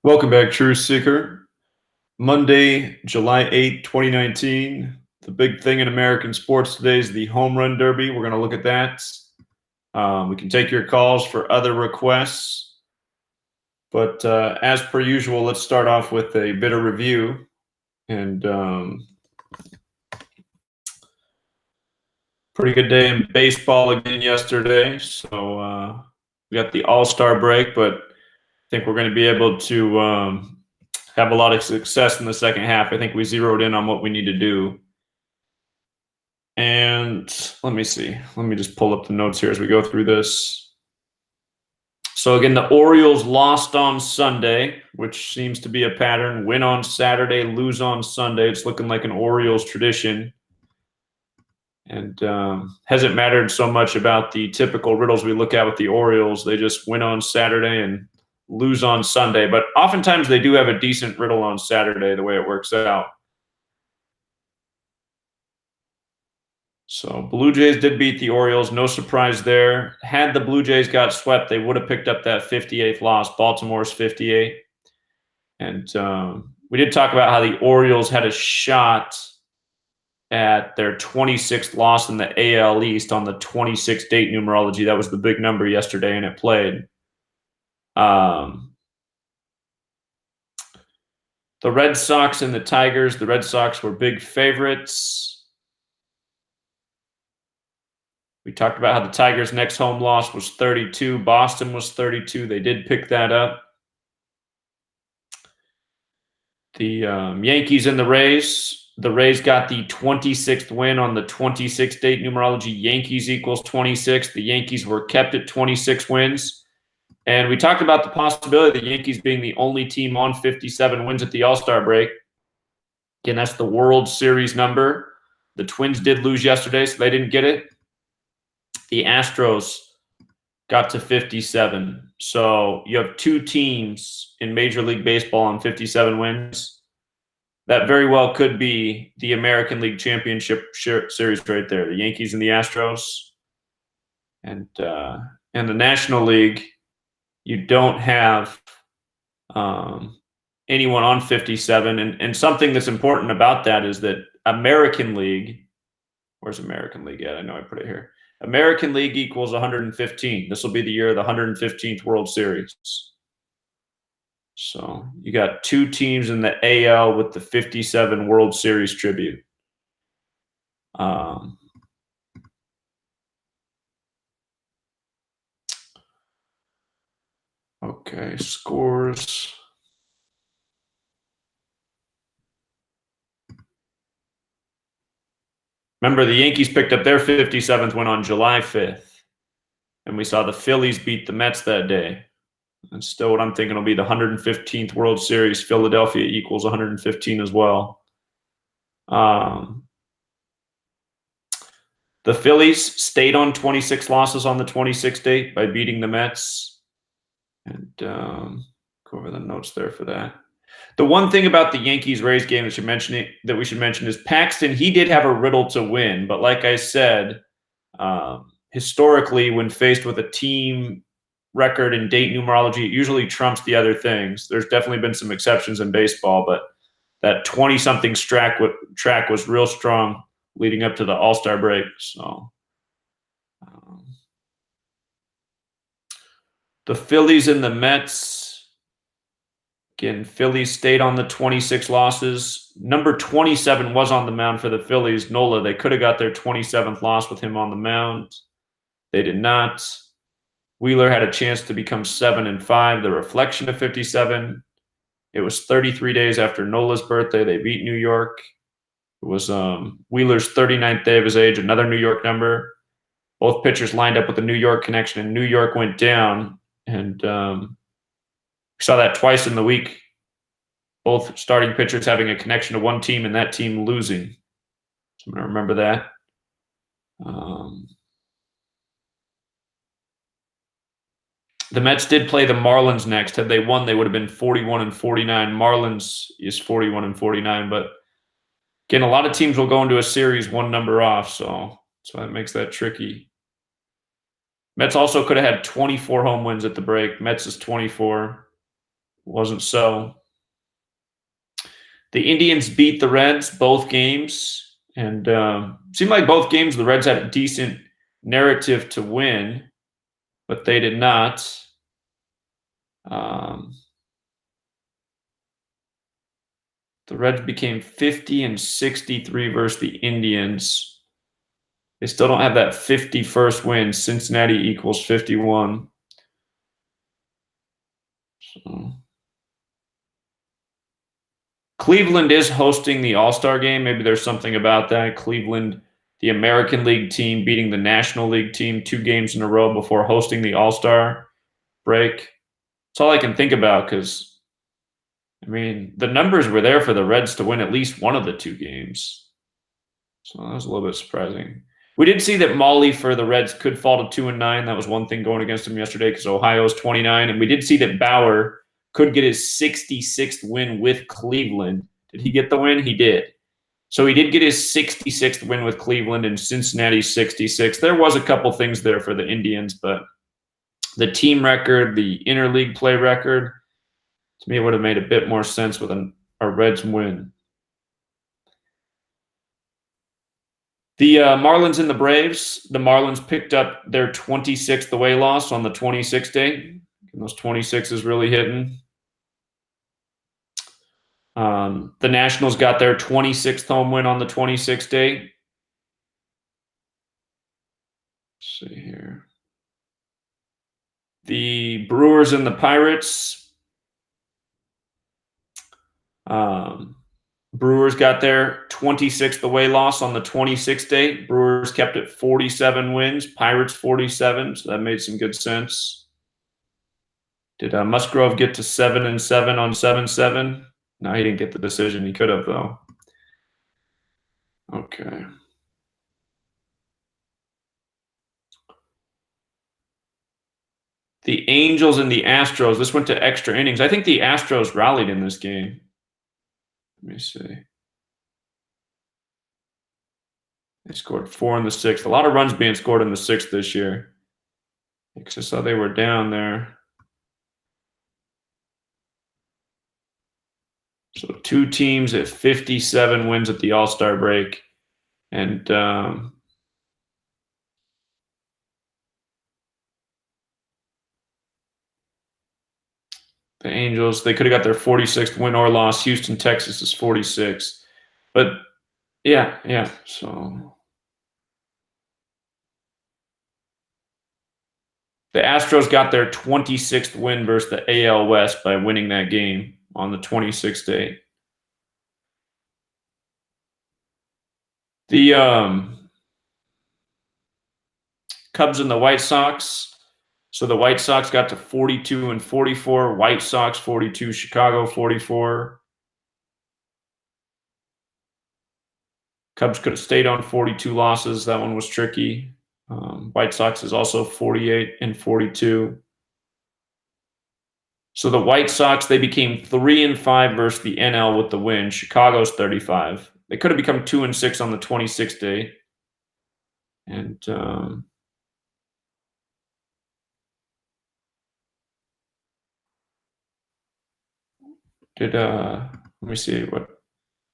Welcome back, Truth Seeker. Monday, July 8th, 2019. The big thing in American sports today is the Home Run Derby. We're going to look at that. We can take your calls for other requests. But as per usual, let's start off with a bit of review. And pretty good day in baseball again yesterday. So we got the All-Star break, but I think we're going to be able to have a lot of success in the second half. I think we zeroed in on what we need to do. And let me see. Let me just pull up the notes here as we go through this. So again, the Orioles lost on Sunday, which seems to be a pattern. Win on Saturday, lose on Sunday. It's looking like an Orioles tradition. And hasn't mattered so much about the typical riddles we look at with the Orioles. They just win on Saturday and lose on Sunday. But oftentimes they do have a decent riddle on Saturday, the way it works out. So Blue Jays did beat the Orioles. No surprise there. Had the Blue Jays got swept, they would have picked up that 58th loss. Baltimore's 58. And we did talk about how the Orioles had a shot at their 26th loss in the AL East on the 26 date numerology. That was the big number yesterday, and it played. The Red Sox and the Tigers. The Red Sox were big favorites. We talked about how the Tigers' next home loss was 32. Boston was 32. They did pick that up. The Yankees and the Rays. The Rays got the 26th win on the 26 date numerology. Yankees equals 26. The Yankees were kept at 26 wins. And we talked about the possibility of the Yankees being the only team on 57 wins at the All-Star break. Again, that's the World Series number. The Twins did lose yesterday, so they didn't get it. The Astros got to 57. So you have two teams in Major League Baseball on 57 wins. That very well could be the American League Championship Series right there. The Yankees and the Astros. And the National League, you don't have anyone on 57. And something that's important about that is that American League, where's American League at? I know I put it here. American League equals 115. This will be the year of the 115th World Series. So you got two teams in the AL with the 57 World Series tribute. Okay, scores. Remember, the Yankees picked up their 57th win on July 5th. And we saw the Phillies beat the Mets that day. And still what I'm thinking will be the 115th World Series. Philadelphia equals 115 as well. The Phillies stayed on 26 losses on the 26th date by beating the Mets. And go over the notes there for that. The one thing about the Yankees-Rays game that we should mention is Paxton, he did have a riddle to win. But like I said, historically, when faced with a team record and date numerology, it usually trumps the other things. There's definitely been some exceptions in baseball, but that 20-something track was real strong leading up to the All-Star break. So the Phillies and the Mets. Again, Phillies stayed on the 26 losses. Number 27 was on the mound for the Phillies, Nola. They could have got their 27th loss with him on the mound. They did not. Wheeler had a chance to become 7-5, the reflection of 57. It was 33 days after Nola's birthday. They beat New York. It was Wheeler's 39th day of his age, another New York number. Both pitchers lined up with a New York connection, and New York went down. And we saw that twice in the week. Both starting pitchers having a connection to one team and that team losing. So I'm going to remember that. The Mets did play the Marlins next. Had they won, they would have been 41-49. Marlins is 41-49. But again, a lot of teams will go into a series one number off. So that makes that tricky. Mets also could have had 24 home wins at the break. Mets is 24. wasn't so. The Indians beat the Reds both games, and seemed like both games the Reds had a decent narrative to win, but they did not. The Reds became 50 and 63 versus the Indians. They still don't have that 51st win. Cincinnati equals 51. So. Cleveland is hosting the All-Star game. Maybe there's something about that. Cleveland, the American League team, beating the National League team 2 games in a row before hosting the All-Star break. That's all I can think about because, I mean, the numbers were there for the Reds to win at least one of the 2 games. So that was a little bit surprising. We did see that Molly for the Reds could fall to 2-9. That was one thing going against them yesterday because Ohio's 29. And we did see that Bauer could get his 66th win with Cleveland. Did he get the win? He did. So he did get his 66th win with Cleveland and Cincinnati 66. There was a couple things there for the Indians, but the team record, the interleague play record, to me it would have made a bit more sense with a Reds win. The Marlins and the Braves. The Marlins picked up their 26th away loss on the 26th day. And those 26s really hitting. The Nationals got their 26th home win on the 26th day. Let's see here. The Brewers and the Pirates. Brewers got their 26th away loss on the 26th day. Brewers kept it 47 wins, Pirates 47, so that made some good sense. Did Musgrove get to 7-7 on 7-7? No, he didn't get the decision. He could have, though. Okay. The Angels and the Astros. This went to extra innings. I think the Astros rallied in this game. Let me see. They scored 4 in the 6th. A lot of runs being scored in the 6th this year. Because I saw they were down there. So 2 teams at 57 wins at the All-Star break. And the Angels, they could have got their 46th win or loss. Houston, Texas is 46. But yeah. So the Astros got their 26th win versus the AL West by winning that game on the 26th day. The Cubs and the White Sox. So the White Sox got to 42 and 44. White Sox 42, Chicago 44. Cubs could have stayed on 42 losses. That one was tricky. White Sox is also 48 and 42. So the White Sox, they became 3-5 versus the NL with the win. Chicago's 35. They could have become 2-6 on the 26th day. And let me see what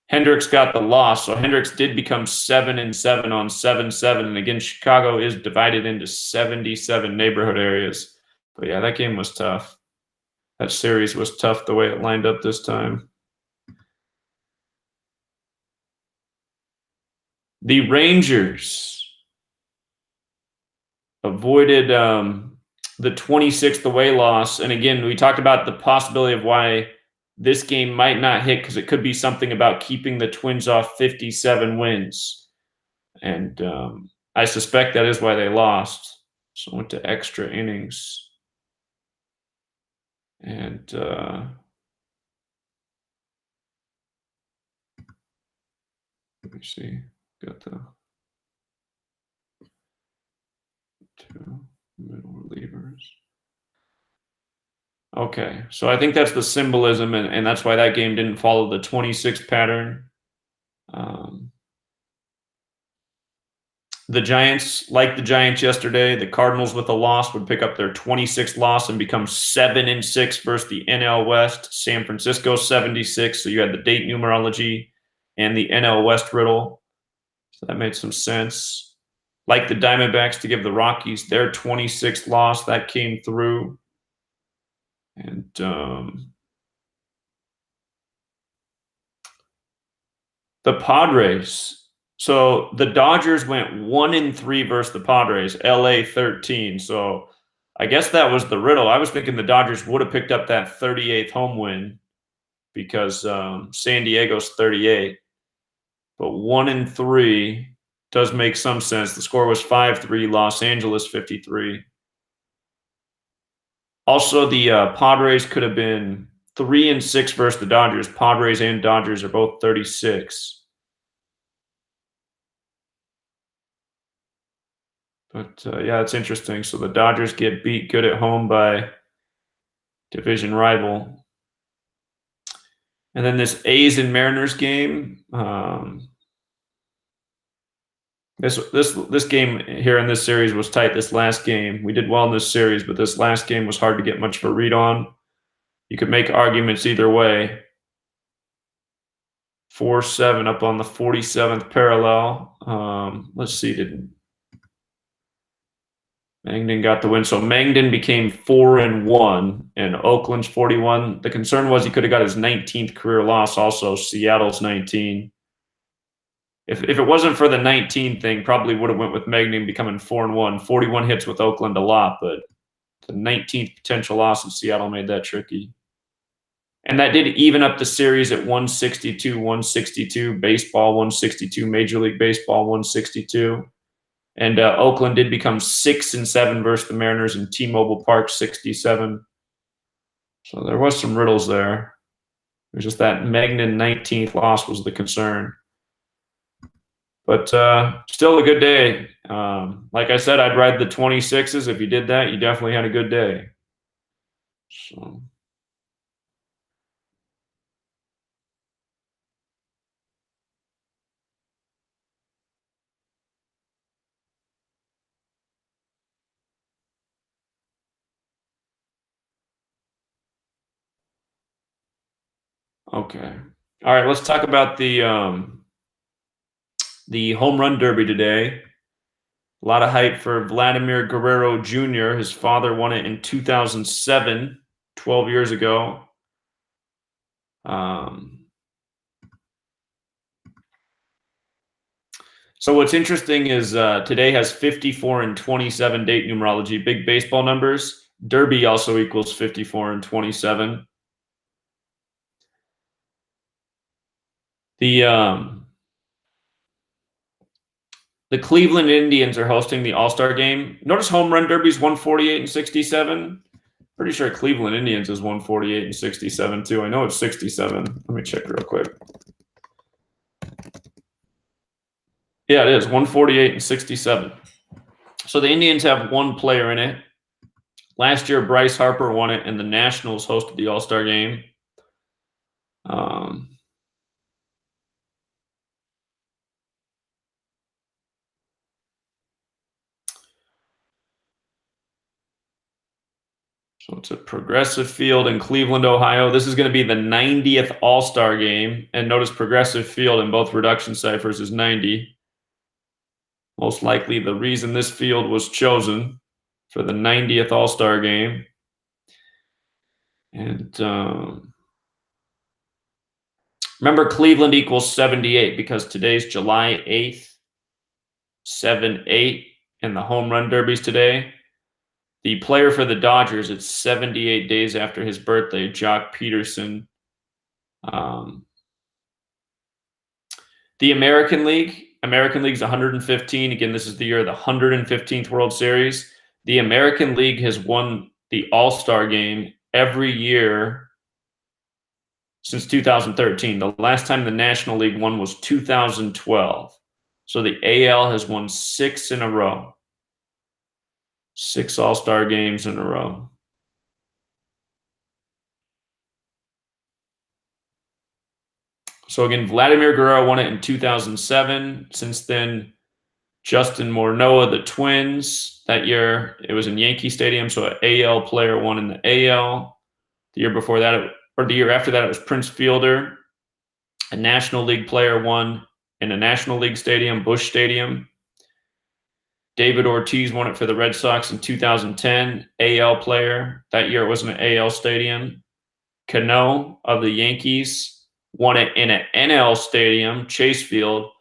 Hendricks got the loss. So Hendricks did become 7-7 on 7-7. And again, Chicago is divided into 77 neighborhood areas. But yeah, that game was tough. That series was tough the way it lined up this time. The Rangers avoided the 26th away loss. And again, we talked about the possibility of why this game might not hit because it could be something about keeping the Twins off 57 wins. And I suspect that is why they lost. So went to extra innings. And let me see. Got the 2 middle relievers. Okay, so I think that's the symbolism, and that's why that game didn't follow the 26 pattern. the Giants, like the Giants yesterday, the Cardinals with a loss would pick up their 26th loss and become 7-6 versus the NL West. San Francisco 76. So you had the date numerology and the NL West riddle. So that made some sense. Like the Diamondbacks to give the Rockies their 26th loss, that came through. And the Padres. So the Dodgers went 1-3 versus the Padres, LA 13. So I guess that was the riddle. I was thinking the Dodgers would have picked up that 38th home win because San Diego's 38. But 1-3 does make some sense. The score was 5-3, Los Angeles 53. Also, the Padres could have been 3-6 versus the Dodgers. Padres and Dodgers are both 36. But yeah, it's interesting. So the Dodgers get beat good at home by division rival. And then this A's and Mariners game. This game here in this series was tight. This last game, we did well in this series, but this last game was hard to get much of a read on. You could make arguments either way. 4-7 up on the 47th parallel. Let's see, did Mangden got the win. So Mangden became 4-1 and Oakland's 41. The concern was he could have got his 19th career loss also, Seattle's 19. If it wasn't for the 19 thing, probably would have went with Mangden becoming 4-1. 41 hits with Oakland a lot, but the 19th potential loss in Seattle made that tricky. And that did even up the series at 162, 162, baseball 162, Major League Baseball 162. And Oakland did become 6-7 versus the Mariners in T-Mobile Park, 67. So there was some riddles there. It was just that Mangden 19th loss was the concern. But still a good day. Like I said, I'd ride the 26s. If you did that, you definitely had a good day. So. Okay. All right, let's talk about the home run derby today. A lot of hype for Vladimir Guerrero Jr. His father won it in 2007, 12 years ago. So what's interesting is today has 54 and 27 date numerology, big baseball numbers. Derby also equals 54 and 27. The Cleveland Indians are hosting the All-Star game. Notice home run derby's 148 and 67. Pretty sure Cleveland Indians is 148 and 67 too. I know it's 67. Let me check real quick. Yeah, it is 148 and 67. So the Indians have one player in it. Last year, Bryce Harper won it, and the Nationals hosted the All-Star game. So it's a Progressive Field in Cleveland, Ohio. This is going to be the 90th All-Star game. And notice Progressive Field in both reduction ciphers is 90. Most likely the reason this field was chosen for the 90th All-Star game. And remember, Cleveland equals 78 because today's July 8th, 7-8, and the home run derbies today. The player for the Dodgers, it's 78 days after his birthday, Jock Peterson. The American League's 115. Again, this is the year of the 115th World Series. The American League has won the All-Star game every year since 2013. The last time the National League won was 2012. So the AL has won 6 in a row. 6 All-Star games in a row. So again, Vladimir Guerrero won it in 2007. Since then, Justin Morneau of the Twins. That year, it was in Yankee Stadium, so an AL player won in the AL. The year before that, or the year after that, it was Prince Fielder. A National League player won in a National League stadium, Busch Stadium. David Ortiz won it for the Red Sox in 2010, AL player. That year it was in an AL stadium. Cano of the Yankees won it in an NL stadium, Chase Field.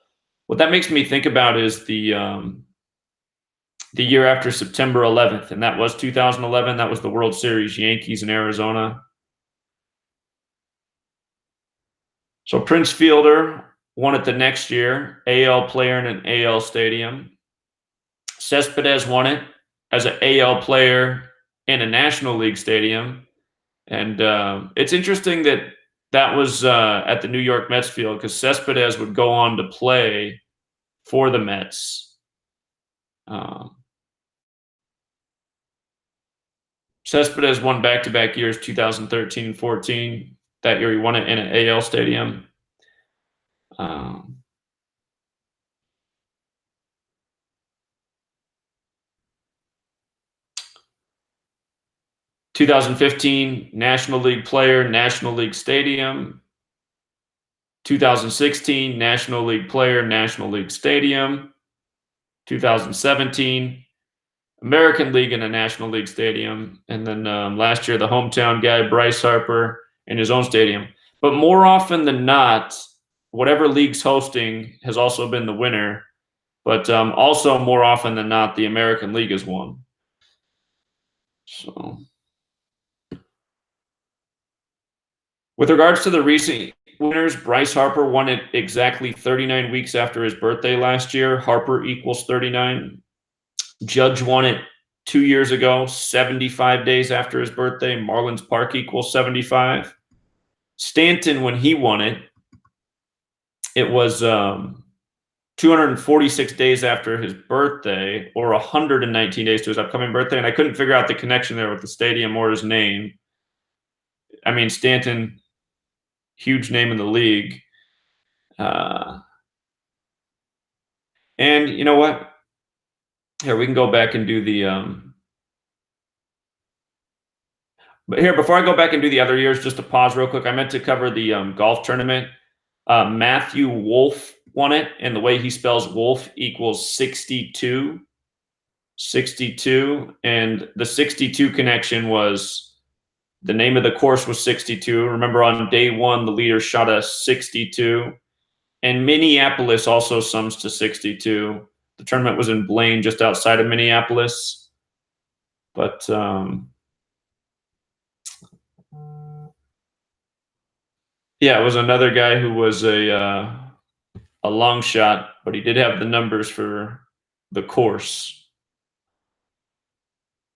What that makes me think about is the year after September 11th, and that was 2011. That was the World Series, Yankees in Arizona. So Prince Fielder won it the next year, AL player in an AL stadium. Cespedes won it as an AL player in a National League stadium. And it's interesting that that was at the New York Mets field, because Cespedes would go on to play for the Mets. Cespedes won back-to-back years, 2013 and 14. That year he won it in an AL stadium. 2015, National League player, National League stadium. 2016, National League player, National League stadium. 2017, American League in a National League stadium. And then last year, the hometown guy, Bryce Harper, in his own stadium. But more often than not, whatever league's hosting has also been the winner. But also more often than not, the American League has won. So, with regards to the recent winners, Bryce Harper won it exactly 39 weeks after his birthday last year. Harper equals 39. Judge won it 2 years ago, 75 days after his birthday. Marlins Park equals 75. Stanton, when he won it, it was 246 days after his birthday, or 119 days to his upcoming birthday. And I couldn't figure out the connection there with the stadium or his name. I mean, Stanton, huge name in the league. And you know what? Here, we can go back and do the but here, before I go back and do the other years, just to pause real quick, I meant to cover the golf tournament. Matthew Wolff won it, and the way he spells Wolf equals 62. 62, and the 62 connection was the name of the course was 62. Remember, on day one, the leader shot a 62, and Minneapolis also sums to 62. The tournament was in Blaine, just outside of Minneapolis, but yeah, it was another guy who was a long shot, but he did have the numbers for the course.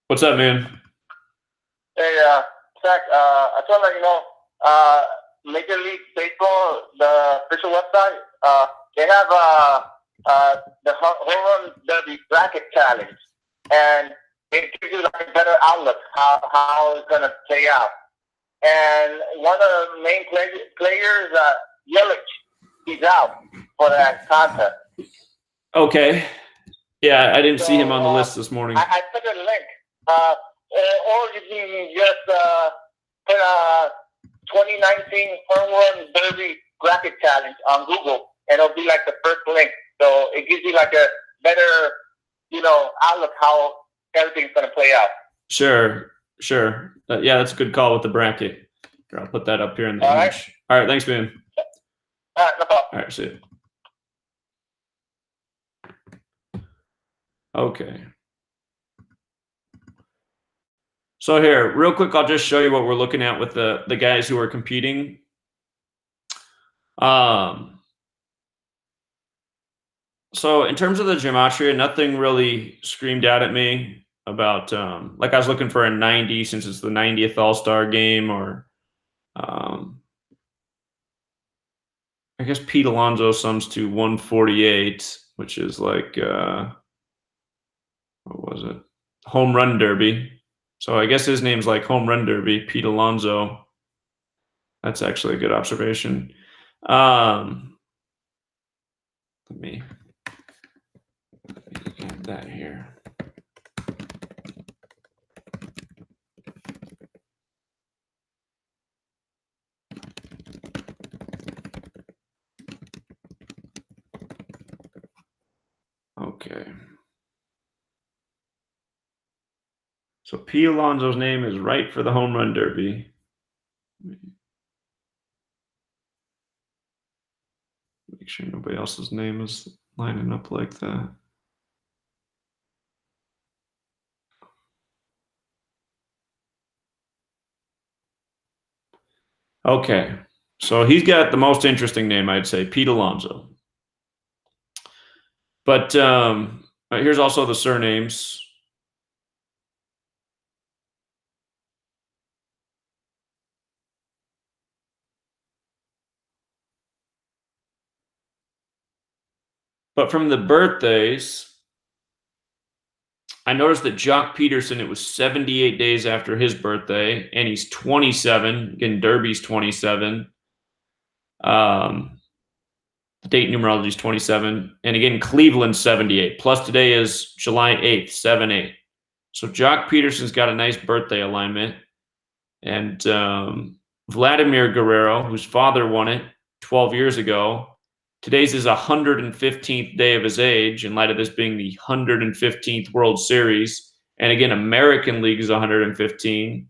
What's up, man? Hey, Zach, I just want to let you know, Major League Baseball, the official website, they have the home run derby bracket challenge, and it gives you like a better outlook how it's gonna play out. And one of the main players, Yelich, he's out for that contest. Okay. Yeah, I didn't see him on the list this morning. I put a link. Or you can just put 2019 home run derby bracket challenge on Google, and it'll be like the first link. So it gives you like a better, outlook how everything's gonna play out. Sure. Yeah, that's a good call with the bracket. Here, I'll put that up here in the image. All right, thanks, man. All right, no problem. All right, see you. Okay. So here, real quick, I'll just show you what we're looking at with the guys who are competing. So in terms of the Gematria, nothing really screamed out at me about, like I was looking for a 90 since it's the 90th All-Star game, or I guess Pete Alonso sums to 148, which is like, what was it? Home Run Derby. So I guess his name's like Home Run Derby, Pete Alonso. That's actually a good observation. Let me Got that here. Okay. So Pete Alonso's name is right for the home run derby. Make sure nobody else's name is lining up like that. Okay. So he's got the most interesting name, I'd say, Pete Alonso. But here's also the surnames. But from the birthdays, I noticed that Jock Peterson, it was 78 days after his birthday, and he's 27. Again, Derby's 27. The date numerology is 27. And again, Cleveland's 78. Plus today is July 8th, 7-8. So Jock Peterson's got a nice birthday alignment. And Vladimir Guerrero, whose father won it 12 years ago, today's his 115th day of his age, in light of this being the 115th World Series. And again, American League is 115.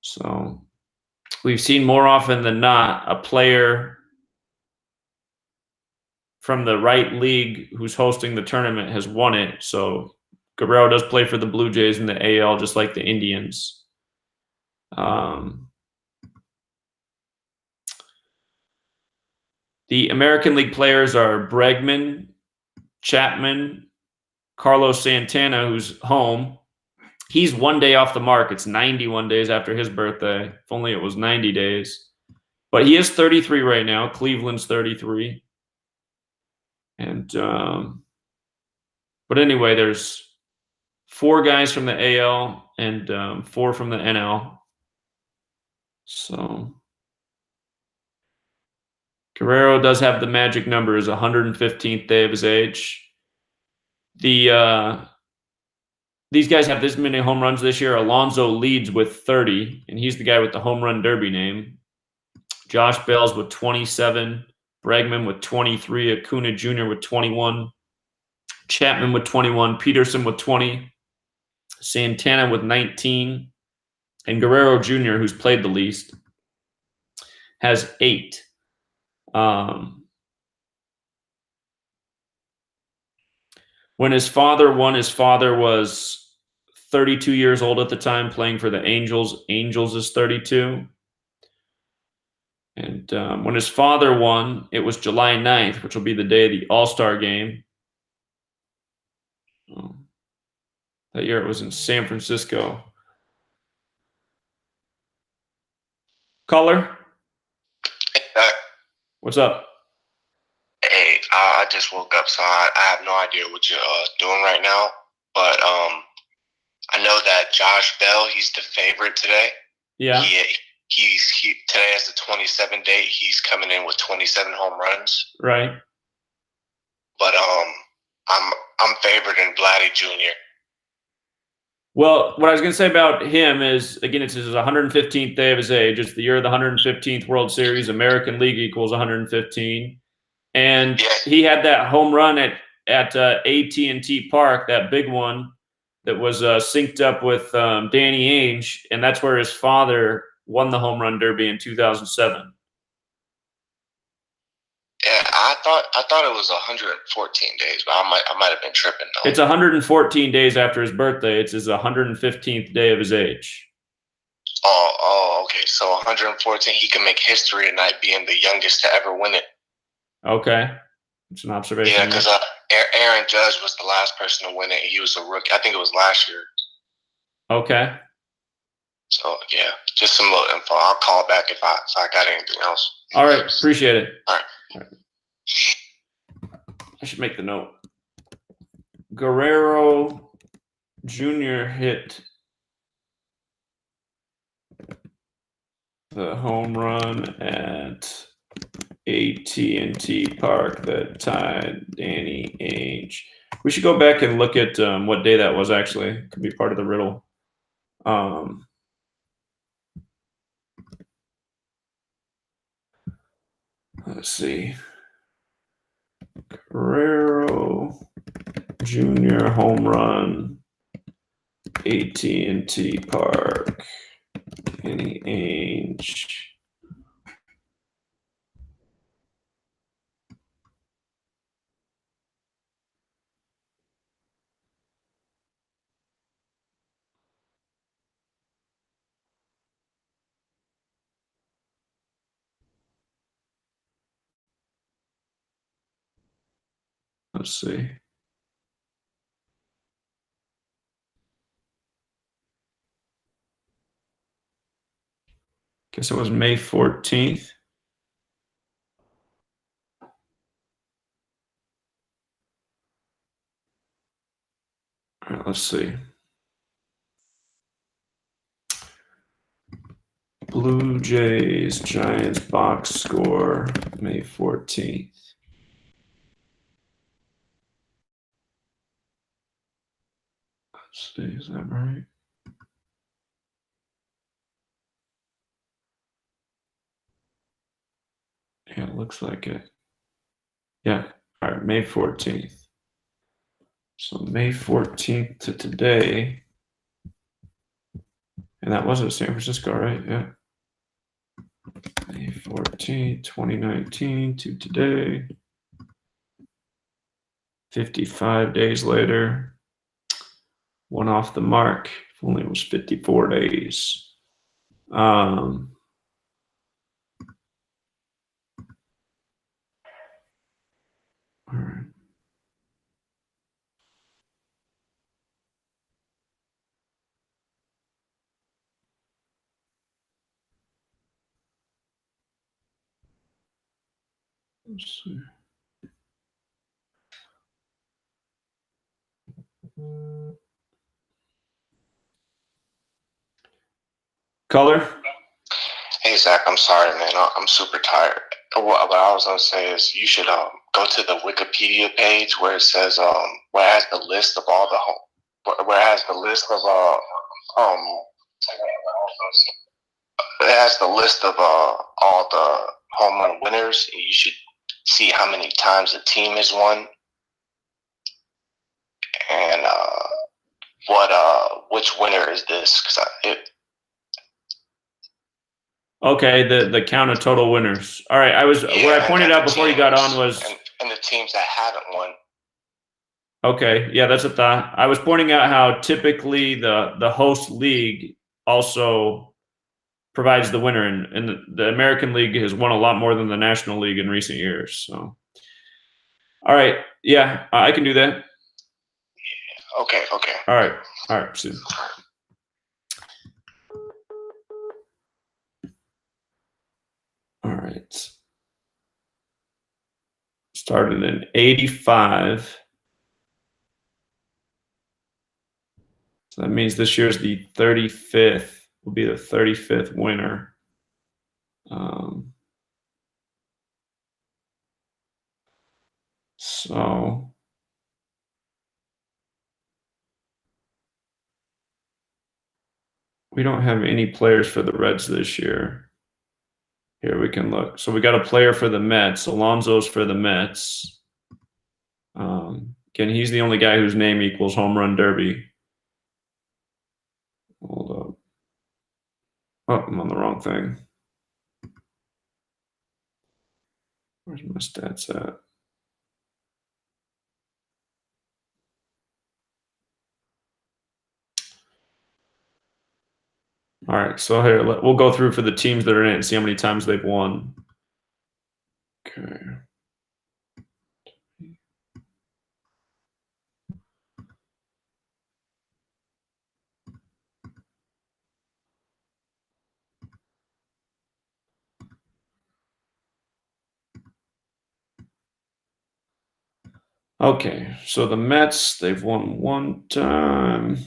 So we've seen more often than not a player from the right league who's hosting the tournament has won it. So Guerrero does play for the Blue Jays in the AL, just like the Indians. The American League players are Bregman, Chapman, Carlos Santana, who's home. He's 1 day off the mark. It's 91 days after his birthday. If only it was 90 days. But he is 33 right now. Cleveland's 33. And but anyway, there's 4 guys from the AL and 4 from the NL. So Guerrero does have the magic number, his 115th day of his age. These guys have this many home runs this year. Alonso leads with 30, and he's the guy with the home run derby name. Josh Bell's with 27, Bregman with 23, Acuna Jr. with 21, Chapman with 21, Peterson with 20, Santana with 19, and Guerrero Jr., who's played the least, has 8. When his father won, his father was 32 years old at the time, playing for the Angels. Angels is 32. And when his father won, it was July 9th, which will be the day of the All-Star game. That year it was in San Francisco. Caller? What's up? Hey, I just woke up, so I have no idea what you're doing right now. But I know that Josh Bell, he's the favorite today. Yeah. He today has the 27 date. He's coming in with 27 home runs. Right. But I'm favored in Vladdy Jr. Well, what I was going to say about him is, again, it's his 115th day of his age. It's the year of the 115th World Series. American League equals 115. And he had that home run at AT&T Park, that big one that was synced up with Danny Ainge, and that's where his father won the home run derby in 2007. Yeah, I thought it was 114 days, but I might have been tripping though. It's 114 days after his birthday. It's his 115th day of his age. Oh, okay. So 114, he can make history tonight, being the youngest to ever win it. Okay, it's an observation. Yeah, because Aaron Judge was the last person to win it. He was a rookie. I think it was last year. Okay. So yeah, just some little info. I'll call back if I got anything else. All right, appreciate it. All right. I should make the note. Guerrero Jr. hit the home run at AT&T Park that tied Danny Ainge We should go back and look at what day that was. Actually, could be part of the riddle. Let's see. Guerrero Jr. home run, AT&T Park, Kenny Ainge. Let's see. Guess it was May 14th. All right, let's see. Blue Jays, Giants box score, May 14th. Let's see, is that right? Yeah, it looks like it. Yeah, all right, May 14th. So May 14th to today. And that wasn't San Francisco, right? Yeah. May 14th, 2019 to today. 55 days later. One off the mark. If only it was 54 days. All right. Let's see. Color? Hey Zach, I'm sorry, man. I'm super tired. What I was gonna say is you should go to the Wikipedia page where it says where it has the list of all the where it has the list of it has the list of all the home run winners. And you should see how many times the team has won and which winner is this? Okay, the count of total winners. All right, what I pointed out before you got on was and the teams that haven't won. Okay, yeah, that's a thought. I was pointing out how typically the host league also provides the winner, and the American League has won a lot more than the National League in recent years. So, all right, yeah, I can do that. Okay. All right, see. All right. Started in 85. So that means this year's the 35th, will be the 35th winner. So we don't have any players for the Reds this year. Here we can look. So we got a player for the Mets. Alonso's for the Mets. Again, he's the only guy whose name equals home run derby. Hold up. Oh, I'm on the wrong thing. Where's my stats at? All right, so here, we'll go through for the teams that are in it and see how many times they've won. Okay. Okay, so the Mets, they've won one time.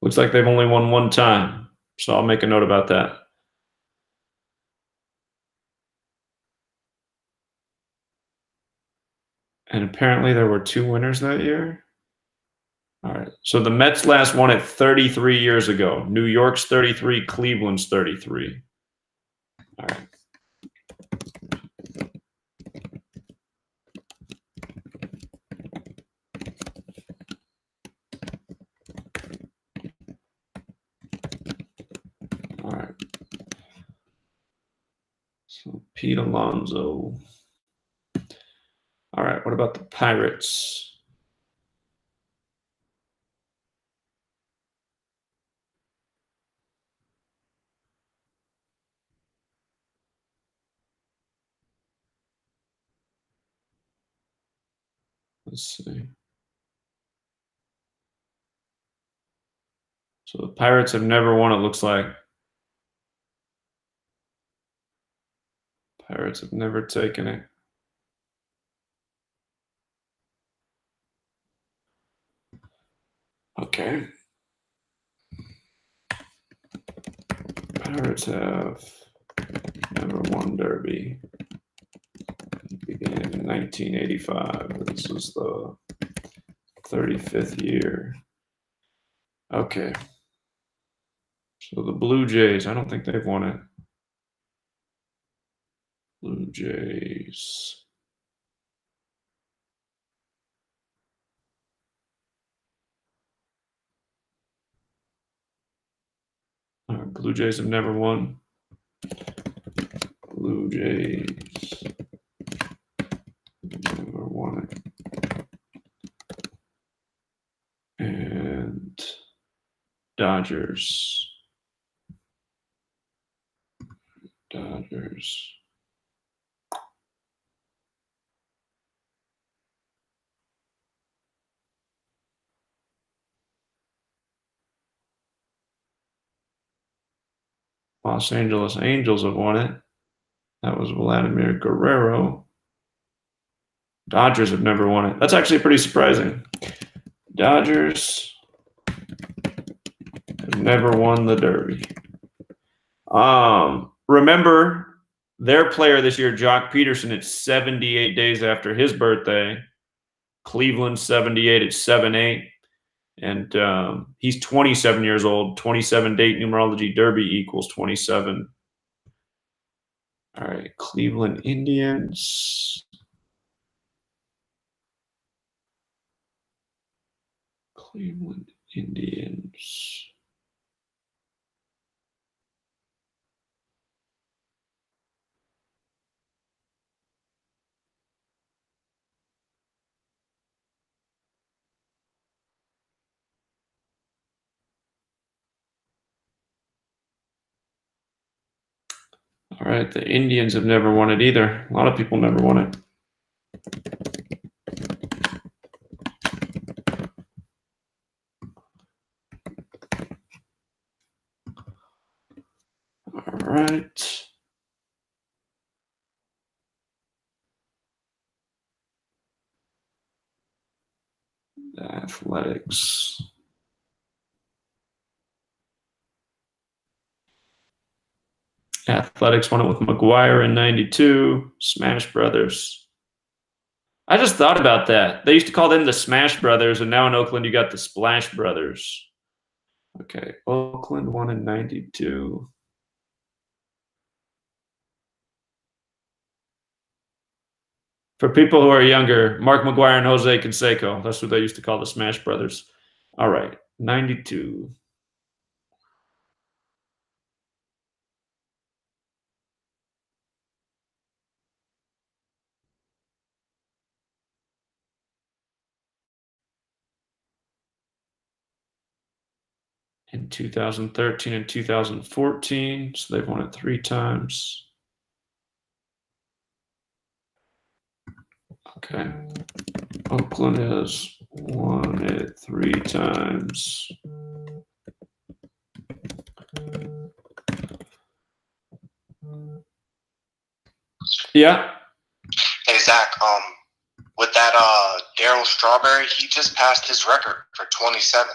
Looks like they've only won one time, so I'll make a note about that. And apparently there were 2 winners that year. All right. So the Mets last won it 33 years ago. New York's 33, Cleveland's 33. All right. All right. So Pete Alonso. All right. What about the Pirates? Let's see. So the Pirates have never won, it looks like. Pirates have never taken it. Okay. Pirates have never won Derby. It began in 1985. This is the 35th year. Okay. So the Blue Jays, I don't think they've won it. Blue Jays. All right, Blue Jays have never won. Blue Jays never won it. And Dodgers. Dodgers. Los Angeles Angels have won it. That was Vladimir Guerrero. Dodgers have never won it. That's actually pretty surprising. Dodgers have never won the Derby. Remember, their player this year, Jock Peterson, it's 78 days after his birthday. Cleveland, 78 at 7-8. And he's 27 years old. 27 date numerology Derby equals 27. All right, Cleveland Indians. Cleveland Indians. All right, the Indians have never won it either. A lot of people never won it. All right. The Athletics. Athletics won it with McGuire in 92. Smash Brothers. I just thought about that. They used to call them the Smash Brothers, and now in Oakland you got the Splash Brothers. Okay, Oakland won in 92. For people who are younger, Mark McGuire and Jose Canseco. That's what they used to call the Smash Brothers. All right, 92. In 2013 and 2014, so they've won it 3 times. Okay. Oakland has won it 3 times. Yeah. Hey Zach, with that Darryl Strawberry, he just passed his record for 27.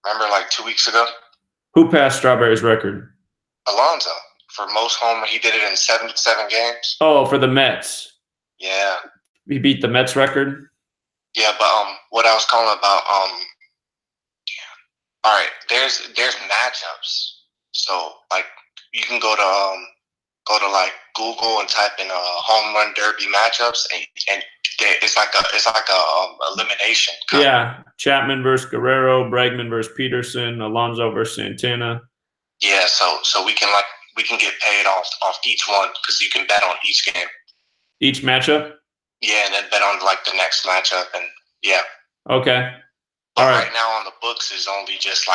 Remember, like 2 weeks ago? Who passed Strawberry's record? Alonso. For most home, he did it in 77 games. Oh, for the Mets. Yeah. He beat the Mets record? Yeah, but what I was calling about, all right, there's matchups. So like you can go to like Google and type in home run derby matchups, and it's like a elimination. Yeah, Chapman versus Guerrero, Bregman versus Peterson, Alonso versus Santana. Yeah, so we can get paid off each one because you can bet on each game. Each matchup? Yeah, and then bet on like the next matchup, and yeah. Okay. But all right. Right now on the books is only just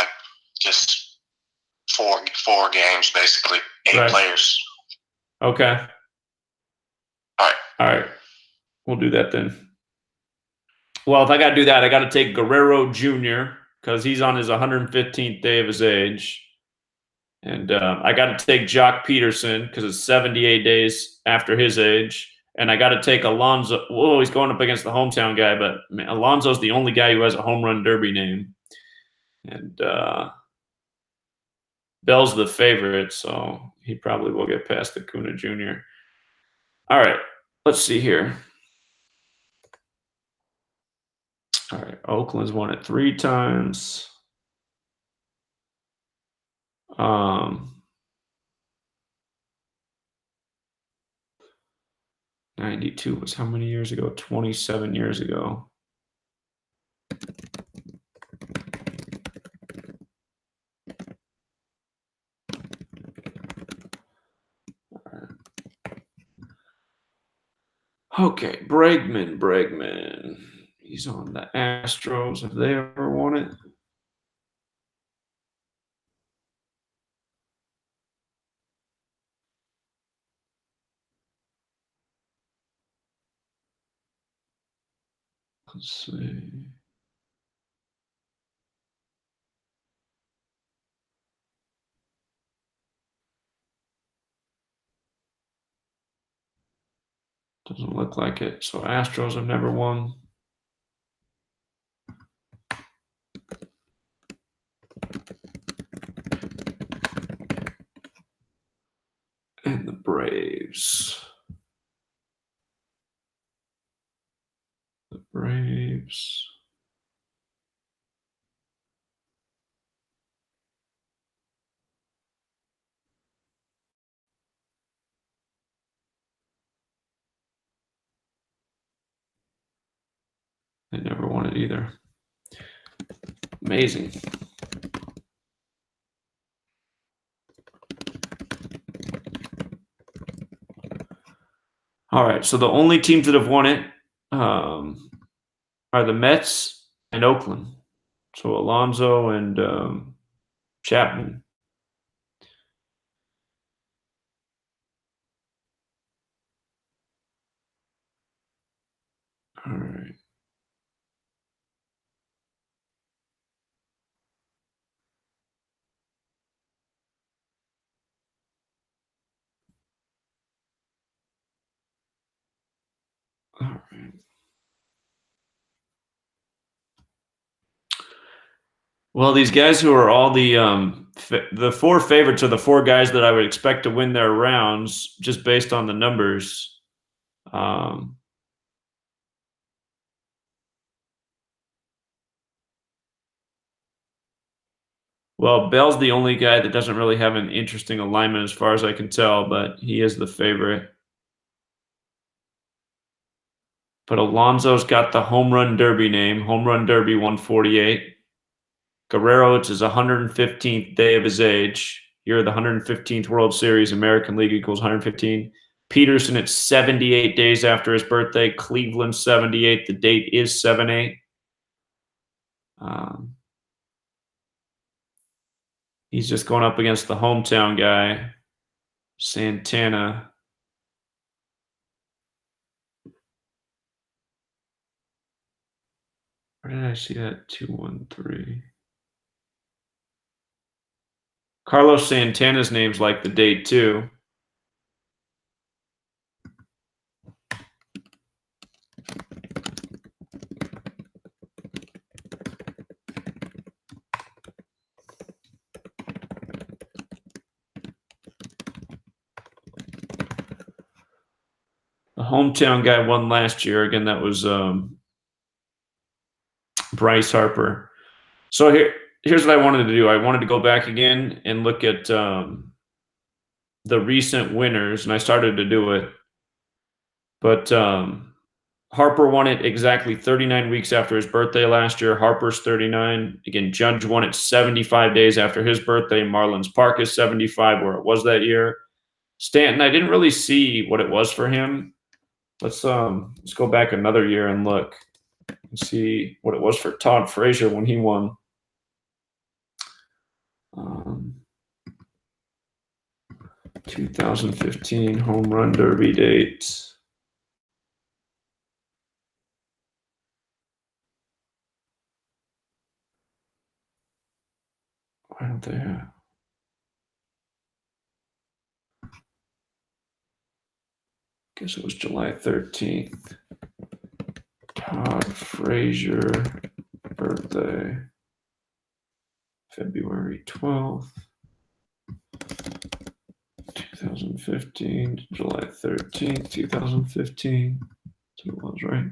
four games basically, 8 players. Okay. All right. We'll do that then. Well, if I got to do that, I got to take Guerrero Jr. because he's on his 115th day of his age. And I got to take Jock Peterson because it's 78 days after his age. And I got to take Alonso. Whoa, he's going up against the hometown guy, but man, Alonso's the only guy who has a home run derby name. And Bell's the favorite, so he probably will get past Acuna Jr. All right, let's see here. All right, Oakland's won it 3 times. 92 was how many years ago? 27 years ago. Okay, Bregman. He's on the Astros. Have they ever won it? Let's see. Doesn't look like it. So Astros have never won. And the Braves. The Braves. They never won it either. Amazing. All right, so the only teams that have won it are the Mets and Oakland. So Alonso and Chapman. All right. All right. Well, these guys who are all the 4 favorites are the 4 guys that I would expect to win their rounds just based on the numbers. Well, Bell's the only guy that doesn't really have an interesting alignment as far as I can tell, but he is the favorite. But Alonso's got the home run derby name, home run derby 148. Guerrero, it's his 115th day of his age. Here, the 115th World Series, American League equals 115. Peterson, it's 78 days after his birthday. Cleveland, 78. The date is 7/8. He's just going up against the hometown guy, Santana. Where did I see that? 213. Carlos Santana's name's like the date too. hometown guy won last year. Again, that was Bryce Harper. So here's what I wanted to do. I wanted to go back again and look at the recent winners, and I started to do it. But Harper won it exactly 39 weeks after his birthday last year. Harper's 39. Again, Judge won it 75 days after his birthday. Marlins Park is 75, where it was that year. Stanton, I didn't really see what it was for him. Let's go back another year and look and see what it was for Todd Frazier when he won. 2015 home run derby date. Why don't they have? Guess it was July 13th. Todd Frazier birthday. February 12th. 2015, July 13th, 2015. That's what it was, right?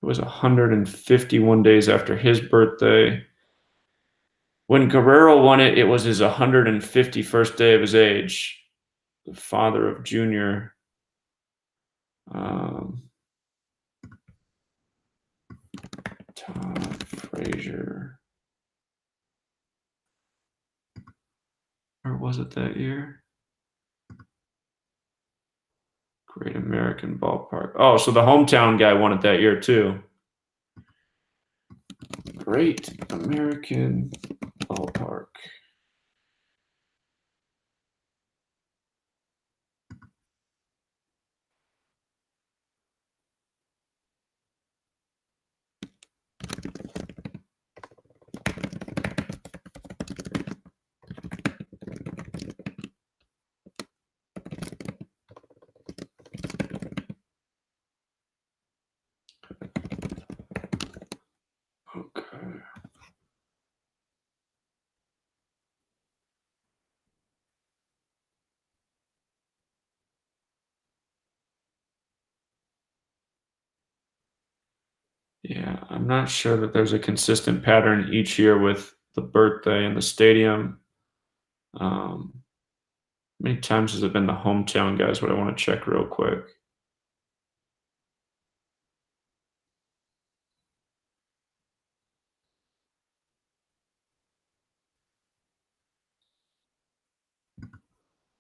It was 151 days after his birthday. When Guerrero won it, it was his 151st day of his age. The father of Junior. Todd Frazier. Or was it that year? Great American Ballpark. Oh, so the hometown guy won it that year too. Great American Ballpark. Okay. Yeah, I'm not sure that there's a consistent pattern each year with the birthday and the stadium. How many times has it been the hometown guys? What I want to check real quick.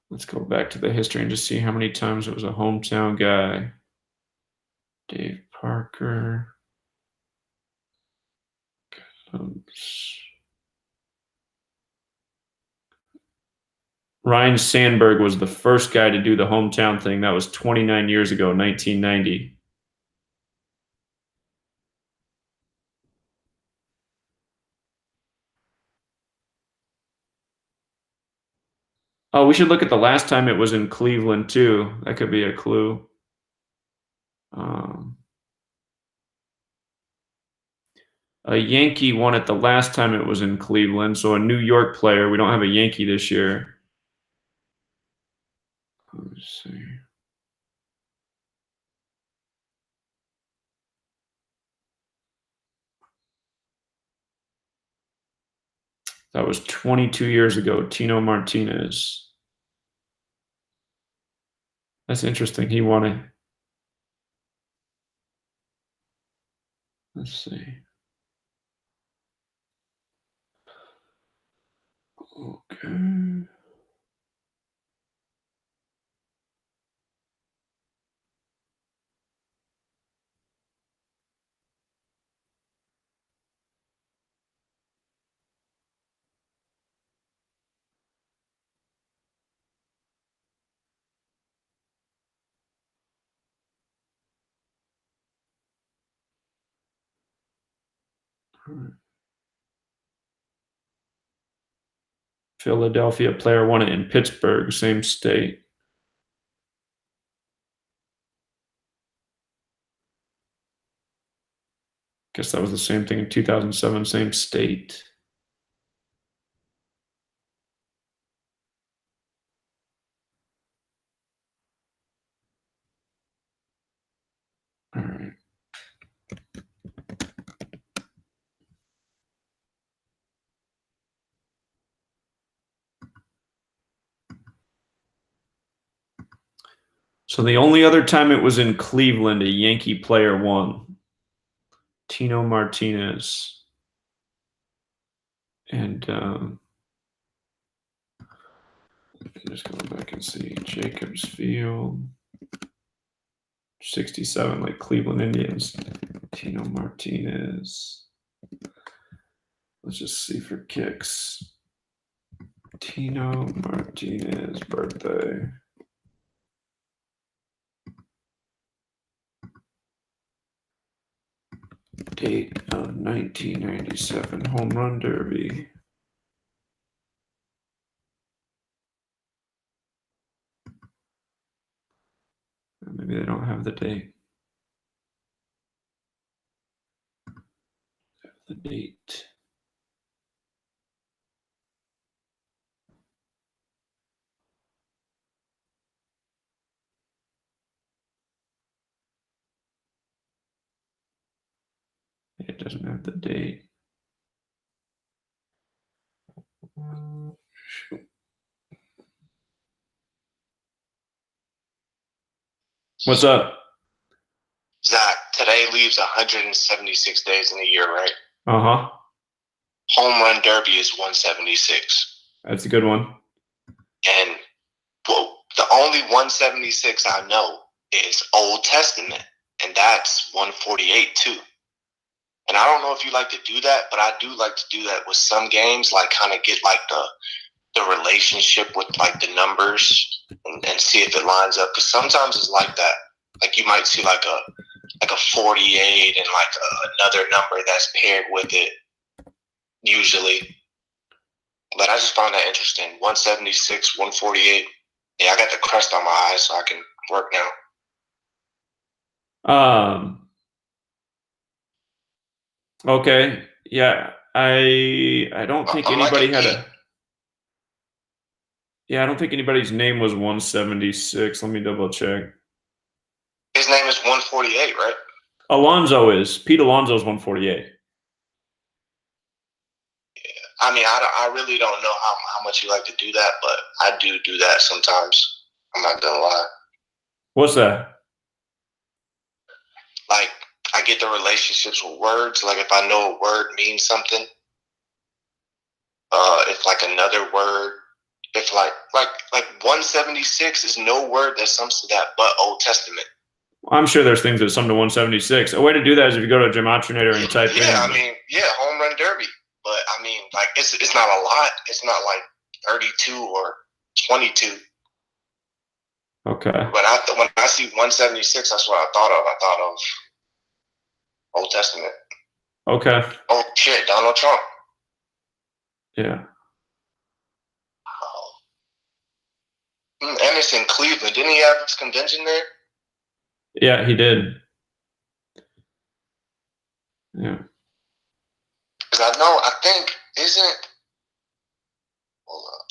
Let's go back to the history and just see how many times it was a hometown guy. Dave Parker. Ryan Sandberg was the first guy to do the hometown thing. That was 29 years ago, 1990. Oh, we should look at the last time it was in Cleveland too. That could be a clue. A Yankee won it the last time it was in Cleveland, so a New York player. We don't have a Yankee this year. Let's see. That was 22 years ago, Tino Martinez. That's interesting. He won it. Let's see. Okay. Philadelphia player won it in Pittsburgh, same state. Guess that was the same thing in 2007, same state. All right. So the only other time it was in Cleveland, a Yankee player won. Tino Martinez. And just go back and see. Jacobs Field. 67, like Cleveland Indians. Tino Martinez. Let's just see for kicks. Tino Martinez birthday. Date of 1997 home run derby. Maybe they don't have the date. The date. It doesn't have the date. What's up? Zach, today leaves 176 days in a year, right? Uh-huh. Home run derby is 176. That's a good one. And the only 176 I know is Old Testament, and that's 148 too. And I don't know if you like to do that, but I do like to do that with some games, like kind of get like the relationship with like the numbers and see if it lines up. Because sometimes it's like that. Like you might see like a 48 and like another number that's paired with it usually. But I just found that interesting. 176, 148. Yeah, I got the crust on my eyes, so I can work now. Okay. Yeah. I don't think anybody had a. Yeah, I don't think anybody's name was 176. Let me double check. His name is 148, right? Alonso is. Pete Alonso is 148. I mean, I really don't know how much you like to do that, but I do that sometimes. I'm not gonna lie. What's that? Like, I get the relationships with words. Like, if I know a word means something, if like another word, if like 176 is no word that sums to that but Old Testament. I'm sure there's things that sum to 176. A way to do that is if you go to Gematria and type in. Yeah, I mean, home run derby. But I mean, like it's not a lot. It's not like 32 or 22. Okay. But when I see 176, that's what I thought of. I thought of Old Testament. Okay. Oh shit, Donald Trump. Yeah. And it's in Cleveland. Didn't he have his convention there? Yeah, he did. Yeah. Because I think, isn't. Hold up.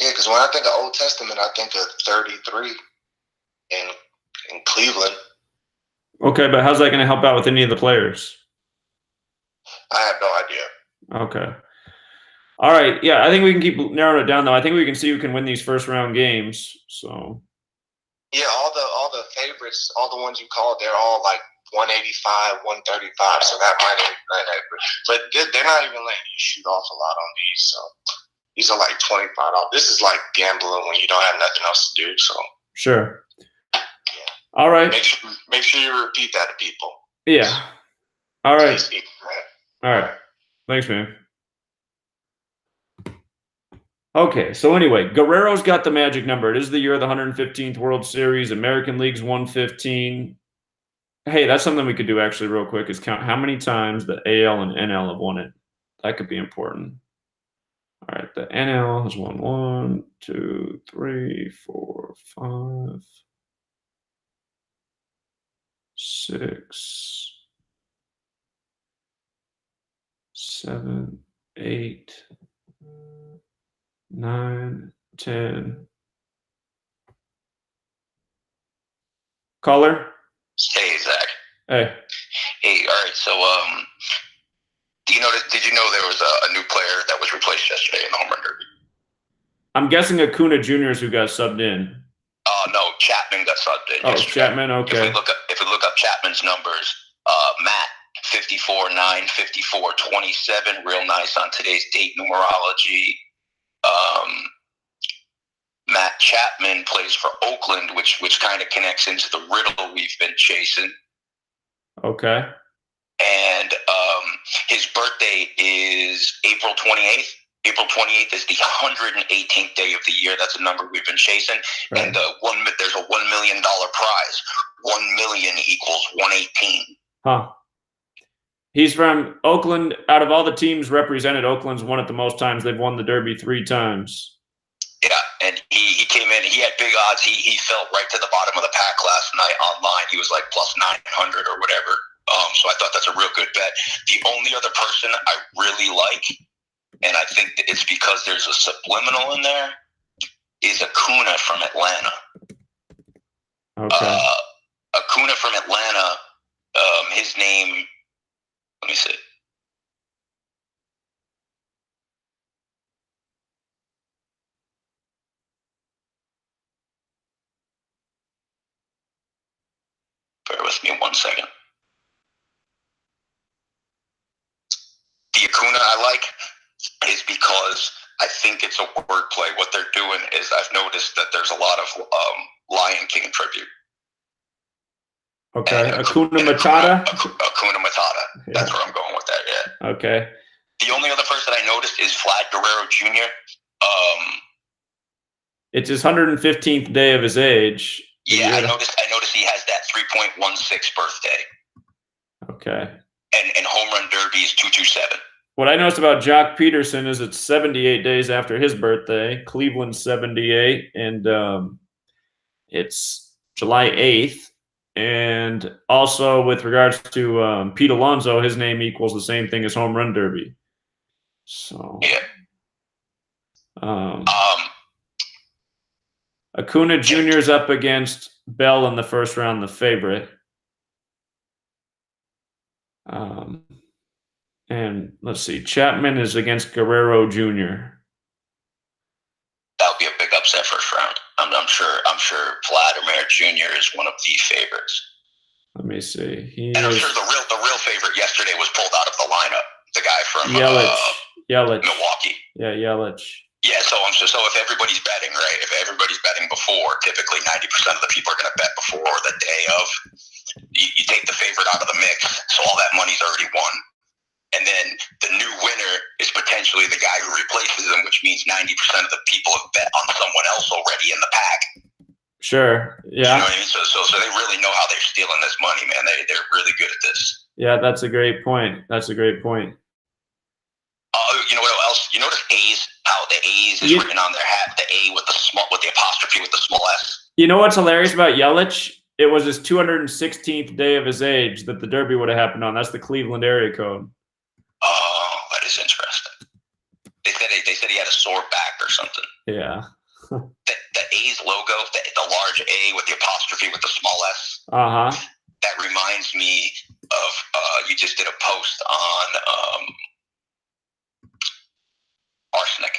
Yeah, because when I think of Old Testament, I think of 33 in Cleveland. Okay, but how's that going to help out with any of the players? I have no idea. Okay. All right. Yeah, I think we can keep narrowing it down, though. I think we can see who can win these first round games. So. Yeah, all the favorites, all the ones you called, they're all like 185, 135. So that might be, but they're not even letting you shoot off a lot on these. So these are like $25. This is like gambling when you don't have nothing else to do. So sure. Yeah. All right. Make sure you repeat that to people. Yeah. All right. All right. Thanks, man. Okay, so anyway, Guerrero's got the magic number. It is the year of the 115th World Series. American League's 115. Hey, that's something we could do actually real quick is count how many times the AL and NL have won it. That could be important. All right, the NL has won 1, 2, 3, 4, 5, 6, 7, 8, 9, 10. Caller? Hey, Zach. Hey. Hey, all right. So, did you know there was a new player that was replaced yesterday in the home run derby? I'm guessing Acuna Jr. is who got subbed in. No, Chapman got subbed in. Oh, yesterday. Chapman. Okay. If we look up Chapman's numbers, Matt 54-9, 54-27, real nice on today's date numerology. Matt Chapman plays for Oakland, which kind of connects into the riddle we've been chasing. Okay. And his birthday is April 28th. April 28th is the 118th day of the year. That's a number we've been chasing. Right. And there's a $1 million prize. 1 million equals 118. Huh. He's from Oakland. Out of all the teams represented, Oakland's won it the most times. They've won the Derby 3 times. Yeah, and he came in. He had big odds. He fell right to the bottom of the pack last night online. He was like plus 900 or whatever. So I thought that's a real good bet. The only other person I really like, and I think that it's because there's a subliminal in there, is Acuna from Atlanta. Okay. Acuna from Atlanta, his name, let me see. Bear with me 1 second. The Acuna I like is because I think it's a wordplay. What they're doing is I've noticed that there's a lot of Lion King tribute. Okay. Acuna Matata? Acuna Matata. Yeah. That's where I'm going with that, yeah. Okay. The only other person I noticed is Vlad Guerrero Jr. It's his 115th day of his age. Yeah, I noticed he has that 3.16 birthday. Okay. And home run derby is 227. What I noticed about Jock Peterson is it's 78 days after his birthday. Cleveland's 78, and it's July 8th. And also, with regards to Pete Alonso, his name equals the same thing as home run derby. So yeah. Acuna Jr. is up against Bell in the first round, the favorite. And let's see, Chapman is against Guerrero Jr. That would be a big upset first round. I'm sure Vladimir Jr. is one of the favorites. Let me see. I'm sure the real favorite yesterday was pulled out of the lineup. The guy from Yelich. Milwaukee. Yeah, Yelich. Yeah, so if everybody's betting, right? If everybody's betting before, typically 90% of the people are going to bet before the day of. You take the favorite out of the mix, so all that money's already won. And then the new winner is potentially the guy who replaces him, which means 90% of the people have bet on someone else already in the pack. Sure. Yeah. You know what I mean? So they really know how they're stealing this money, man. They're really good at this. Yeah, that's a great point. You know what else? You notice A's? How the A's is written on their hat, the A with the apostrophe with the small S. You know what's hilarious about Yelich? It was his 216th day of his age that the Derby would have happened on. That's the Cleveland area code. Oh, that is interesting. They said he had a sore back or something. Yeah. The A's logo, the large A with the apostrophe with the small S. That reminds me of you just did a post on arsenic,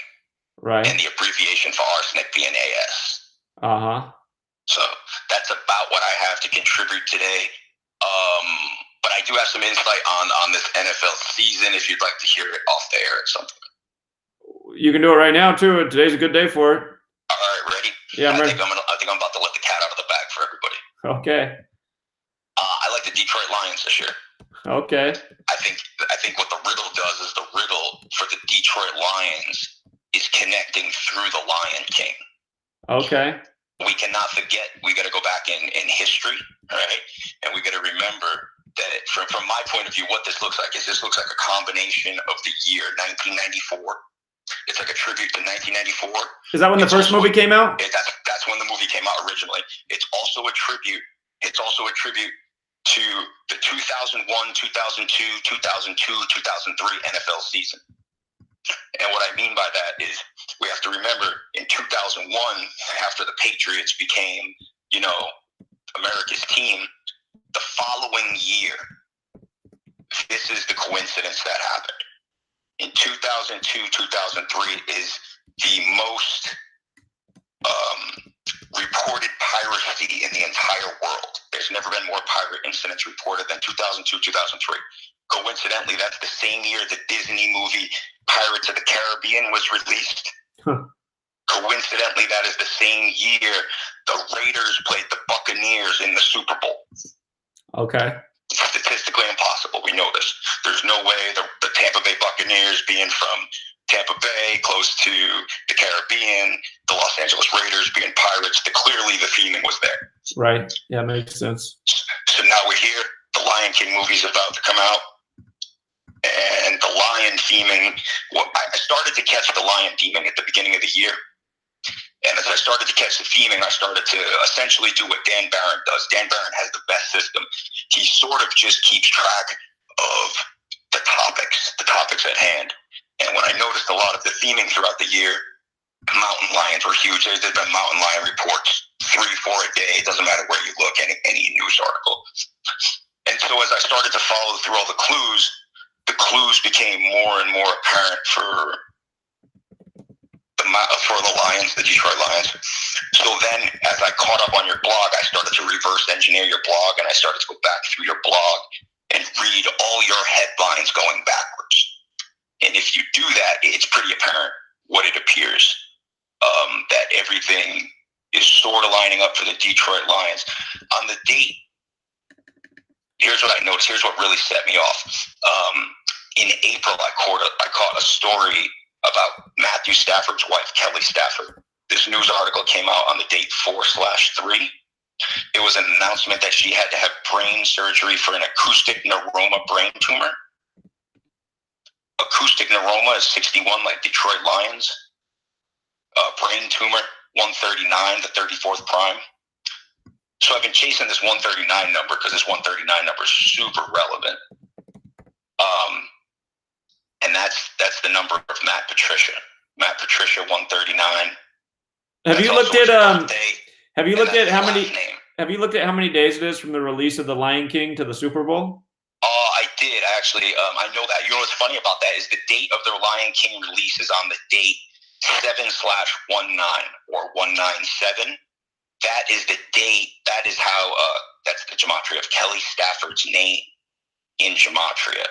right? And the abbreviation for arsenic being AS. So that's about what I have to contribute today. But I do have some insight on this NFL season if you'd like to hear it off the air at some point. You can do it right now too. Today's a good day for it. All right, ready? Yeah, I'm ready. I think I'm about to let the cat out of the bag for everybody. Okay. I like the Detroit Lions this year. Okay. I think what the riddle does is the riddle for the Detroit Lions is connecting through the Lion King. Okay. We cannot forget. We got to go back in history, right? And we got to remember that from my point of view, what this looks like is this looks like a combination of the year 1994. It's like a tribute to 1994. Is that when the first movie came out? That's when the movie came out originally. It's also a tribute to the 2001, 2002, 2002, 2003 NFL season. And what I mean by that is we have to remember in 2001, after the Patriots became, you know, America's team, the following year, this is the coincidence that happened. In 2002, 2003 is the most reported piracy in the entire world. There's never been more pirate incidents reported than 2002, 2003. Coincidentally, that's the same year the Disney movie Pirates of the Caribbean was released. Huh. Coincidentally, that is the same year the Raiders played the Buccaneers in the Super Bowl. Okay. Statistically impossible. We know this. There's no way the Tampa Bay Buccaneers, being from Tampa Bay, close to the Caribbean, the Los Angeles Raiders being pirates, clearly the theming was there. Right. Yeah, makes sense. So now we're here. The Lion King movie's about to come out. And the lion theming, I started to catch the lion theming at the beginning of the year. And as I started to catch the theming, I started to essentially do what Dan Behrendt does. Dan Behrendt has the best system. He sort of just keeps track of the topics at hand. And when I noticed a lot of the theming throughout the year, mountain lions were huge. There's been mountain lion reports, 3, 4 a day. It doesn't matter where you look, any news article. And so as I started to follow through all the clues became more and more apparent for the Lions, the Detroit Lions. So then, as I caught up on your blog, I started to reverse engineer your blog, and I started to go back through your blog and read all your headlines going backwards. And if you do that, it's pretty apparent what it appears, that everything is sort of lining up for the Detroit Lions. On the date, here's what I noticed. Here's what really set me off. In April, I caught a story about Matthew Stafford's wife, Kelly Stafford. This news article came out on the date 4/3. It was an announcement that she had to have brain surgery for an acoustic neuroma brain tumor. Acoustic neuroma is 61, like Detroit Lions. Brain tumor, 139, the 34th prime. So I've been chasing this 139 number because this 139 number is super relevant. And that's the number of Matt Patricia. Matt Patricia, 139. Have you looked at how many days it is from the release of The Lion King to the Super Bowl? Oh, I did actually. I know that. You know what's funny about that is the date of the Lion King release is on the date 7/19 or 197. That is the date. That is how. That's the gematria of Kelly Stafford's name in gematria.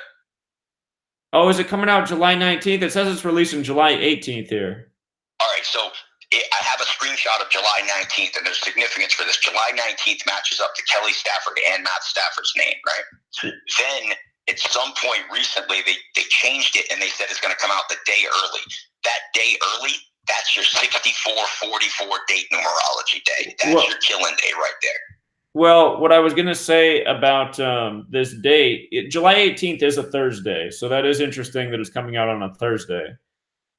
Oh, is it coming out July 19th? It says it's releasing July 18th here. All right, so I have a screenshot of July 19th, and there's significance for this. July 19th matches up to Kelly Stafford and Matt Stafford's name, right? Then, at some point recently, they changed it, and they said it's going to come out the day early. That day early, that's your 64-44 date numerology day. That's your killing day right there. Well, what I was going to say about this date, July 18th is a Thursday, so that is interesting that it's coming out on a Thursday.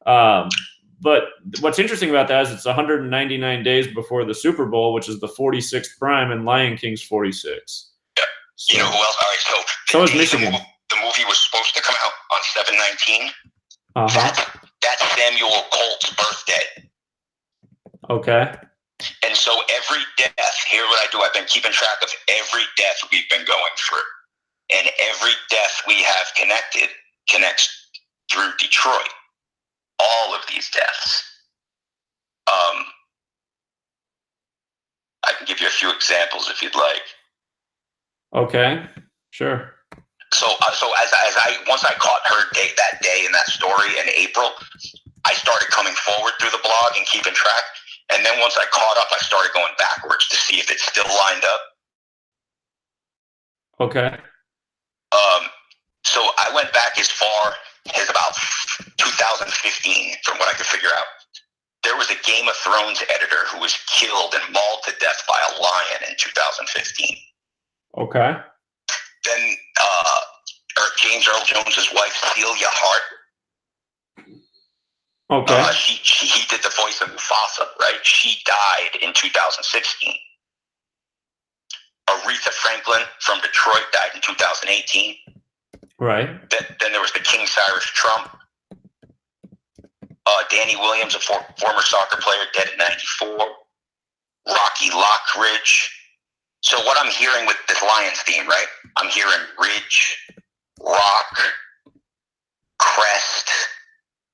But what's interesting about that is it's 199 days before the Super Bowl, which is the 46th prime, and Lion King's 46. Yeah. So, you know who else? All right, so is Michigan. The movie was supposed to come out on 7/19. That's Samuel Colt's birthday. Okay. And so every death, here's what I do. I've been keeping track of every death we've been going through. And every death we have connects through Detroit. All of these deaths. I can give you a few examples if you'd like. Okay, sure. So once I caught her that day in that story in April, I started coming forward through the blog and keeping track. And then once I caught up, I started going backwards to see if it's still lined up. Okay. So I went back as far as about 2015, from what I could figure out. There was a Game of Thrones editor who was killed and mauled to death by a lion in 2015. Okay. Then James Earl Jones's wife, Celia Hart. Okay. He did the voice of Mufasa, right? She died in 2016. Aretha Franklin from Detroit died in 2018. Right. Then there was the King Cyrus Trump. Danny Williams, a former soccer player, dead at 94. Rocky Lockridge. So what I'm hearing with this Lions theme, right? I'm hearing Ridge, Rock, Crest.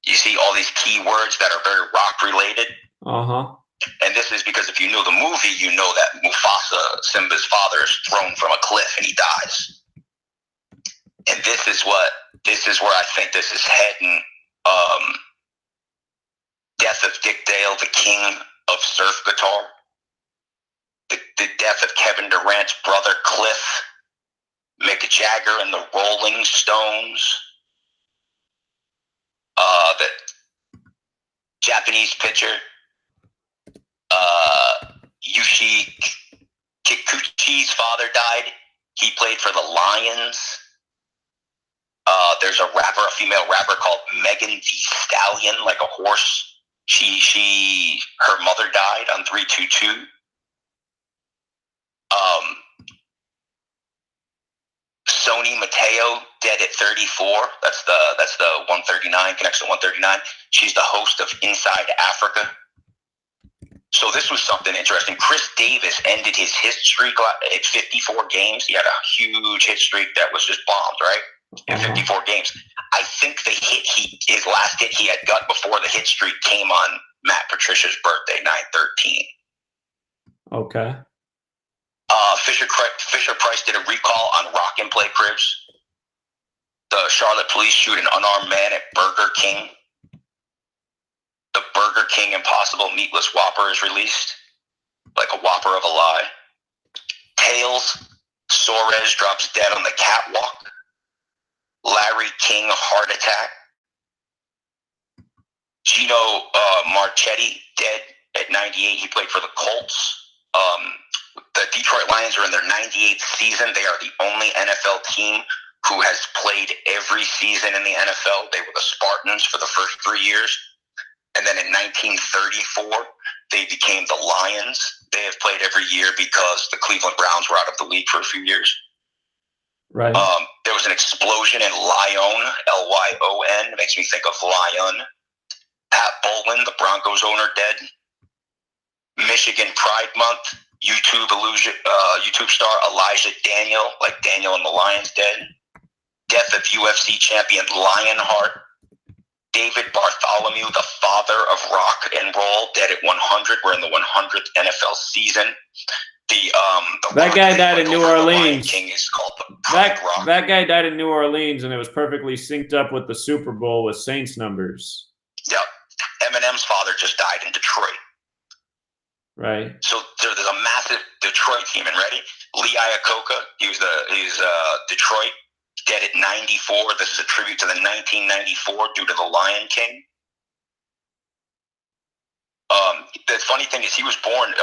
You see all these key words that are very rock related. Uh-huh. And this is because if you know the movie, you know that Mufasa, Simba's father, is thrown from a cliff and he dies. And this is where I think this is heading. Death of Dick Dale, the king of surf guitar. The death of Kevin Durant's brother, Cliff. Mick Jagger and the Rolling Stones. The Japanese pitcher, Yushi Kikuchi's father died. He played for the Lions. There's a female rapper called Megan Thee Stallion, like a horse. Her mother died on 322. Sony Mateo, dead at 34. That's the 139, connection 139. She's the host of Inside Africa. So this was something interesting. Chris Davis ended his hit streak at 54 games. He had a huge hit streak that was just bombed, right? In 54 games. I think his last hit he had got before the hit streak came on Matt Patricia's birthday, 9/13. Okay. Fisher Price did a recall on rock and play cribs. The Charlotte police shoot an unarmed man at Burger King. The Burger King Impossible Meatless Whopper is released, like a Whopper of a lie. Tails, Suarez drops dead on the catwalk. Larry King heart attack. Gino Marchetti dead at 98. He played for the Colts. The Detroit Lions are in their 98th season. They are the only NFL team who has played every season in the NFL. They were the Spartans for the first 3 years. And then in 1934, they became the Lions. They have played every year because the Cleveland Browns were out of the league for a few years. Right. There was an explosion in Lyon, Lyon. It makes me think of Lyon. Pat Bowlen, the Broncos owner, dead. Michigan Pride Month. YouTube star Elijah Daniel, like Daniel and the Lions, dead. Death of UFC champion Lionheart. David Bartholomew, the father of rock and roll, dead at 100. We're in the 100th NFL season. That guy died in New Orleans. King is called the Pride Rock. That guy died in New Orleans, and it was perfectly synced up with the Super Bowl with Saints numbers. Yep. Eminem's father just died in Detroit. Right. So there's a massive Detroit team, and ready? Lee Iacocca, he's Detroit, dead at 94. This is a tribute to the 1994 due to the Lion King. The funny thing is he was born,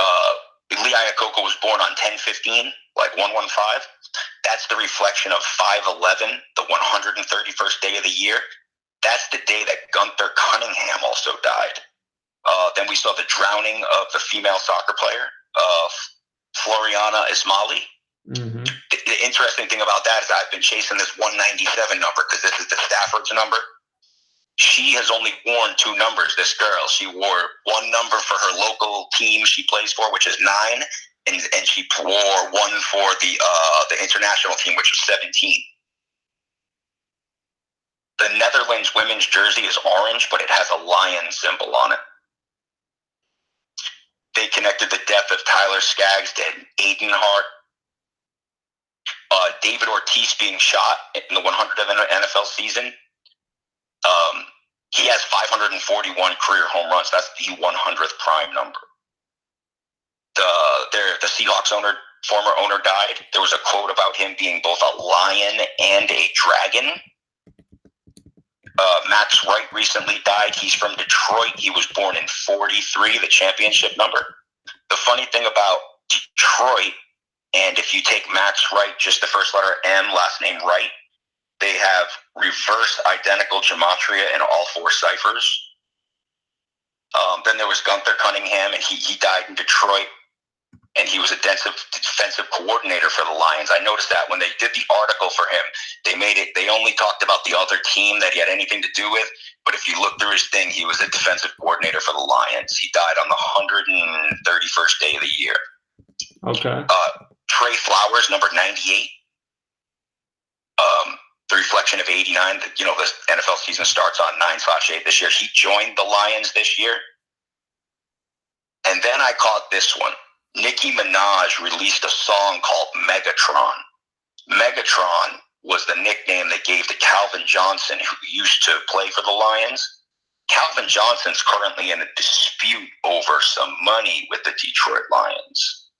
Lee Iacocca was born on 10/15, like 115. That's the reflection of 5/11, the 131st day of the year. That's the day that Gunther Cunningham also died. Then we saw the drowning of the female soccer player, Floriana Ismaili. Mm-hmm. The interesting thing about that is I've been chasing this 197 number because this is the Stafford's number. She has only worn 2 numbers, this girl. She wore 1 number for her local team she plays for, which is 9, and she wore 1 for the international team, which was 17. The Netherlands women's jersey is orange, but it has a lion symbol on it. They connected the death of Tyler Skaggs to Aiden Hart. David Ortiz being shot in the 100th NFL season. He has 541 career home runs. That's the 100th prime number. The Seahawks former owner died. There was a quote about him being both a lion and a dragon. Max Wright recently died. He's from Detroit. He was born in 43, the championship number. The funny thing about Detroit, and if you take Max Wright, just the first letter M, last name Wright, they have reverse identical gematria in all 4 ciphers. Then there was Gunther Cunningham, and he died in Detroit, and he was a defensive coordinator for the Lions. I noticed that when they did the article for him, they only talked about the other team that he had anything to do with. But if you look through his thing, he was a defensive coordinator for the Lions. He died on the 131st day of the year. Okay. Trey Flowers, number 98. The reflection of 89. The NFL season starts on 9/8 this year. He joined the Lions this year. And then I caught this one. Nicki Minaj released a song called Megatron. Megatron was the nickname they gave to Calvin Johnson, who used to play for the Lions. Calvin Johnson's currently in a dispute over some money with the Detroit Lions.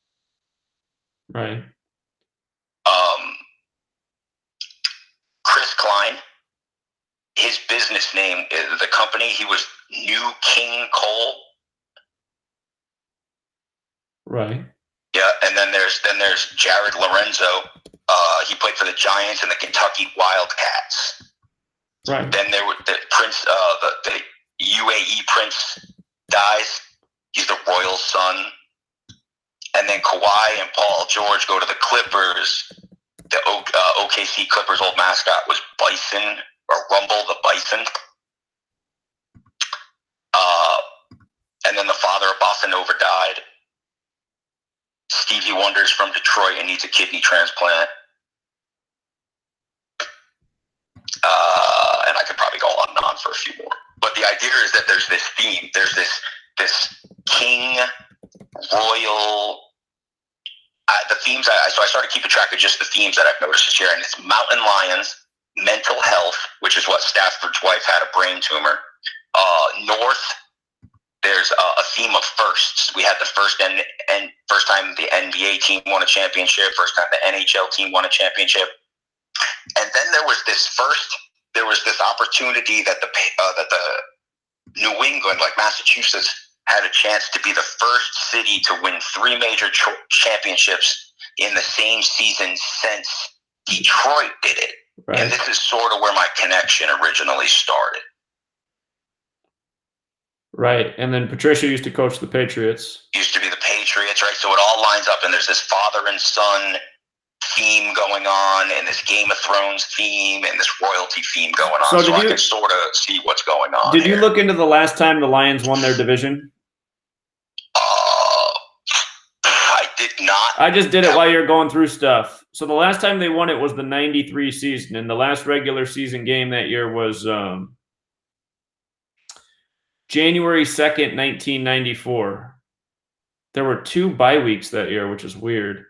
Right. Chris Klein, his business name, the company, he was New King Cole. Right. Yeah, and then there's Jared Lorenzo. He played for the Giants and the Kentucky Wildcats. Right. Then there were the Prince, the UAE Prince dies. He's the royal son. And then Kawhi and Paul George go to the Clippers. The OKC Clippers' old mascot was Bison, or Rumble the Bison. And then the father of Bossa Nova died. Stevie Wonder's from Detroit and needs a kidney transplant. And I could probably go on and on for a few more. But the idea is that there's this theme. There's this king, royal... the themes, so I started keeping track of just the themes that I've noticed this year, and it's mountain lions, mental health, which is what Stafford's wife had, a brain tumor. North, there's a theme of firsts. We had the first time the NBA team won a championship, first time the NHL team won a championship, and then there was this opportunity that the New England, like Massachusetts, had a chance to be the first city to win 3 major championships in the same season since Detroit did it. Right. And this is sort of where my connection originally started. Right. And then Patricia used to coach the Patriots. Used to be the Patriots, right? So it all lines up, and there's this father and son theme going on, and this Game of Thrones theme, and this royalty theme going on. So I can sort of see what's going on. Did you look into the last time the Lions won their division? I did not. I just did it while you're going through stuff. So the last time they won it was the 93 season, and the last regular season game that year was January 2nd, 1994. There were 2 bye weeks that year, which is weird.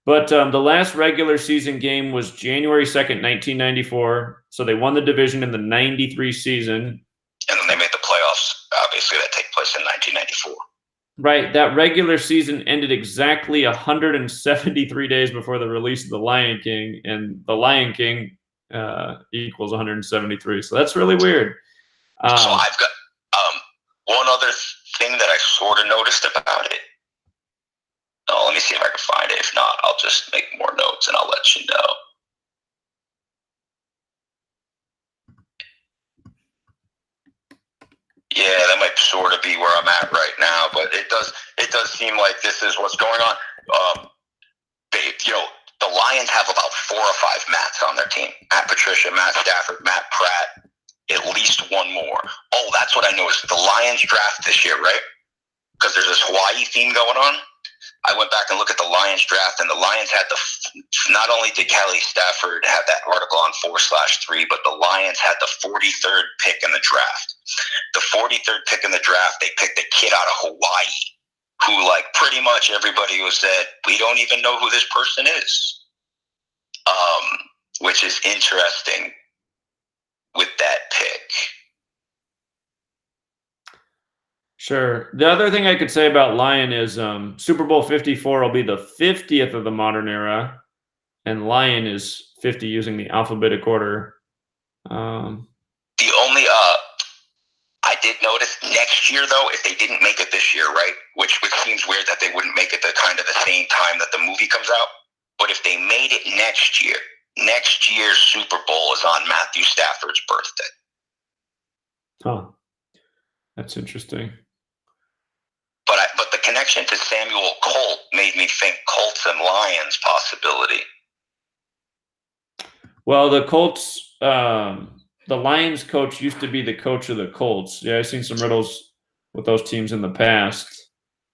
But the last regular season game was January 2nd, 1994. So they won the division in the 93 season. And then they made the playoffs, obviously, that take place in 1994. Right. That regular season ended exactly 173 days before the release of The Lion King. And The Lion King equals 173. So that's really weird. So I've got one other thing that I sort of noticed about it. Oh, let me see if I can find it. If not, I'll just make more notes and I'll let you know. Yeah, that might sort of be where I'm at right now, but it does seem like this is what's going on. The Lions have about 4 or 5 Matts on their team. Matt Patricia, Matt Stafford, Matt Pratt, at least one more. Oh, that's what I noticed. The Lions draft this year, right? Because there's this Hawaii theme going on. I went back and looked at the Lions draft, and the Lions had not only did Kelly Stafford have that article on 4/3, but the Lions had the 43rd pick in the draft. The 43rd pick in the draft, they picked a kid out of Hawaii who, like, pretty much everybody was said, we don't even know who this person is, which is interesting with that pick. Sure. The other thing I could say about Lion is Super Bowl 54 will be the 50th of the modern era, and Lion is 50 using the alphabetic order. The only I did notice next year, though, if they didn't make it this year, right, which seems weird that they wouldn't make it the same time that the movie comes out, but if they made it next year's Super Bowl is on Matthew Stafford's birthday. Huh. That's interesting. But the connection to Samuel Colt made me think Colts and Lions possibility. Well, the the Lions coach used to be the coach of the Colts. Yeah, I've seen some riddles with those teams in the past.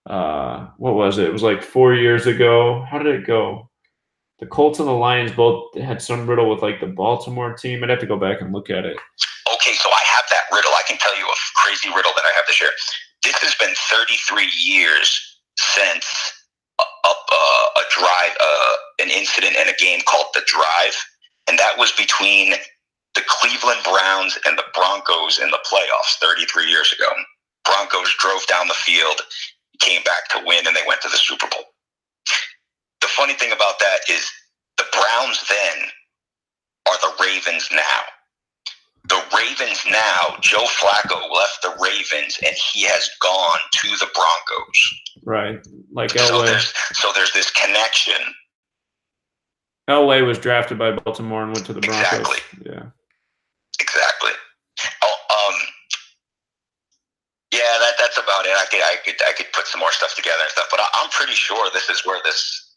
What was it? It was like 4 years ago. How did it go? The Colts and the Lions both had some riddle with like the Baltimore team. I'd have to go back and look at it. Okay, so I have that riddle. I can tell you a crazy riddle that I have to share. This has been 33 years since a drive, an incident in a game called The Drive, and that was between the Cleveland Browns and the Broncos in the playoffs 33 years ago. Broncos drove down the field, came back to win, and they went to the Super Bowl. The funny thing about that is the Browns then are the Ravens now. The Ravens now, Joe Flacco left the Ravens and he has gone to the Broncos. Right. Like So Elway. there's this connection. Elway was drafted by Baltimore and went to the Broncos. Exactly. Yeah. Exactly. Yeah, that's about it. I could put some more stuff together and stuff, but I'm pretty sure this is where this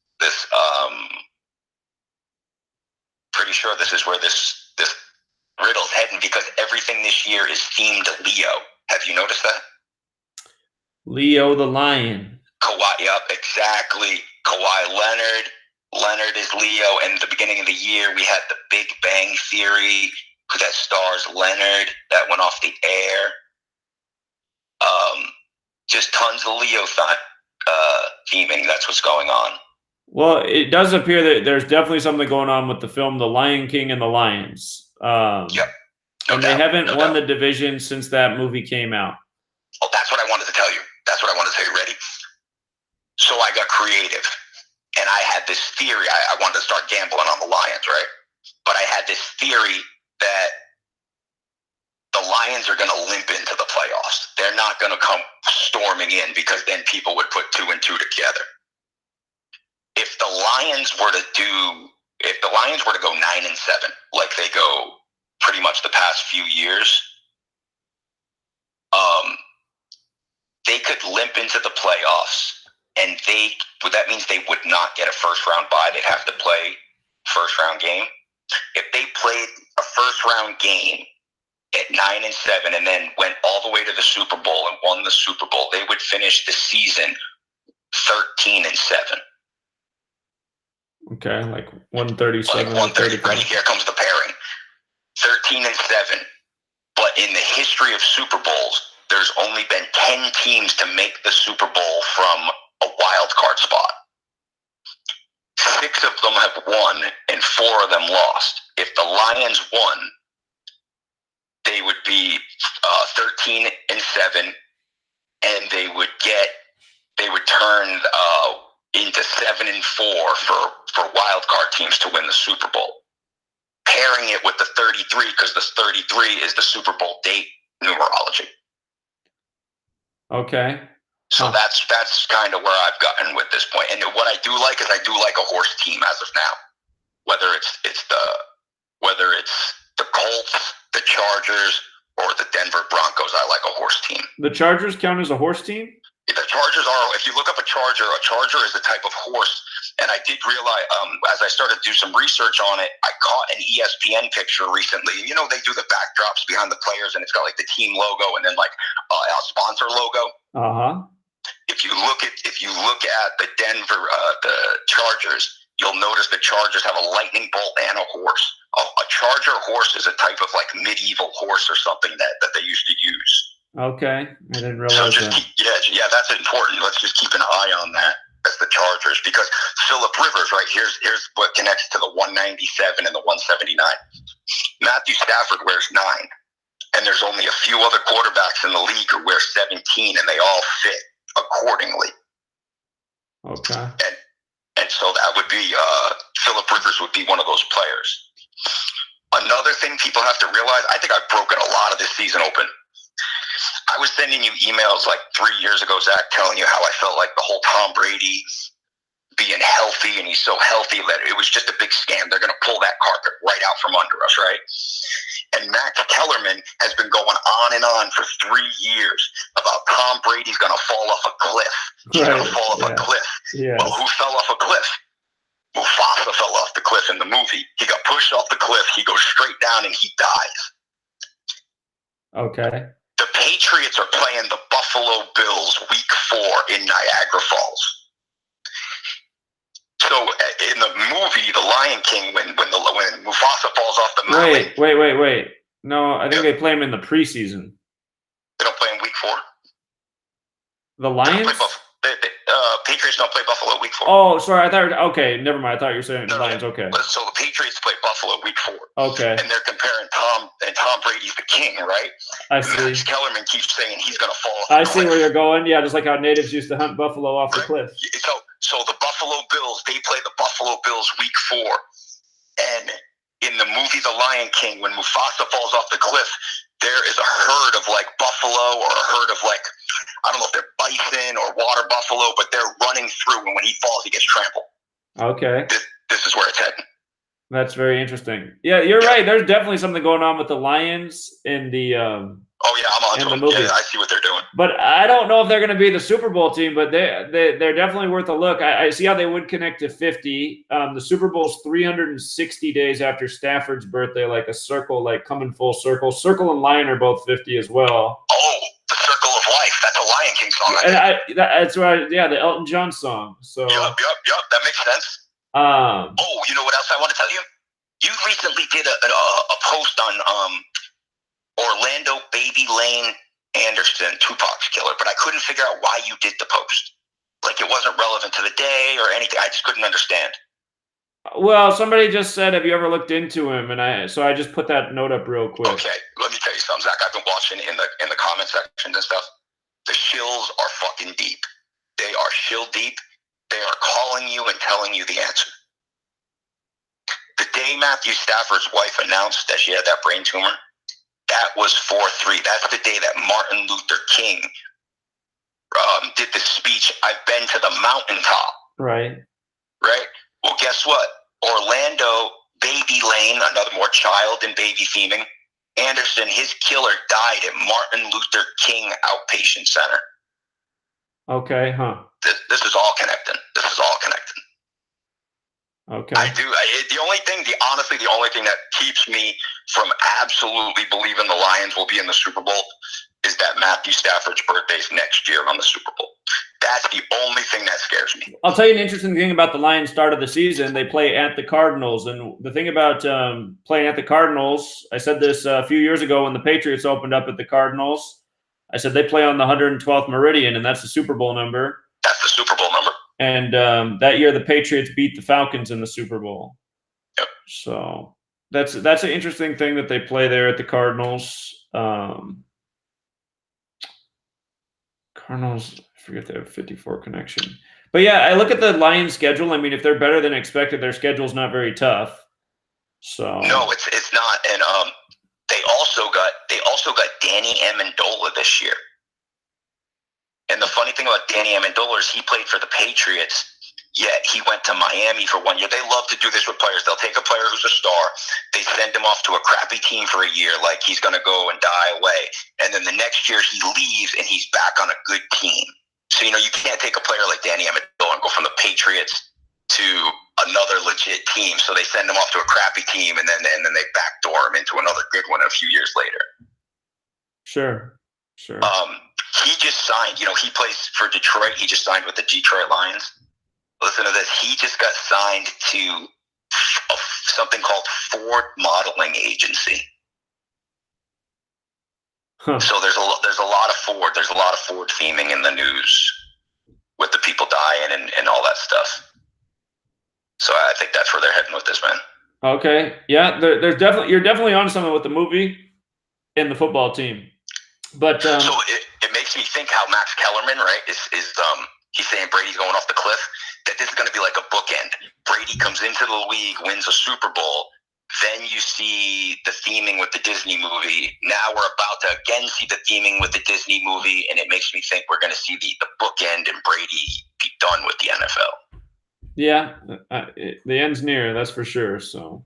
riddle's heading, because everything this year is themed Leo. Have you noticed that? Leo the Lion. Kawhi, yep, exactly. Kawhi Leonard is Leo, and at the beginning of the year we had the Big Bang Theory that stars Leonard that went off the air. Just tons of Leo theming. That's what's going on. Well, it does appear that there's definitely something going on with the film The Lion King and the Lions. Yep. And they haven't won the division since that movie came out. Oh, that's what I wanted to tell you. Ready? So I got creative, and I had this theory. I wanted to start gambling on the Lions, right? But I had this theory that the Lions are going to limp into the playoffs. They're not going to come storming in, because then people would put 2 and 2 together. If the Lions were to go 9-7, like they go pretty much the past few years, they could limp into the playoffs, and that means they would not get a first round bye. They'd have to play first round game. If they played a first round game at 9-7 and then went all the way to the Super Bowl and won the Super Bowl, they would finish the season 13-7. Okay, like 137. Like 130. Ready? Here comes the pairing. 13-7. But in the history of Super Bowls, there's only been 10 teams to make the Super Bowl from a wild card spot. 6 of them have won and 4 of them lost. If the Lions won, they would be 13-7, and they would turn into 7-4 for wild card teams to win the Super Bowl. Pairing it with the 33, because the 33 is the Super Bowl date numerology. Okay. So that's kind of where I've gotten with this point. And what I do like is I do like a horse team as of now. Whether it's the Colts, the Chargers, or the Denver Broncos, I like a horse team. The Chargers count as a horse team? The Chargers are, if you look up a charger is a type of horse. And I did realize, as I started to do some research on it, I caught an ESPN picture recently. You know, they do the backdrops behind the players, and it's got like the team logo and then like a sponsor logo. Uh-huh. If you look at the Denver, the Chargers, you'll notice the Chargers have a lightning bolt and a horse. A charger horse is a type of like medieval horse or something that they used to use. Okay, I didn't realize that. Yeah, that's important. Let's just keep an eye on that as the Chargers, because Phillip Rivers, right, here's what connects to the 197 and the 179. Matthew Stafford wears 9, and there's only a few other quarterbacks in the league who wear 17, and they all fit accordingly. Okay. And so that would be Phillip Rivers would be one of those players. Another thing people have to realize, I think I've broken a lot of this season open. I was sending you emails like 3 years ago, Zach, telling you how I felt like the whole Tom Brady being healthy, and he's so healthy that it was just a big scam. They're going to pull that carpet right out from under us, right? And Max Kellerman has been going on and on for 3 years about Tom Brady's going to fall off a cliff. He's going to fall off a cliff. Yeah. Well, who fell off a cliff? Mufasa fell off the cliff in the movie. He got pushed off the cliff. He goes straight down and he dies. The Okay. Patriots are playing the Buffalo Bills week 4 in Niagara Falls. So in the movie The Lion King, when Mufasa falls off the mountain. Wait. No, I think they play him in the preseason. They don't play in week 4. The Lions? Patriots don't play Buffalo week 4. Oh, sorry. I thought. Okay, never mind. I thought you were saying Lions. Okay. So the Patriots play Buffalo week 4. Okay. And they're comparing Tom Brady's the king, right? I see. Max Kellerman keeps saying he's going to fall off. I see where you're going. Yeah, just like how natives used to hunt buffalo off the cliff. So the Buffalo Bills, they play the Buffalo Bills week 4, and in the movie The Lion King, when Mufasa falls off the cliff, there is a herd of like buffalo or a herd of like, I don't know if they're bison or water buffalo, but they're running through, and when he falls, he gets trampled. Okay. This is where it's heading. That's very interesting. Yeah, you're right. There's definitely something going on with the Lions in the Oh yeah, I'm on to them. Yeah, I see what they're doing. But I don't know if they're going to be the Super Bowl team, but they're definitely worth a look. I see how they would connect to 50. The Super Bowl's 360 days after Stafford's birthday, like a circle, like coming full circle. Circle and Lion are both 50 as well. Oh, the Circle of Life. That's a Lion King song. And that's right. Yeah, the Elton John song. So. Yep. That makes sense. Oh, you know what else I want to tell you? You recently did a post on Orlando Baby Lane Anderson, Tupac's killer, but I couldn't figure out why you did the post. Like it wasn't relevant to the day or anything. I just couldn't understand. Well, somebody just said, "Have you ever looked into him?" And I just put that note up real quick. Okay, let me tell you something, Zach. I've been watching in the comment section and stuff. The shills are fucking deep. They are shill deep. They are calling you and telling you the answer. The day Matthew Stafford's wife announced that she had that brain tumor, that was 4/3. That's the day that Martin Luther King did the speech, "I've been to the mountaintop." Right. Well, guess what? Orlando Baby Lane, another more child and baby theming, Anderson, his killer died at Martin Luther King Outpatient Center. Okay, huh. This is all connecting. Okay. I do. Honestly, the only thing that keeps me from absolutely believing the Lions will be in the Super Bowl is that Matthew Stafford's birthday's next year on the Super Bowl. That's the only thing that scares me. I'll tell you an interesting thing about the Lions start of the season. They play at the Cardinals. And the thing about playing at the Cardinals, I said this a few years ago when the Patriots opened up at the Cardinals. I said they play on the 112th Meridian, and that's the Super Bowl number. That's the Super Bowl number. And that year the Patriots beat the Falcons in the Super Bowl. Yep. So that's an interesting thing that they play there at the Cardinals. Cardinals, I forget they have a 54 connection. But yeah, I look at the Lions schedule. I mean, if they're better than expected, their schedule's not very tough. So no, it's not. And they also got Danny Amendola this year. And the funny thing about Danny Amendola is he played for the Patriots, yet he went to Miami for 1 year. They love to do this with players. They'll take a player who's a star. They send him off to a crappy team for a year, like he's going to go and die away. And then the next year he leaves and he's back on a good team. So, you can't take a player like Danny Amendola and go from the Patriots to another legit team. So they send him off to a crappy team and then they backdoor him into another good one a few years later. Sure. He just signed, he plays for Detroit. He just signed with the Detroit Lions. Listen to this. He just got signed to something called Ford Modeling Agency. Huh. So there's a lot of Ford. There's a lot of Ford theming in the news with the people dying and all that stuff. So I think that's where they're heading with this, man. Okay. Yeah, you're definitely on something with the movie and the football team. But so it makes me think how Max Kellerman, right, is he's saying Brady's going off the cliff, that this is going to be like a bookend. Brady comes into the league, wins a Super Bowl, then you see the theming with the Disney movie. Now we're about to again see the theming with the Disney movie, and it makes me think we're going to see the bookend and Brady be done with the NFL. Yeah, the end's near, that's for sure. So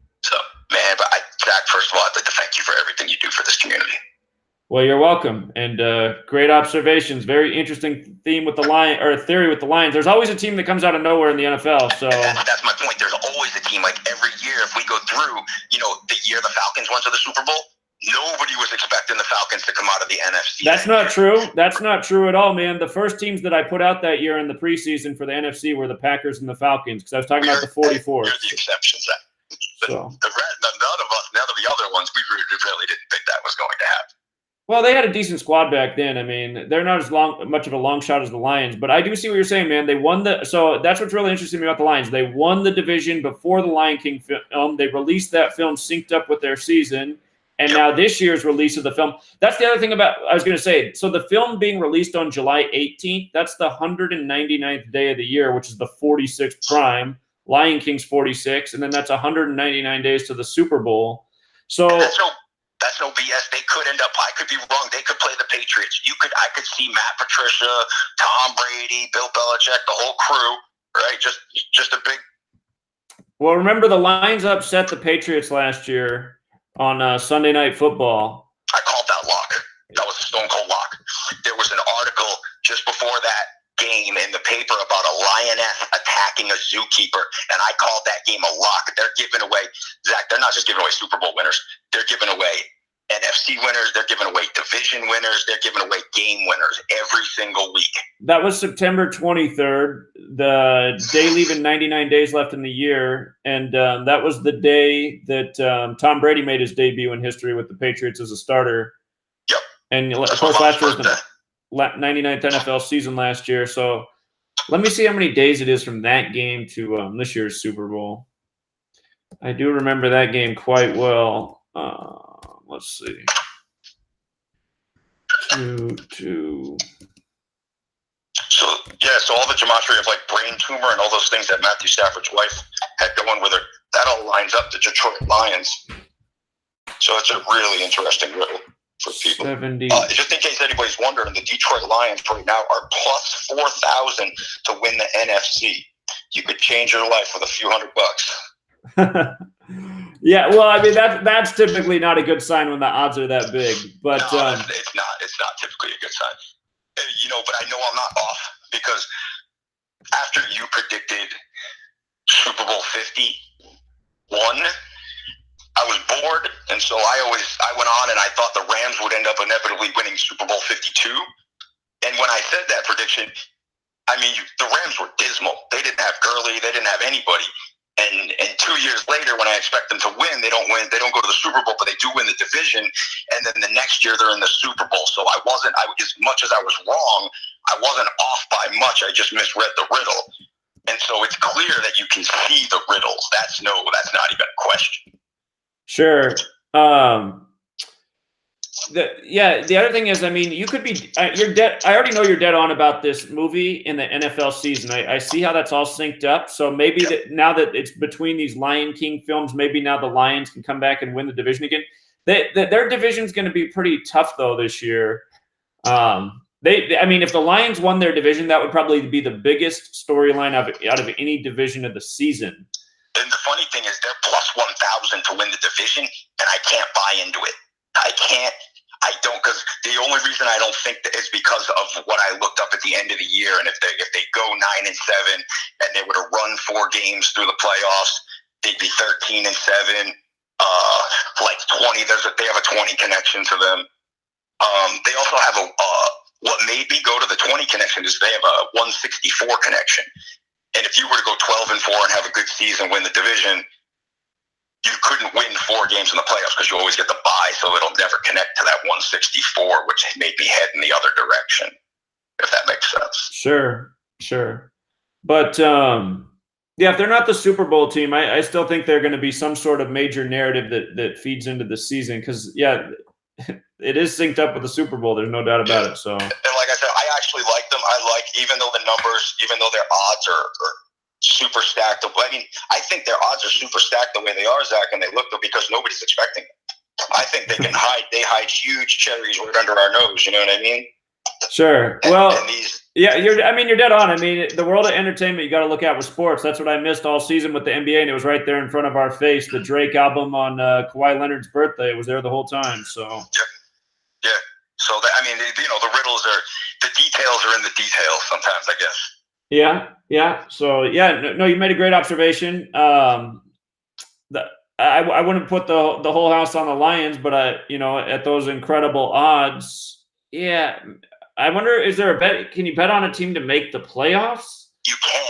man, but Zach, first of all, I'd like to thank you for everything you do for this community. Well, you're welcome, and great observations. Very interesting theme with the Lion, or theory with the Lions. There's always a team that comes out of nowhere in the NFL. So that's my point. There's always a team. Like every year, if we go through, the year the Falcons went to the Super Bowl, Nobody was expecting the Falcons to come out of the NFC. That's not true. That's not true at all, man. The first teams that I put out that year in the preseason for the NFC were the Packers and the Falcons, because I was talking about the 44. You're the exception, Zach. So. None of us, none of the other ones, we really didn't think that was going to happen. Well, they had a decent squad back then. I mean, they're not as much of a long shot as the Lions, but I do see what you're saying, man. They won so that's what's really interesting to me about the Lions. They won the division before the Lion King film. They released that film synced up with their season. And now this year's release of the film, that's the other thing about, I was going to say, so the film being released on July 18th, that's the 199th day of the year, which is the 46th prime. Lion King's 46, and then that's 199 days to the Super Bowl. So that's no BS. They could end up, I could be wrong, they could play the Patriots. I could see Matt Patricia, Tom Brady, Bill Belichick, the whole crew, right? Just a big. Well, remember the Lions upset the Patriots last year on Sunday Night Football. I called that lock. That was a stone cold lock. There was an article just before that game in the paper about a lioness attacking a zookeeper, and I called that game a lock. They're giving away, Zach, they're not just giving away Super Bowl winners. They're giving away NFC winners. They're giving away division winners. They're giving away game winners every single week. That was September 23rd, the day leaving 99 days left in the year. And that was the day that Tom Brady made his debut in history with the Patriots as a starter. Yep. And of course, last year was the 99th NFL season last year. So let me see how many days it is from that game to this year's Super Bowl. I do remember that game quite well. Let's see. 2. So all the gematria of like brain tumor and all those things that Matthew Stafford's wife had going with her, that all lines up to Detroit Lions. So it's a really interesting riddle for people. 70. Just in case anybody's wondering, the Detroit Lions right now are plus 4,000 to win the NFC. You could change your life with a few $100. Yeah, well, I mean that's typically not a good sign when the odds are that big. But no, it's not. It's not typically a good sign. But I know I'm not off because after you predicted Super Bowl 51, I was bored, and so I went on and I thought the Rams would end up inevitably winning Super Bowl 52. And when I said that prediction, I mean the Rams were dismal. They didn't have Gurley. They didn't have anybody. And 2 years later, when I expect them to win, they don't win. They don't go to the Super Bowl, but they do win the division. And then the next year, they're in the Super Bowl. So as much as I was wrong, I wasn't off by much. I just misread the riddle. And so it's clear that you can see the riddles. That's not even a question. Sure. The other thing is, I mean, you could be you're dead. I already know you're dead on about this movie in the NFL season. I see how that's all synced up. So maybe now that it's between these Lion King films, maybe now the Lions can come back and win the division again. Their division's going to be pretty tough though this year. I mean, if the Lions won their division, that would probably be the biggest storyline out of any division of the season. And the funny thing is, they're plus 1,000 to win the division, and I can't buy into it. I don't, because the only reason I don't think that is because of what I looked up at the end of the year. And if they go 9-7 and they were to run 4 games through the playoffs, they'd be 13-7, like 20. They have a 20 connection to them. They also have what made me go to the 20 connection is they have a 164 connection. And if you were to go 12-4 and have a good season, win the division, you couldn't win 4 games in the playoffs because you always get the bye, so it'll never connect to that 164, which made me head in the other direction, if that makes sense. Sure. But, if they're not the Super Bowl team, I still think they're going to be some sort of major narrative that feeds into the season because, it is synced up with the Super Bowl. There's no doubt about it. So, and like I said, I actually like them. Even though the numbers, even though their odds are super stacked. I mean, I think their odds are super stacked the way they are, Zach, and they look good because nobody's expecting them. I think they can hide. They hide huge cherries right under our nose. You know what I mean? Sure. You're dead on. I mean, the world of entertainment you got to look at with sports. That's what I missed all season with the NBA, and it was right there in front of our face. The Drake album on Kawhi Leonard's birthday, it was there the whole time. So. Yeah. So the riddles are the details are in the details. Sometimes, I guess. Yeah. So, no, you made a great observation. I wouldn't put the whole house on the Lions, but at those incredible odds, yeah. I wonder, is there a bet? Can you bet on a team to make the playoffs? You can.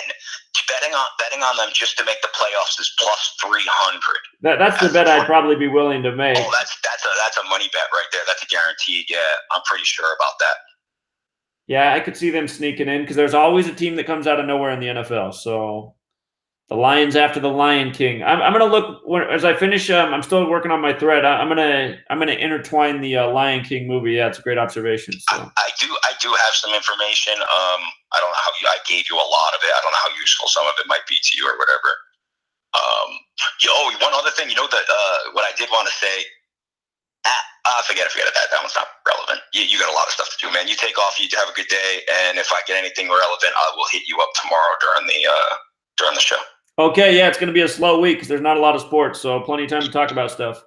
Betting on them just to make the playoffs is plus 300. That's the bet I'd probably be willing to make. Oh, that's a money bet right there. That's a guaranteed. Yeah, I'm pretty sure about that. Yeah, I could see them sneaking in because there's always a team that comes out of nowhere in the NFL. So the Lions after the Lion King. I'm gonna look as I finish. I'm still working on my thread. I'm gonna intertwine the Lion King movie. Yeah, it's a great observation. So I do have some information. I don't know how I gave you a lot of it. I don't know how useful some of it might be to you or whatever. One other thing, that what I did want to say. Forget it. That one's not relevant. You got a lot of stuff to do, man. You take off. You have a good day, and if I get anything relevant, I will hit you up tomorrow during the show. Okay, yeah, it's going to be a slow week because there's not a lot of sports, so plenty of time to talk about stuff.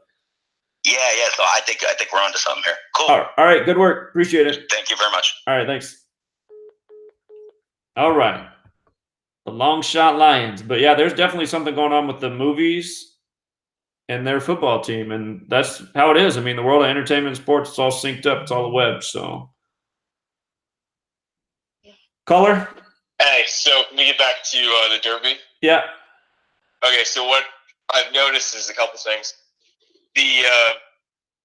Yeah. So I think we're onto something here. Cool. All right, good work. Appreciate it. Thank you very much. All right, thanks. All right, the long shot Lions, but yeah, there's definitely something going on with the movies and their football team, and that's how it is. I mean, the world of entertainment and sports, it's all synced up. It's all a web. So, caller. Hey, so can we get back to the Derby? Yeah. Okay, so what I've noticed is a couple things. The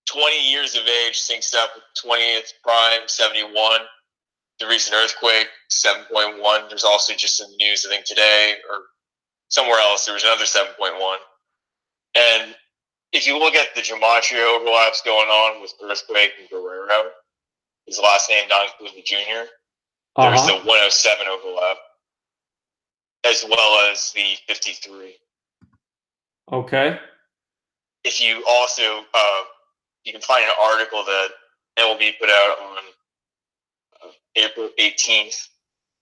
20 years of age syncs up with 20th prime, 71. The recent earthquake, 7.1. There's also just in the news, I think today or somewhere else, there was another 7.1. And if you look at the gematria overlaps going on with Earthquake and Guerrero, his last name not including the junior, there's the 107 overlap, as well as the 53. Okay. If you also, you can find an article that MLB put out on April 18th.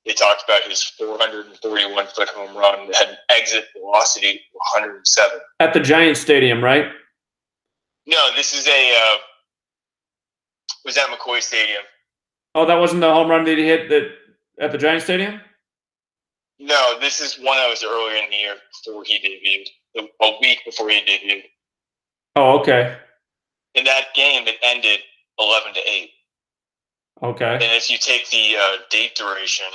They talked about his 441-foot home run that had an exit velocity of 107. At the Giants Stadium, right? No, this is was at McCoy Stadium. Oh, that wasn't the home run that he hit at the Giants Stadium? No, this is one that was earlier in the year before he debuted, a week before he debuted. Oh, okay. In that game, it ended 11-8. Okay. And if you take the date duration,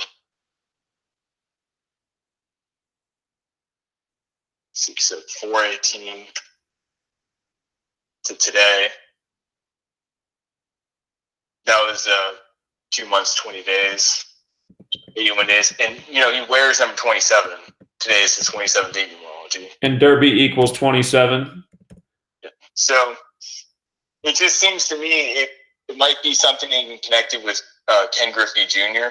so 4/18 to today, that was 2 months, 20 days, 81 days. And, he wears number 27. Today is his 27th date numerology. And Derby equals 27. So it just seems to me it might be something even connected with Ken Griffey Jr.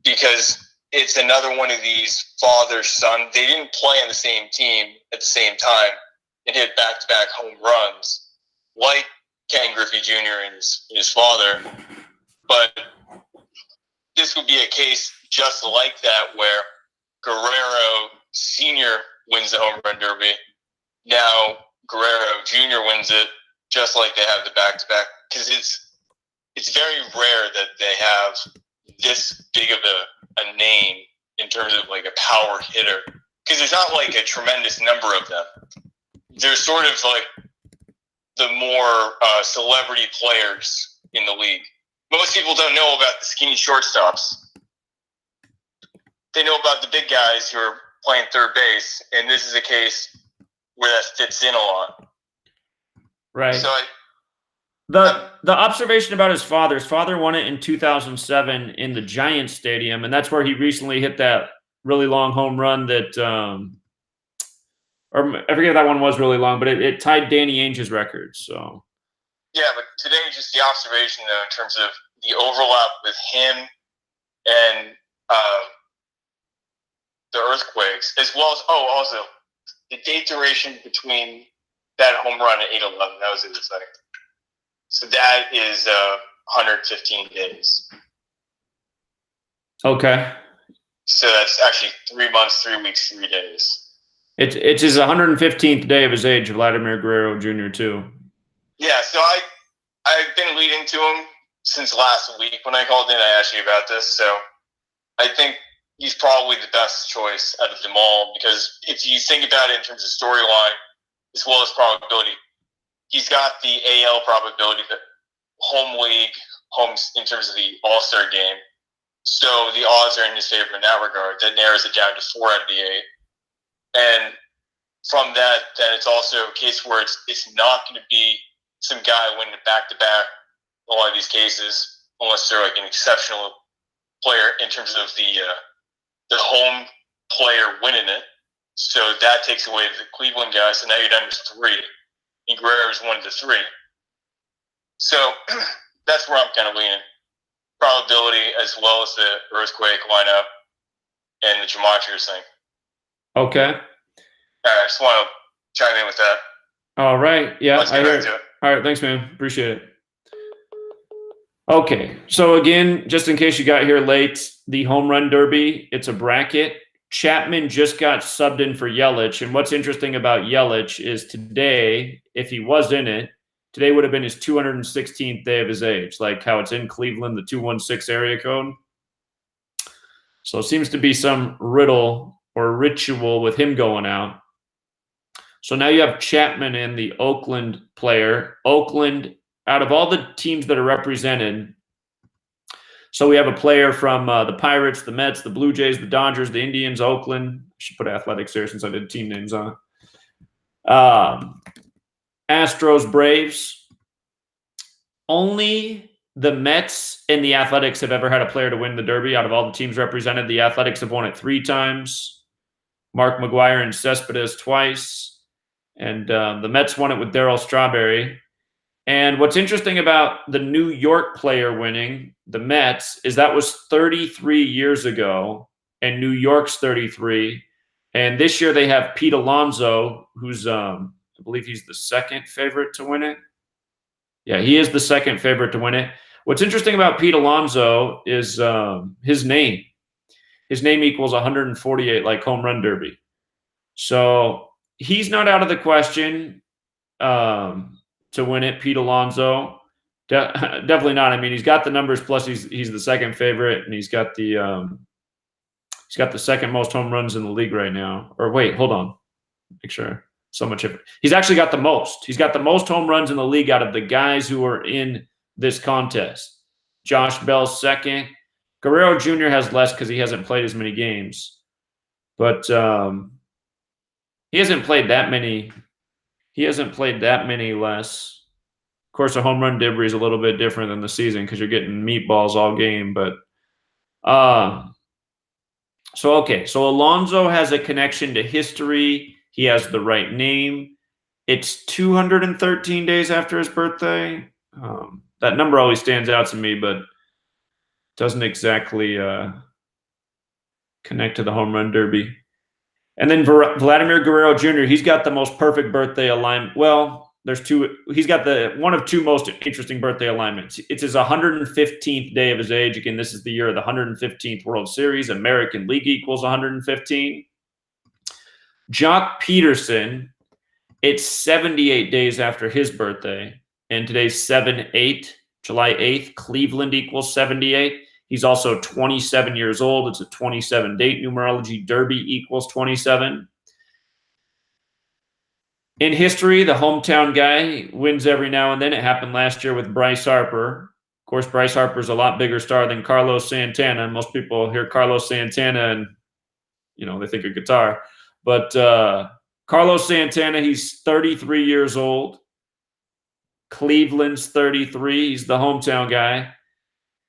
because it's another one of these father-son. They didn't play on the same team at the same time and hit back-to-back home runs like Ken Griffey Jr. and his father. But this would be a case just like that where Guerrero Sr. wins the home run derby. Now Guerrero Jr. wins it just like they have the back-to-back. Because it's very rare that they have this big of a name in terms of like a power hitter. Because there's not like a tremendous number of them. They're sort of like the more celebrity players in the league. Most people don't know about the skinny shortstops. They know about the big guys who are playing third base, and this is a case where that fits in a lot. Right. So the observation about his father won it in 2007 in the Giants Stadium, and that's where he recently hit that really long home run that or I forget if that one was really long, but it tied Danny Ainge's record. So yeah, but today just the observation though in terms of the overlap with him and the earthquakes, as well as also the date duration between that home run at 8/11. That was in the second. So that is 115 days. okay. So that's actually 3 months, 3 weeks, 3 days. It's his 115th day of his age, Vladimir Guerrero Jr. too. Yeah, so I've been leading to him since last week when I called in. I asked you about this, so I think he's probably the best choice out of them all because if you think about it in terms of storyline, as well as probability. He's got the AL probability, the home league, homes in terms of the All-Star game. So the odds are in his favor in that regard. That narrows it down to 4 out of the 8. And from that, then it's also a case where it's not going to be some guy winning back-to-back in a lot of these cases, unless they're like an exceptional player in terms of the home player winning it. So that takes away the Cleveland guy. So now you're down to 3. And Guerrero's one of the 3. So that's where I'm kind of leaning. Probability as well as the earthquake lineup and the Gematria thing. Okay. I just want to chime in with that. All right. Yeah, Let's I get hear back it. to it. All right. Thanks, man. Appreciate it. Okay. So again, just in case you got here late, the home run derby, it's a bracket. Chapman just got subbed in for Yelich. And what's interesting about Yelich is today, if he was in it, today would have been his 216th day of his age, like how it's in Cleveland, the 216 area code. So it seems to be some riddle or ritual with him going out. So now you have Chapman and the Oakland player. Oakland, out of all the teams that are represented, so we have a player from the Pirates, the Mets, the Blue Jays, the Dodgers, the Indians, Oakland. I should put Athletics there since I did team names on it. Astros, Braves. Only the Mets and the Athletics have ever had a player to win the Derby. Out of all the teams represented, the Athletics have won it 3 times. Mark McGwire and Cespedes twice. And the Mets won it with Darryl Strawberry. And what's interesting about the New York player winning, the Mets, is that was 33 years ago, and New York's 33. And this year they have Pete Alonso, who's, I believe he's the second favorite to win it. Yeah, he is the second favorite to win it. What's interesting about Pete Alonso is his name. His name equals 148, like home run derby. So he's not out of the question to win it, Pete Alonso. Definitely not. I mean, he's got the numbers, plus he's the second favorite, and he's got the second most home runs in the league right now. Or wait, hold on. Make sure. So much. He's actually got the most. He's got the most home runs in the league out of the guys who are in this contest. Josh Bell's second. Guerrero Jr. has less because he hasn't played as many games. But he hasn't played that many. He hasn't played that many less. Of course, a home run derby is a little bit different than the season because you're getting meatballs all game. But so Alonso has a connection to history. He has the right name. It's 213 days after his birthday. That number always stands out to me, but doesn't exactly connect to the home run derby. And then Vladimir Guerrero Jr., he's got the most perfect birthday alignment. Well, there's 2. He's got the one of 2 most interesting birthday alignments. It's his 115th day of his age. Again, this is the year of the 115th World Series. American League equals 115. Jock Peterson, it's 78 days after his birthday. And today's 7/8, July 8th. Cleveland equals 78. He's also 27 years old. It's a 27 date numerology. Derby equals 27. In history, the hometown guy wins every now and then. It happened last year with Bryce Harper. Of course, Bryce Harper's a lot bigger star than Carlos Santana. Most people hear Carlos Santana and, they think of guitar. But Carlos Santana, he's 33 years old. Cleveland's 33. He's the hometown guy.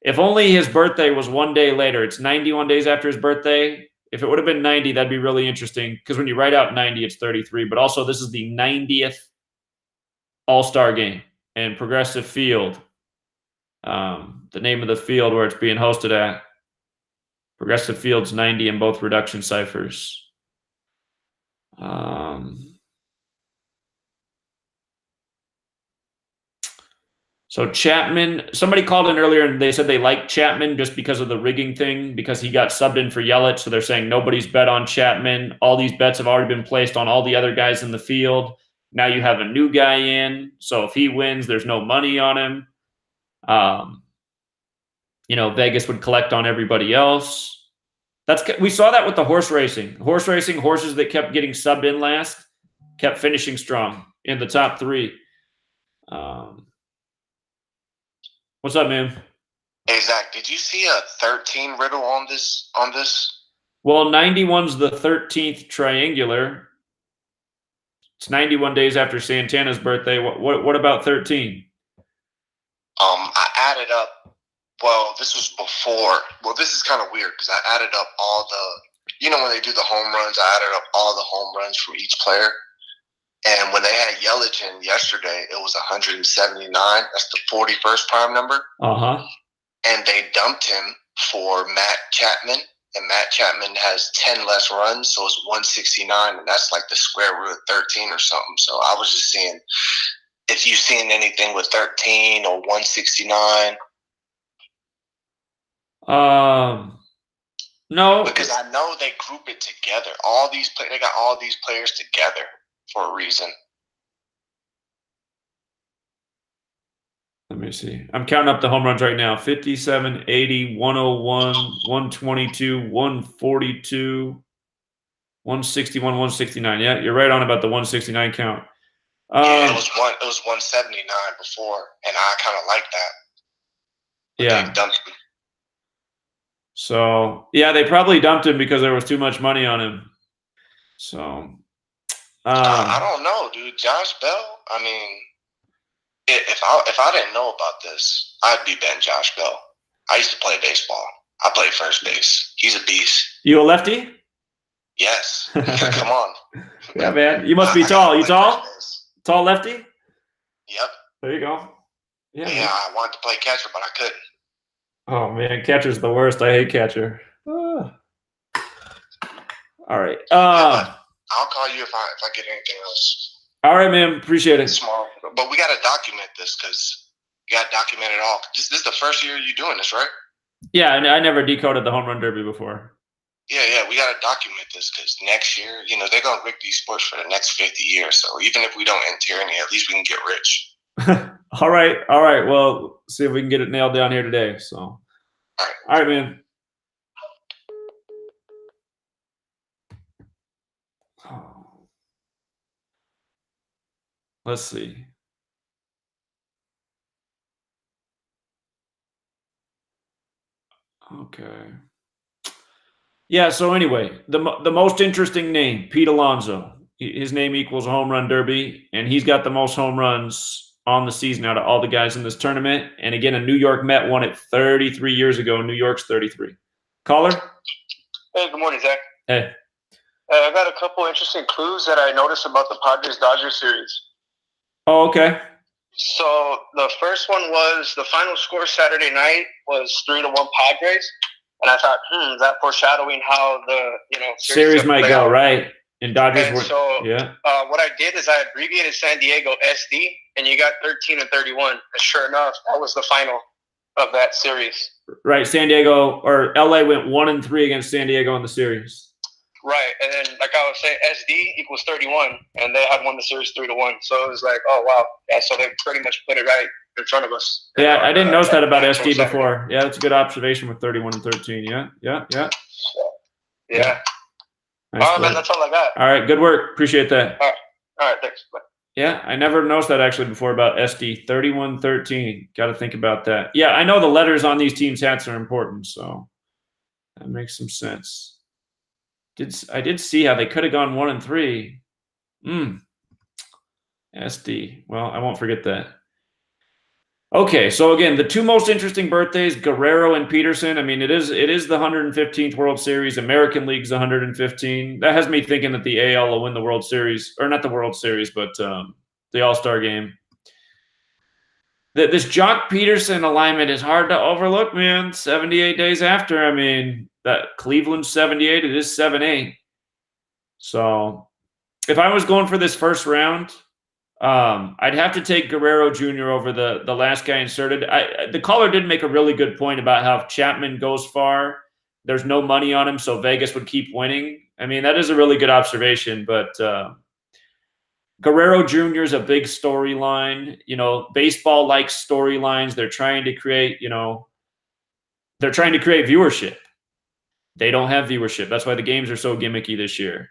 If only his birthday was one day later. It's 91 days after his birthday. If it would have been 90, that'd be really interesting because when you write out 90, it's 33. But also, this is the 90th All-Star game and Progressive Field. The name of the field where it's being hosted at. Progressive Field's 90 in both reduction ciphers. So Chapman, somebody called in earlier and they said they liked Chapman just because of the rigging thing, because he got subbed in for Yelich. So they're saying nobody's bet on Chapman. All these bets have already been placed on all the other guys in the field. Now you have a new guy in. So if he wins, there's no money on him. Vegas would collect on everybody else. We saw that with the horse racing. Horses that kept getting subbed in last. kept finishing strong in the top 3. What's up, man? Hey Zach, did you see a 13 riddle on this? Well, 91's the 13th triangular. It's 91 days after Santana's birthday. What about 13? I added up. Well, this was before. Well, this is kind of weird because I added up all the. When they do the home runs, I added up all the home runs from each player. And when they had Yelich in yesterday, it was 179. That's the 41st prime number. And they dumped him for Matt Chapman. And Matt Chapman has 10 less runs, so it's 169. And that's like the square root of 13 or something. So I was just seeing if you've seen anything with 13 or 169. No. Because I know they group it together. They got all these players together for a reason. Let me see. I'm counting up the home runs right now. 57, 80, 101, 122, 142, 161, 169. Yeah, you're right on about the 169 count. Yeah, it was 179 before, and I kind of like that. But yeah. They dumped him. So, yeah, they probably dumped him because there was too much money on him. So, I don't know, dude. Josh Bell, I mean, if I didn't know about this, I'd be betting Josh Bell. I used to play baseball. I played first base. He's a beast. You a lefty? Yes. Come on. Yeah, man. You must be tall. You tall? Tall lefty? Yep. There you go. Yeah, I wanted to play catcher, but I couldn't. Oh, man. Catcher's the worst. I hate catcher. All right. I'll call you if I get anything else. All right, man. Appreciate it. Small. But we got to document this because you got to document it all. This is the first year you're doing this, right? Yeah, I never decoded the home run derby before. Yeah, we got to document this because next year, they're going to rig these sports for the next 50 years. So even if we don't enter any, at least we can get rich. All right. Well, see if we can get it nailed down here today. So, all right, man. Let's see. Okay. Yeah, so anyway, the most interesting name, Pete Alonso. His name equals home run derby, and he's got the most home runs on the season out of all the guys in this tournament. And again, a New York Met won it 33 years ago. New York's 33. Caller? Hey, good morning, Zach. Hey. I got a couple interesting clues that I noticed about the Padres-Dodgers series. Oh, okay. So the first one was the final score Saturday night was 3-1 Padres. And I thought, is that foreshadowing how the series might go, right? And Dodgers and were, so, yeah. What I did is I abbreviated San Diego SD, and you got 13 and 31. And sure enough, that was the final of that series. Right, San Diego or LA went 1-3 against San Diego in the series. Right, and then like I was saying, SD equals 31, and they had won the series 3-1. So it was like, oh wow, yeah. So they pretty much put it right in front of us. Yeah, I didn't notice that about SD before. Yeah, that's a good observation with 31 and 13. Yeah. Yeah. Nice All right, man, that's all I got. All right, good work. Appreciate that. All right, thanks. Bye. Yeah, I never noticed that actually before about SD 31-13. Got to think about that. Yeah, I know the letters on these teams' hats are important, so that makes some sense. I did see how they could have gone 1-3. SD. Well, I won't forget that. Okay, so again, the two most interesting birthdays, Guerrero and Peterson. I mean, it is the 115th World Series. American League's 115. That has me thinking that the AL will win the World Series, or not the World Series, but the All-Star game. This Jock Peterson alignment is hard to overlook, man. 78 days after. I mean, that Cleveland's 78, it is 7-8. So if I was going for this first round, I'd have to take Guerrero Jr. over the last guy inserted. The caller did make a really good point about how if Chapman goes far, there's no money on him, so Vegas would keep winning. I mean, that is a really good observation, but Guerrero Jr. is a big storyline. Baseball likes storylines. They're trying to create, viewership. They don't have viewership. That's why the games are so gimmicky this year.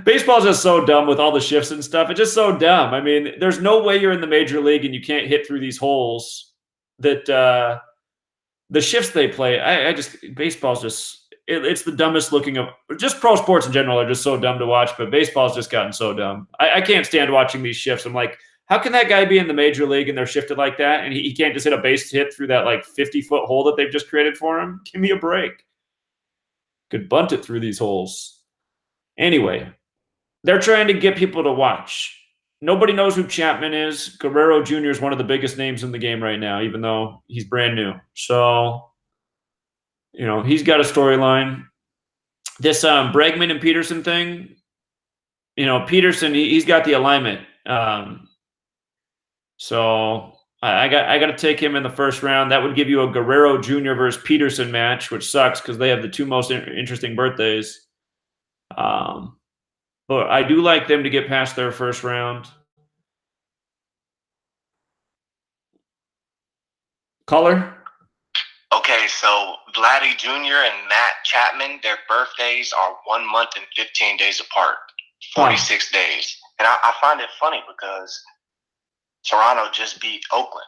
Baseball's just so dumb with all the shifts and stuff. It's just so dumb. I mean, there's no way you're in the major league and you can't hit through these holes that the shifts they play. I just baseball's just it's the dumbest looking of just pro sports in general are just so dumb to watch. But baseball's just gotten so dumb. I can't stand watching these shifts. I'm like, how can that guy be in the major league and they're shifted like that and he can't just hit a base hit through that like 50-foot hole that they've just created for him? Give me a break. Could bunt it through these holes. Anyway, they're trying to get people to watch. Nobody knows who Chapman is. Guerrero Jr. is one of the biggest names in the game right now, even though he's brand new. So, he's got a storyline. This Bregman and Peterson thing, Peterson, he's got the alignment. So I got to take him in the first round. That would give you a Guerrero Jr. versus Peterson match, which sucks because they have the two most interesting birthdays. But I do like them to get past their first round. Caller? Okay, so Vladdy Jr. and Matt Chapman, their birthdays are 1 month and 15 days apart, 46 days. And I find it funny because Toronto just beat Oakland.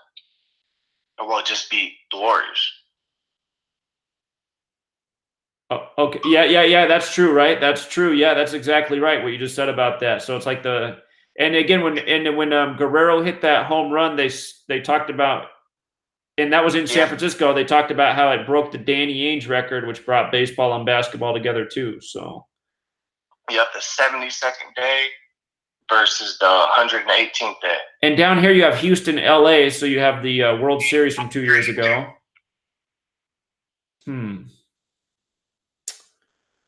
Well, just beat the Warriors. Oh, okay. Yeah. That's true, right? That's true. Yeah, that's exactly right. What you just said about that. So it's like and again when Guerrero hit that home run, they talked about, and that was in San Francisco. They talked about how it broke the Danny Ainge record, which brought baseball and basketball together too. So. Yep, the 72nd day versus the 118th day. And down here you have Houston, LA. So you have the World Series from 2 years ago.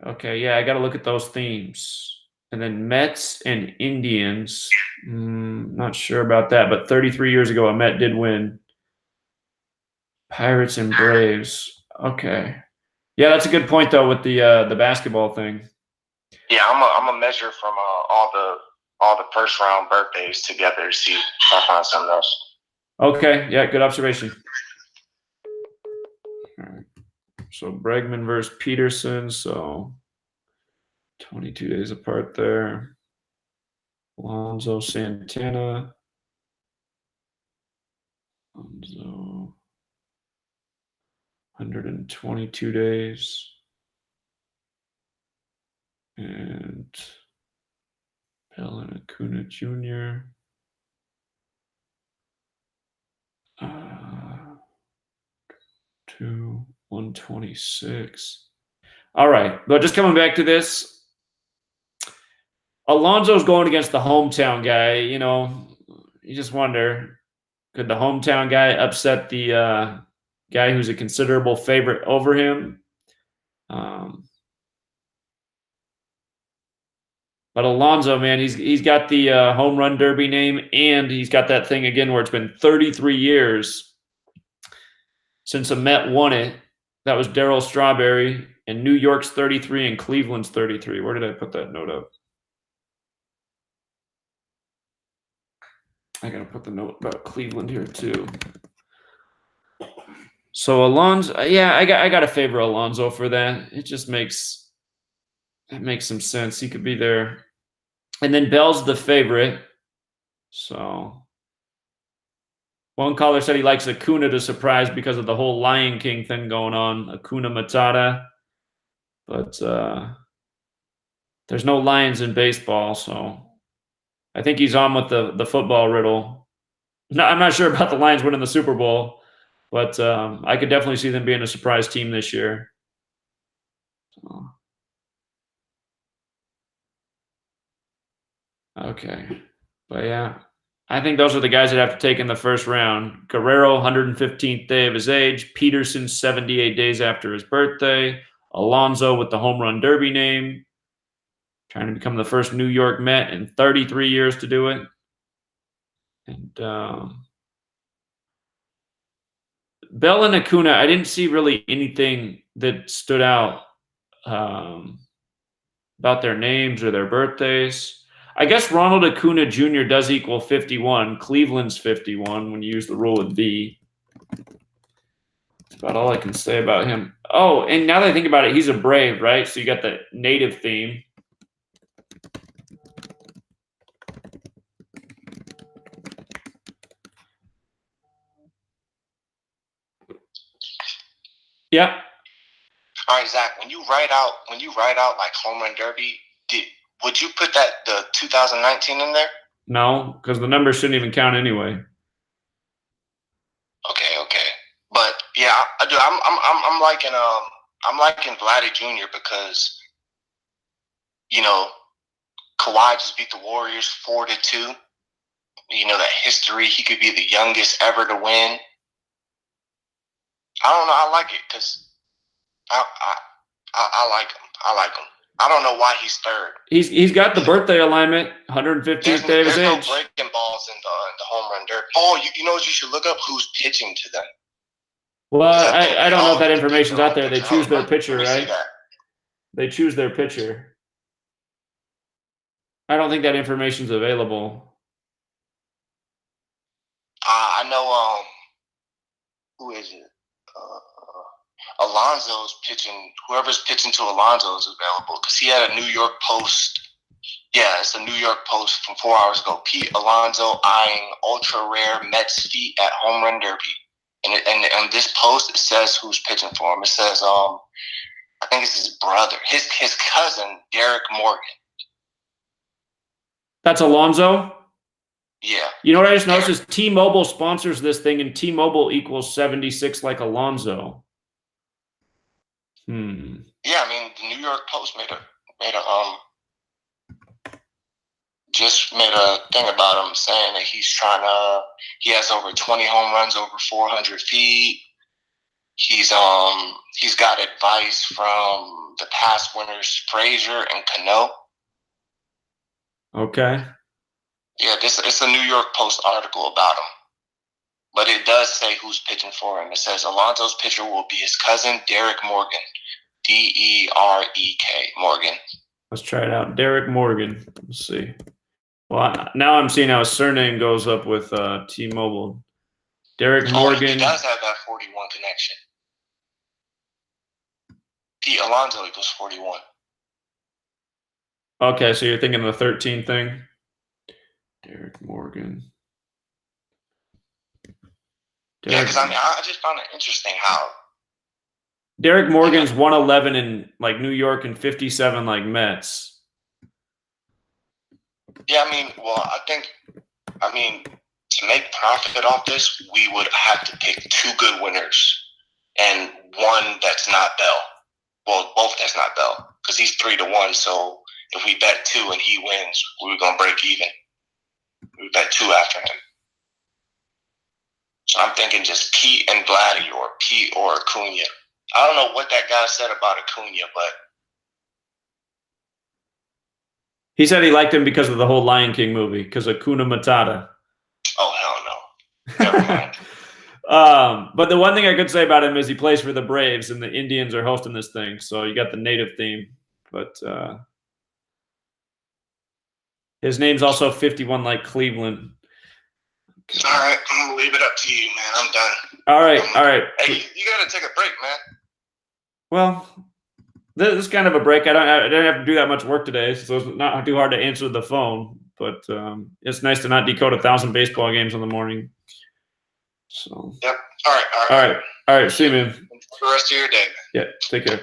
Okay, yeah, I got to look at those themes. And then Mets and Indians. Not sure about that, but 33 years ago, a Met did win. Pirates and Braves. Okay. Yeah, that's a good point, though, with the basketball thing. Yeah, I'm a measure from all the first round birthdays together to see if I find something else. Okay, yeah, good observation. All right. So Bregman versus Peterson, so 22 days apart there. Alonso, Santana. Alonso, 122 days. And Bell and Acuna Jr. 126. All right, but just coming back to this, Alonso's going against the hometown guy. You just wonder, could the hometown guy upset the guy who's a considerable favorite over him? But Alonso, man, he's got the home run derby name, and he's got that thing again where it's been 33 years since a Met won it. That was Darryl Strawberry, and New York's 33 and Cleveland's 33. Where did I put that note up? I got to put the note about Cleveland here too. So Alonso, yeah, I got to favor Alonso for that. It just makes some sense. He could be there. And then Bell's the favorite. So one caller said he likes Acuna to surprise because of the whole Lion King thing going on, Acuna Matata. But there's no lions in baseball, so I think he's on with the football riddle. No, I'm not sure about the Lions winning the Super Bowl, but I could definitely see them being a surprise team this year. So. Okay. But yeah, I think those are the guys that have to take in the first round. Guerrero, 115th day of his age. Peterson, 78 days after his birthday. Alonso with the home run derby name. Trying to become the first New York Met in 33 years to do it. And Bell and Acuna, I didn't see really anything that stood out about their names or their birthdays. I guess Ronald Acuna Jr. does equal 51. Cleveland's 51 when you use the rule of V. That's about all I can say about him. Oh, and now that I think about it, he's a Brave, right? So you got the native theme. Yeah. All right, Zach. When you write out like home run derby, would you put the 2019 in there? No, because the numbers shouldn't even count anyway. Okay. But yeah, I'm liking Vladdy Jr. because Kawhi just beat the Warriors 4-2. That history. He could be the youngest ever to win. I don't know. I like it because I like him. I don't know why he's third. He's got the birthday alignment, 115th day of his age. There's no breaking balls in the home run derby. Oh, you know what you should look up? Who's pitching to them. Well, I don't know if that information's out there. They choose their pitcher, right? They choose their pitcher. I don't think that information's available. I know. Who is it? Alonso's pitching. Whoever's pitching to Alonso is available because he had a New York Post. Yeah, it's a New York Post from 4 hours ago. Pete Alonso eyeing ultra rare Mets feat at home run derby. And on this post, it says who's pitching for him. It says, I think it's his brother, his cousin, Derek Morgan. That's Alonso? Yeah. You know what I just noticed is T-Mobile sponsors this thing, and T-Mobile equals 76 like Alonso. Yeah, I mean, the New York Post made a thing about him saying that he has over 20 home runs over 400 feet. He's got advice from the past winners Frazier and Cano. Okay. Yeah, it's a New York Post article about him. But it does say who's pitching for him. It says Alonso's pitcher will be his cousin, Derek Morgan. Derek Morgan. Let's try it out. Derek Morgan. Let's see. Well, now I'm seeing how his surname goes up with T-Mobile. Derek Morgan. He does have that 41 connection. Pete Alonso equals 41. Okay, so you're thinking of the 13 thing? Derek Morgan. Yeah, because I just found it interesting how Derek Morgan's 111 in like New York and 57 like Mets. Yeah, I mean, to make profit off this, we would have to pick two good winners and one that's not Bell. Well, both that's not Bell because he's 3-1. So if we bet two and he wins, we're gonna break even. We bet two after him. So I'm thinking just Pete and Vladdy or Pete or Acuna. I don't know what that guy said about Acuna, but he said he liked him because of the whole Lion King movie, because of Hakuna Matata. Oh, hell no. Never mind. But the one thing I could say about him is he plays for the Braves, and the Indians are hosting this thing, so you got the native theme. But his name's also 51 like Cleveland. Okay. All right, I'm gonna leave it up to you, man. I'm done. All right. Hey, you gotta take a break, man. Well, this is kind of a break. I didn't have to do that much work today, so it's not too hard to answer the phone. But it's nice to not decode 1,000 baseball games in the morning. So. Yep. All right. See you, man. For the rest of your day. Yeah. Take care.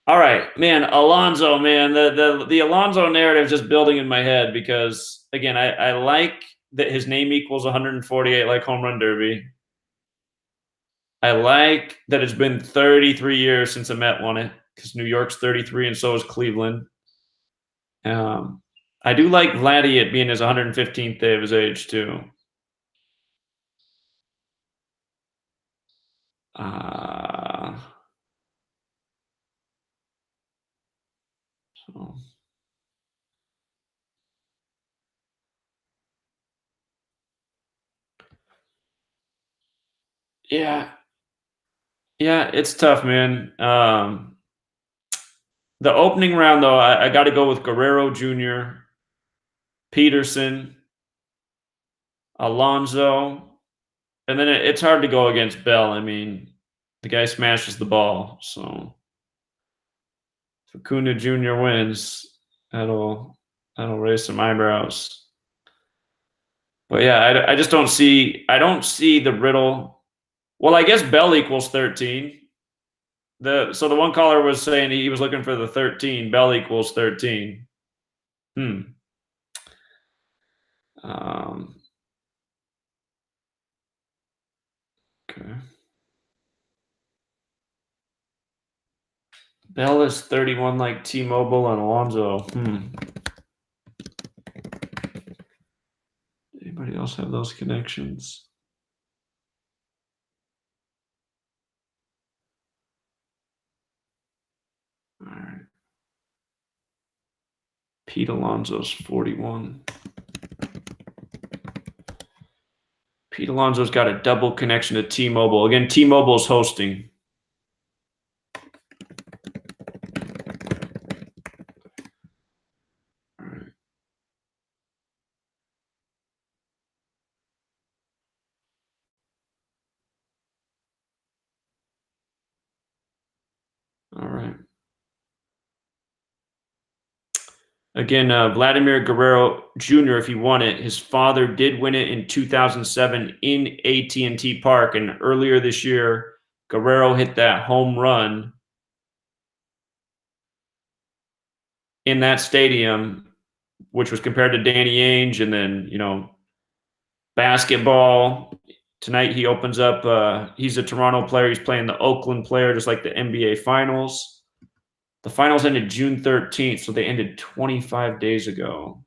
All right, man. Alonso, man. The Alonso narrative is just building in my head because again, I like that his name equals 148 like home run derby. I like that it's been 33 years since a Met won it because New York's 33 and so is Cleveland. I do like Vladdy it being his 115th day of his age too. So. Yeah, it's tough, man. The opening round, though, I got to go with Guerrero Jr., Peterson, Alonso, and then it's hard to go against Bell. I mean, the guy smashes the ball, so if Acuna Jr. wins, that'll raise some eyebrows. But yeah, I just don't see the riddle. Well, I guess Bell equals 13. So the one caller was saying he was looking for the 13. Bell equals 13. Okay. Bell is 31 like T-Mobile and Alonso. Anybody else have those connections? All right. Pete Alonso's 41. Pete Alonso's got a double connection to T-Mobile. Again, T-Mobile's hosting. All right. All right. Again, Vladimir Guerrero Jr., if he won it, his father did win it in 2007 in AT&T Park. And earlier this year, Guerrero hit that home run in that stadium, which was compared to Danny Ainge. And then, you know, basketball. Tonight he opens up. He's a Toronto player. He's playing the Oakland player, just like the NBA Finals. The finals ended June 13th, so they ended 25 days ago.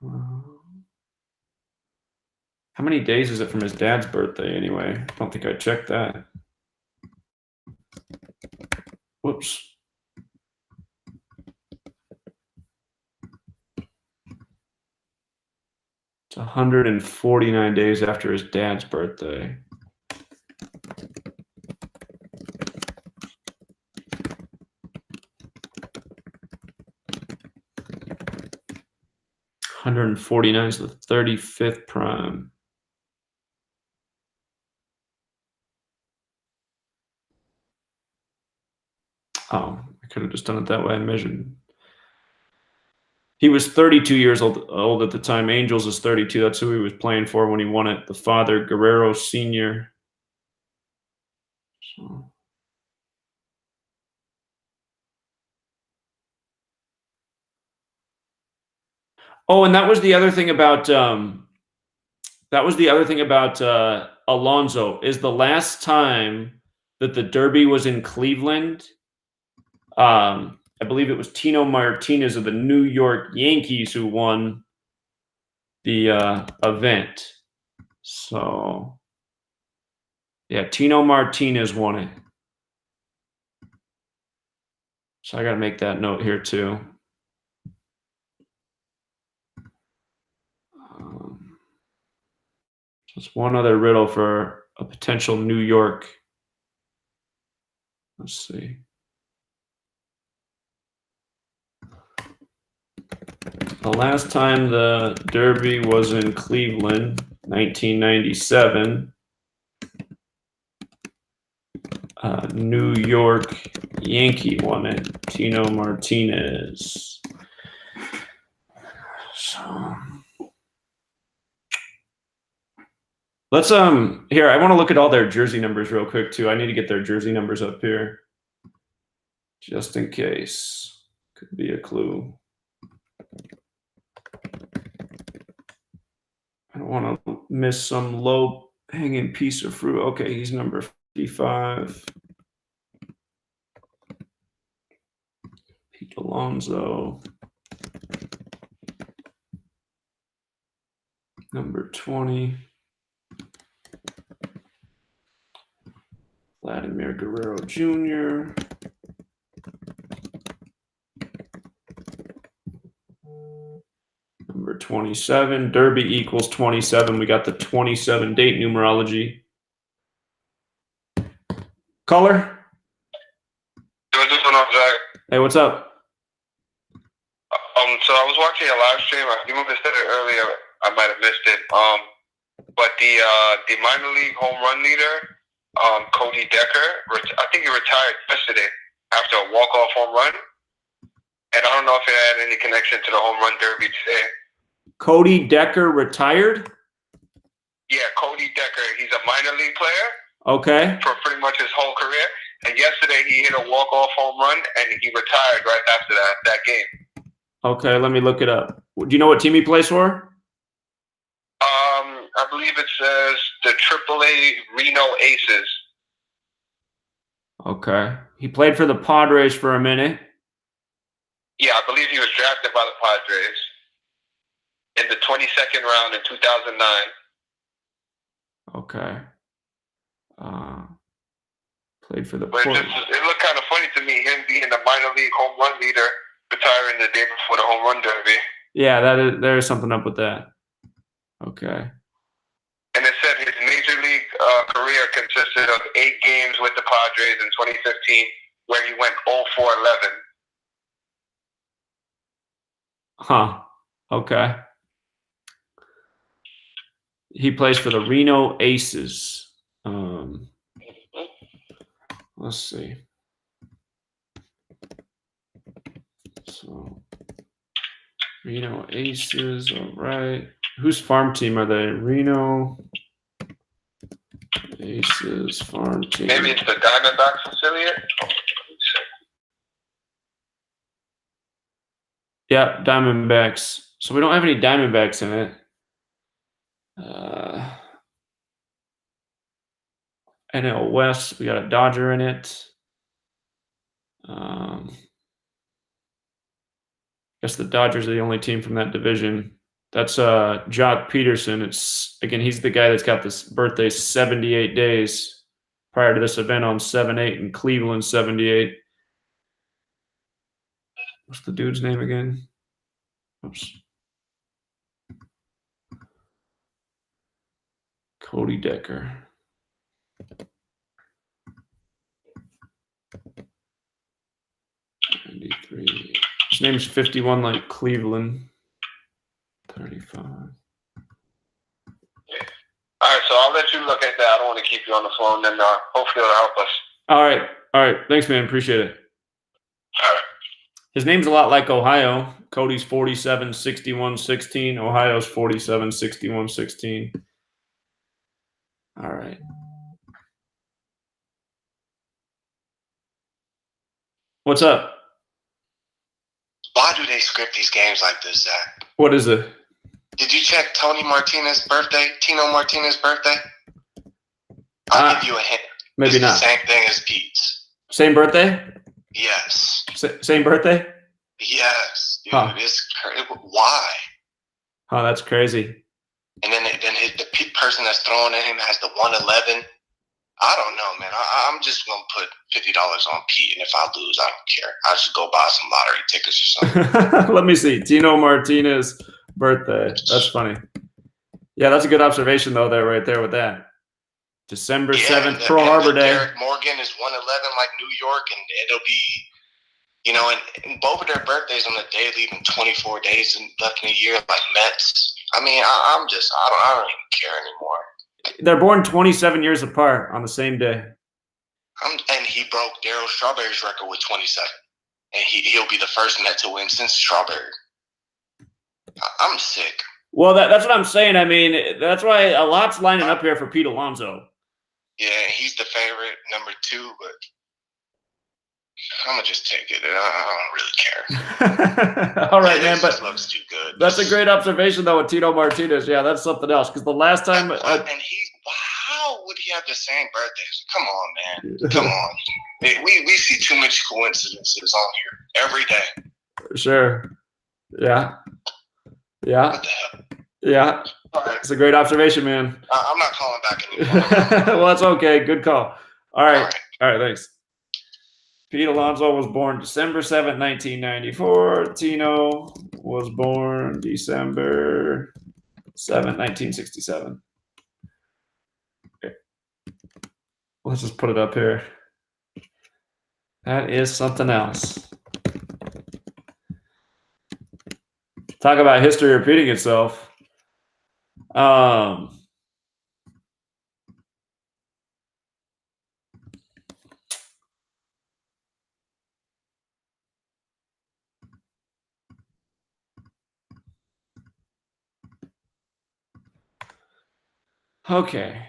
How many days is it from his dad's birthday anyway? I don't think I checked that. Whoops. It's 149 days after his dad's birthday. $149 is the 35th prime. Oh, I could have just done it that way. I measured. He was 32 years old at the time. Angels is 32. That's who he was playing for when he won it. The father, Guerrero Sr. So. Oh, and that was the other thing about Alonso is the last time that the Derby was in Cleveland. I believe it was Tino Martinez of the New York Yankees who won the event. So, yeah, Tino Martinez won it. So I got to make that note here too. Just one other riddle for a potential New York. Let's see. The last time the Derby was in Cleveland, 1997, New York Yankee won it, Tino Martinez. So let's here, I want to look at all their jersey numbers real quick too. I need to get their jersey numbers up here just in case. Could be a clue. I don't want to miss some low hanging piece of fruit. Okay, he's number 55. Pete Alonso. Number 20. Vladimir Guerrero Jr. Number 27. Derby equals 27. We got the 27 date numerology. Caller? What's going on, Jack? Hey, what's up? So I was watching a live stream. You might have said it earlier. I might have missed it. But the minor league home run leader, Cody Decker, I think he retired yesterday after a walk-off home run. And I don't know if it had any connection to the home run derby today. Cody Decker retired? Yeah, Cody Decker. He's a minor league player. Okay. for pretty much his whole career. And yesterday he hit a walk-off home run, and he retired right after that game. Okay, let me look it up. Do you know what team he plays for? I believe it says the AAA Reno Aces. Okay. He played for the Padres for a minute. Yeah, I believe he was drafted by the Padres in the 22nd round in 2009. Okay. Played for the But it looked kind of funny to me, him being the minor league home run leader, retiring the day before the home run derby. Yeah, there is something up with that. Okay. And it said his major league career consisted of 8 games with the Padres in 2015, where he went 0-for-11. Huh. Okay. He plays for the Reno Aces. Let's see. So, Reno Aces, all right. Whose farm team are they? Reno Aces farm team. Maybe it's the Diamondbacks affiliate? Yeah, Diamondbacks. So we don't have any Diamondbacks in it. NL West, we got a Dodger in it. Guess the Dodgers are the only team from that division. That's Jock Peterson. It's again, he's the guy that's got this birthday 78 days prior to this event on 7/8 in Cleveland, 78. What's the dude's name again? Oops. Cody Decker. His name's 51 like Cleveland. 35. All right, so I'll let you look at that. I don't want to keep you on the phone, and hopefully it'll help us. All right. Thanks, man. Appreciate it. All right. His name's a lot like Ohio. Cody's 47, 61, 16. Ohio's 47, 61, 16. All right. What's up? Why do they script these games like this, Zach? What is it? Did you check Tino Martinez's birthday? I'll give you a hint. Maybe it's not. The same thing as Pete's. Same birthday? Yes. Same birthday? Yes. Dude, Huh. Why? Oh, that's crazy. And then the person that's throwing at him has the 111. I don't know, man. I'm just going to put $50 on Pete, and if I lose, I don't care. I should go buy some lottery tickets or something. Let me see. Tino Martinez birthday. That's funny. Yeah, that's a good observation, though, right there with that. December 7th, Pearl Harbor Day. Derek Morgan is 111 like New York, and it'll be, and both of their birthdays on the day, leaving 24 days left in a year like Mets. I mean, I don't even care anymore. They're born 27 years apart on the same day. And he broke Darryl Strawberry's record with 27. And he'll be the first Met to win since Strawberry. I'm sick. Well, that's what I'm saying. I mean, that's why a lot's lining up here for Pete Alonso. Yeah, he's the favorite, number 2, but I'm going to just take it. I don't really care. All right, man, but it looks too good. That's a great observation, though, with Tino Martinez. Yeah, that's something else. Because the last time... how would he have the same birthdays? Come on, man. Come on. We see too much coincidences on here every day. Sure. Yeah. What the hell? Yeah. Right. It's a great observation, man. I'm not calling back anymore. Well, that's okay. Good call. All right, thanks. Pete Alonso was born December 7th, 1994. Tino was born December 7th, 1967. Okay. Let's just put it up here. That is something else. Talk about history repeating itself. Okay.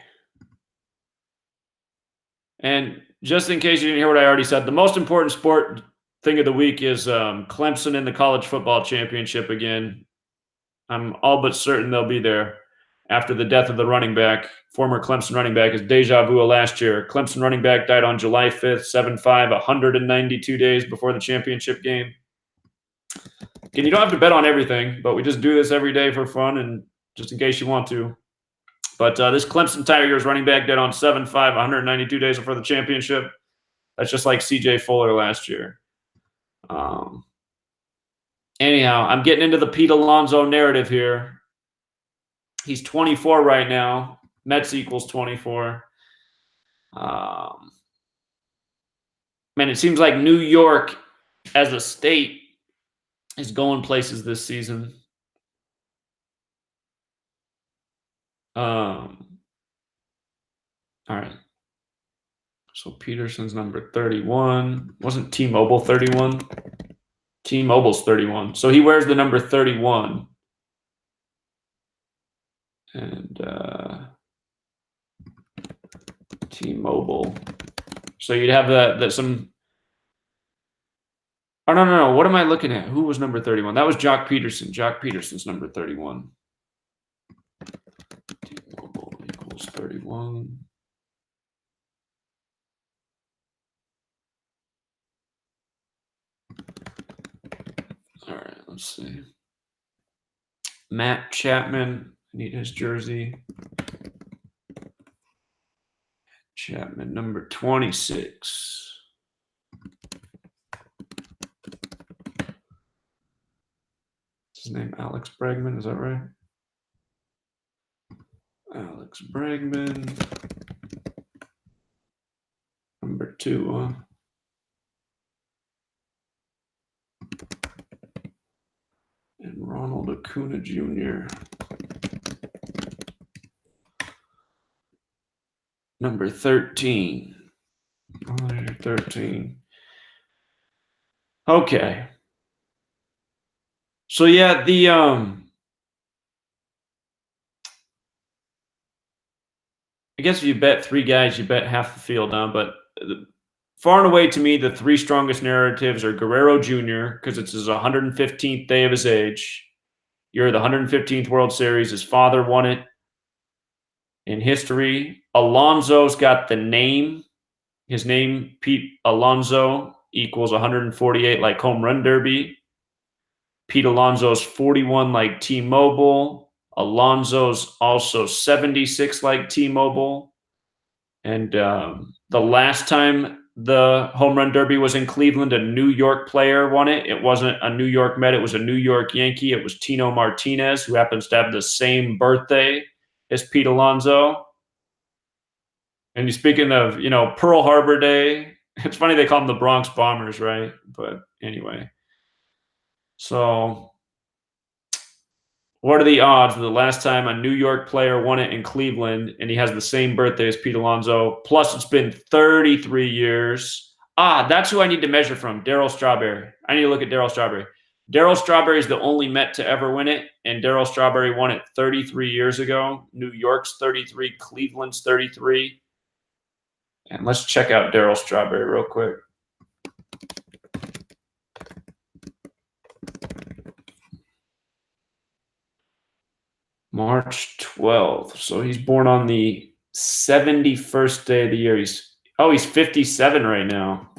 And just in case you didn't hear what I already said, the most important sport thing of the week is Clemson in the college football championship again. I'm all but certain they'll be there after the death of the running back. Former Clemson running back is deja vu of last year. Clemson running back died on July 5th, 7-5, 192 days before the championship game. Again, you don't have to bet on everything, but we just do this every day for fun and just in case you want to. But this Clemson Tigers running back died on 7-5, 192 days before the championship. That's just like C.J. Fuller last year. Anyhow, I'm getting into the Pete Alonso narrative here. He's 24 right now. Mets equals 24. Man, it seems like New York as a state is going places this season. All right. So Peterson's number 31. Wasn't T-Mobile 31? T-Mobile's 31. So he wears the number 31. And T-Mobile. So you'd have that some. Oh, no. What am I looking at? Who was number 31? That was Jock Peterson. Jock Peterson's number 31. T-Mobile equals 31. All right, let's see. Matt Chapman. I need his jersey. Chapman, number 26. His name Alex Bregman, is that right? Alex Bregman. Number 2. And Ronald Acuna Jr. Number 13. Oh, there's 13. Okay. So yeah, I guess if you bet 3 guys, you bet half the field on, but far and away to me, the 3 strongest narratives are Guerrero Jr., because it's his 115th day of his age. You're the 115th World Series. His father won it in history. Alonso's got the name. His name, Pete Alonso, equals 148 like home run derby. Pete Alonso's 41 like T-Mobile. Alonso's also 76 like T-Mobile. And the last time the home run derby was in Cleveland, a New York player won it. It wasn't a New York Met. It was a New York Yankee. It was Tino Martinez, who happens to have the same birthday as Pete Alonso. And speaking of, Pearl Harbor Day, it's funny they call them the Bronx Bombers, right? But anyway. So what are the odds of the last time a New York player won it in Cleveland and he has the same birthday as Pete Alonso? Plus, it's been 33 years. That's who I need to measure from, Darryl Strawberry. I need to look at Darryl Strawberry. Darryl Strawberry is the only Met to ever win it, and Darryl Strawberry won it 33 years ago. New York's 33, Cleveland's 33. And let's check out Darryl Strawberry real quick. March 12th. So he's born on the 71st day of the year. He's 57 right now.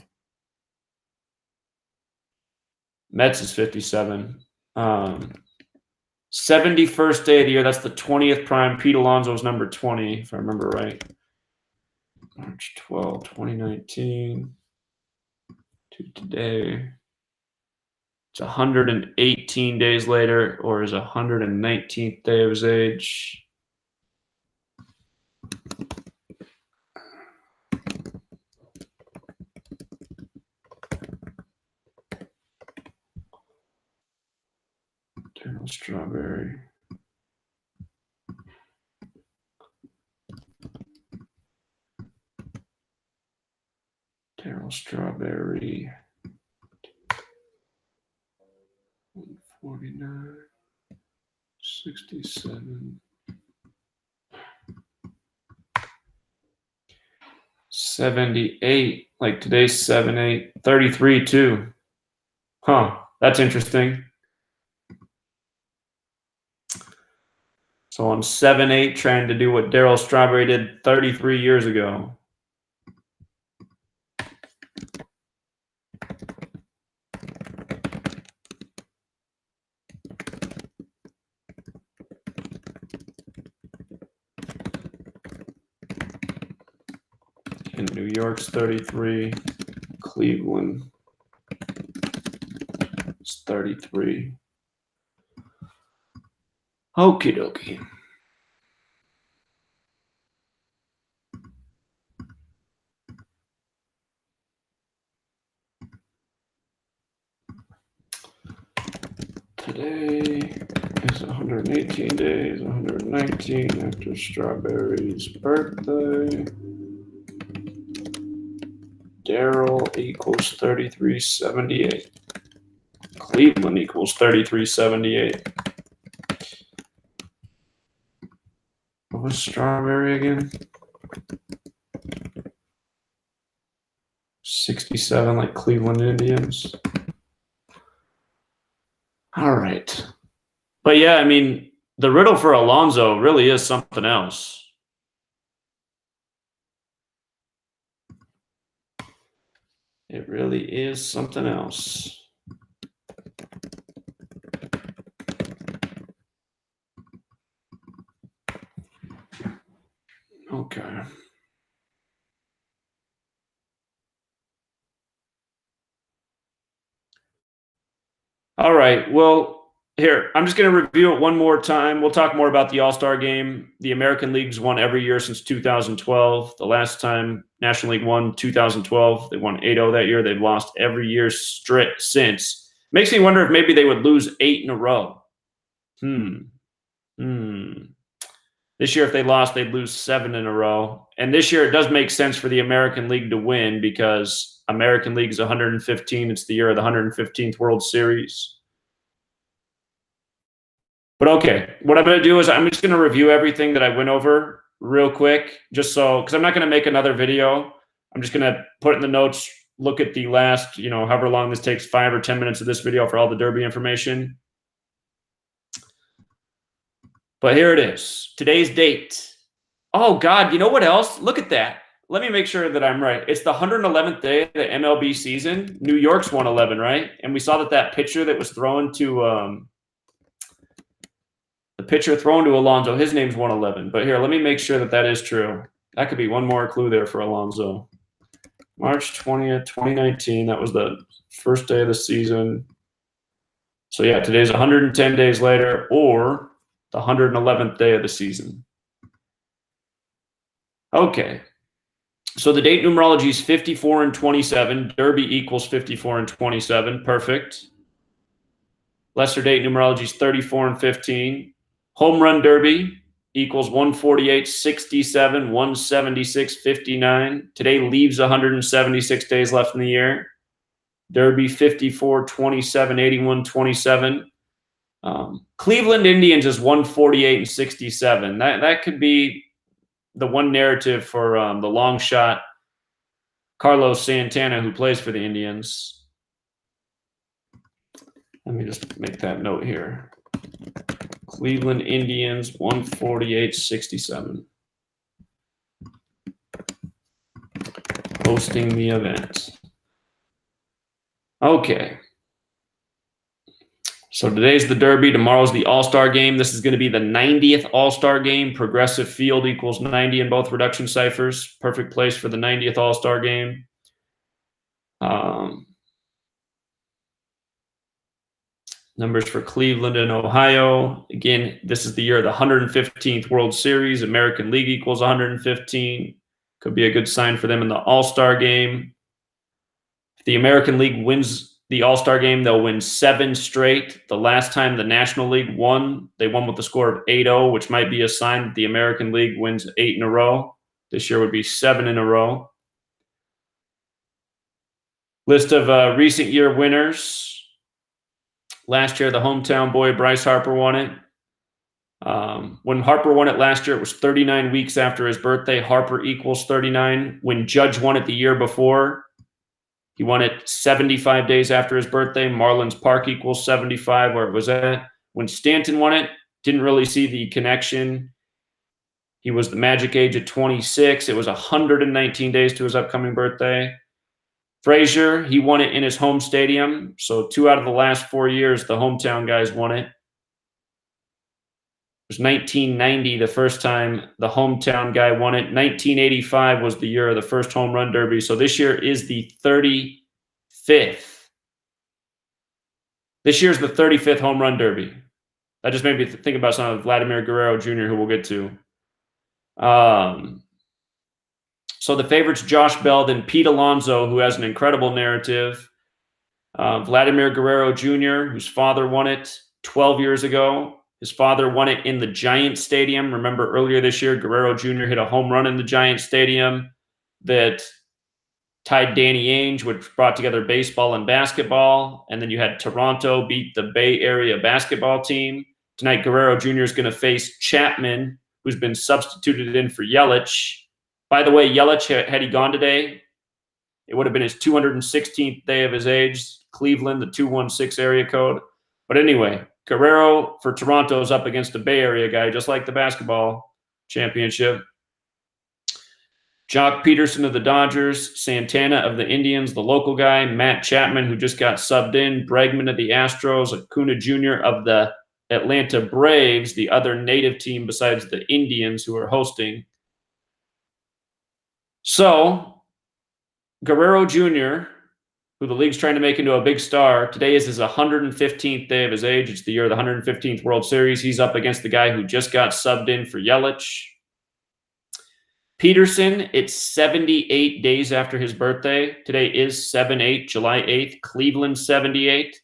Mets is 57. 71st day of the year. That's the 20th prime. Pete Alonso's number 20, if I remember right. March 12, 2019 to today. It's 118 days later, or his 119th day of his age. Darryl Strawberry. Darryl Strawberry. 149, 67, 78. Like today's 7-8. 33 too. Huh. That's interesting. So on 7-8, trying to do what Darryl Strawberry did 33 years ago. And New York's 33. Cleveland is 33. Okie dokie. Today is 118 days, 119 after Strawberry's birthday. Darryl equals 3378. Cleveland equals 3378. What was Strawberry again? 67, like Cleveland Indians. All right. But yeah, I mean, the riddle for Alonso really is something else. It really is something else. Okay. All right. Well, here, I'm just going to review it one more time. We'll talk more about the All-Star game. The American League's won every year since 2012. The last time National League won, 2012. They won 8-0 that year. They've lost every year straight since. Makes me wonder if maybe they would lose 8 in a row. This year, if they lost, they'd lose 7 in a row. And this year, it does make sense for the American League to win because American League is 115. It's the year of the 115th World Series. But okay, what I'm going to do is I'm just going to review everything that I went over real quick, just so, because I'm not going to make another video. I'm just going to put in the notes, look at the last, however long this takes, 5 or 10 minutes of this video for all the Derby information. But here it is. Today's date. Oh, God, you know what else? Look at that. Let me make sure that I'm right. It's the 111th day of the MLB season. New York's 111, right? And we saw that pitcher that was thrown to the pitcher thrown to Alonso, his name's 111. But here, let me make sure that that is true. That could be one more clue there for Alonso. March 20th, 2019. That was the first day of the season. So, yeah, today's 110 days later, or the 111th day of the season. Okay. So the date numerology is 54 and 27. Derby equals 54 and 27. Perfect. Lesser date numerology is 34 and 15. Home run derby equals 148, 67, 176, 59. Today leaves 176 days left in the year. Derby 54, 27, 81, 27. Cleveland Indians is 148 and 67. That could be the one narrative for the long shot Carlos Santana, who plays for the Indians. Let me just make that note here. Cleveland Indians, 148-67. Hosting the event. Okay. So today's the Derby. Tomorrow's the All-Star game. This is going to be the 90th All-Star game. Progressive field equals 90 in both reduction ciphers. Perfect place for the 90th All-Star game. Numbers for Cleveland and Ohio. Again, this is the year of the 115th World Series. American League equals 115. Could be a good sign for them in the All-Star game. If the American League wins the All-Star game, they'll win 7 straight. The last time the National League won, they won with the score of 8-0, which might be a sign that the American League wins 8 in a row. This year would be 7 in a row. List of recent year winners. Last year, the hometown boy Bryce Harper won it. When Harper won it last year, it was 39 weeks after his birthday. Harper equals 39. When Judge won it the year before, he won it 75 days after his birthday. Marlins Park equals 75, where it was at. When Stanton won it, didn't really see the connection. He was the magic age at 26. It was 119 days to his upcoming birthday. Frazier, he won it in his home stadium. So 2 out of the last 4 years, the hometown guys won it. It was 1990, the first time the hometown guy won it. 1985 was the year of the first home run derby. So this year is the 35th. This year's the 35th home run derby. That just made me think about something with Vladimir Guerrero Jr., who we'll get to. So the favorites, Josh Bell, then Pete Alonso, who has an incredible narrative. Vladimir Guerrero Jr., whose father won it 12 years ago. His father won it in the Giants Stadium. Remember earlier this year, Guerrero Jr. hit a home run in the Giants Stadium that tied Danny Ainge, which brought together baseball and basketball. And then you had Toronto beat the Bay Area basketball team. Tonight, Guerrero Jr. is going to face Chapman, who's been substituted in for Yelich. By the way, Yelich, had he gone today, it would have been his 216th day of his age. Cleveland, the 216 area code. But anyway, Guerrero for Toronto is up against a Bay Area guy, just like the basketball championship. Jock Peterson of the Dodgers, Santana of the Indians, the local guy, Matt Chapman, who just got subbed in, Bregman of the Astros, Acuna Jr. of the Atlanta Braves, the other native team besides the Indians who are hosting. So, Guerrero Jr., who the league's trying to make into a big star, today is his 115th day of his age. It's the year of the 115th World Series. He's up against the guy who just got subbed in for Yelich. Peterson, it's 78 days after his birthday. Today is 7/8, July 8th. Cleveland, 78.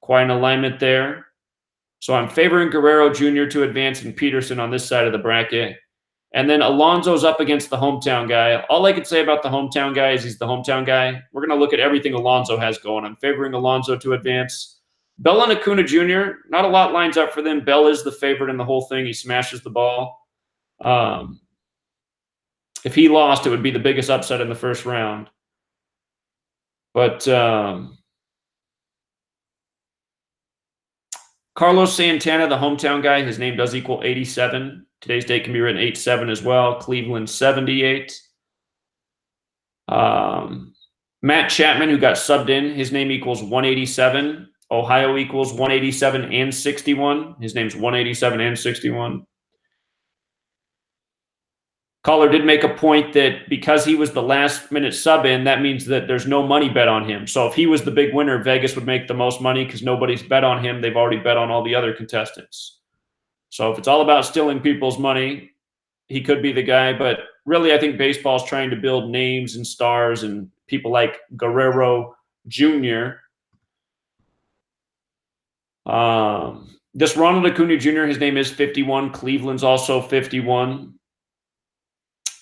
Quite an alignment there. So I'm favoring Guerrero Jr. to advance and Peterson on this side of the bracket. And then Alonso's up against the hometown guy. All I can say about the hometown guy is he's the hometown guy. We're going to look at everything Alonso has going. I'm favoring Alonso to advance. Bell and Acuna Jr., not a lot lines up for them. Bell is the favorite in the whole thing. He smashes the ball. If he lost, it would be the biggest upset in the first round. But Carlos Santana, the hometown guy, his name does equal 87. Today's date can be written 87 as well. Cleveland, 78. Matt Chapman, who got subbed in, his name equals 187. Ohio equals 187 and 61. His name's 187 and 61. Caller did make a point that because he was the last-minute sub-in, that means that there's no money bet on him. So if he was the big winner, Vegas would make the most money because nobody's bet on him. They've already bet on all the other contestants. So if it's all about stealing people's money, he could be the guy. But really, I think baseball is trying to build names and stars and people like Guerrero Jr. This Ronald Acuna Jr., his name is 51. Cleveland's also 51.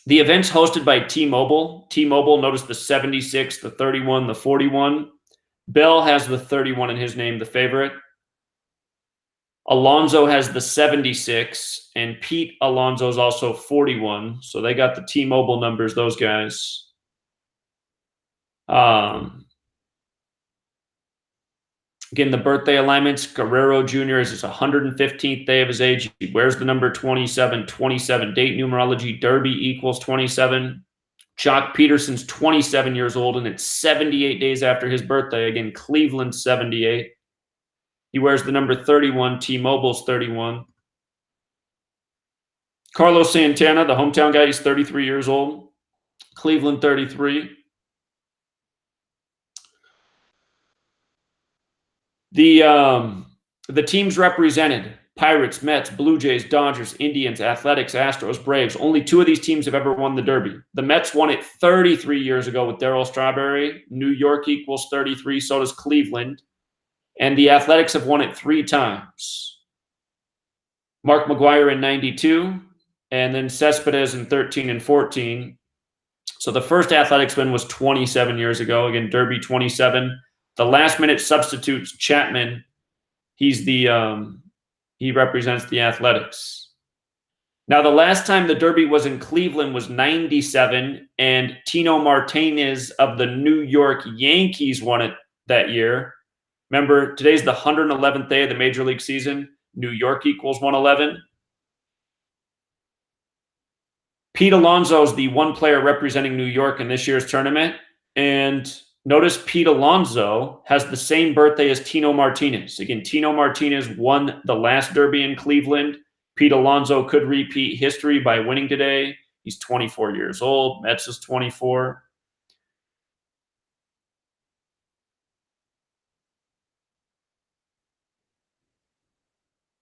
The event's hosted by T-Mobile. T-Mobile, notice the 76, the 31, the 41. Bell has the 31 in his name, the favorite. Alonso has the 76, and Pete Alonso is also 41. So they got the T-Mobile numbers, those guys. Again, the birthday alignments, Guerrero Jr. is his 115th day of his age. He wears the number 27, 27 date numerology. Derby equals 27. Jock Peterson's 27 years old, and it's 78 days after his birthday. Again, Cleveland, 78. He wears the number 31. T-Mobile's 31. Carlos Santana, the hometown guy, he's 33 years old. Cleveland, 33. The teams represented: Pirates, Mets, Blue Jays, Dodgers, Indians, Athletics, Astros, Braves. Only 2 of these teams have ever won the Derby. The Mets won it 33 years ago with Darryl Strawberry. New York equals 33, so does Cleveland. And the Athletics have won it 3 times. Mark McGwire in 92, and then Cespedes in 13 and 14. So the first Athletics win was 27 years ago. Again, Derby 27. The last-minute substitutes, Chapman, he's the He represents the Athletics. Now, the last time the Derby was in Cleveland was 97, and Tino Martinez of the New York Yankees won it that year. Remember, today's the 111th day of the Major League season. New York equals 111. Pete Alonso is the one player representing New York in this year's tournament. And notice Pete Alonso has the same birthday as Tino Martinez. Again, Tino Martinez won the last Derby in Cleveland. Pete Alonso could repeat history by winning today. He's 24 years old. Mets is 24.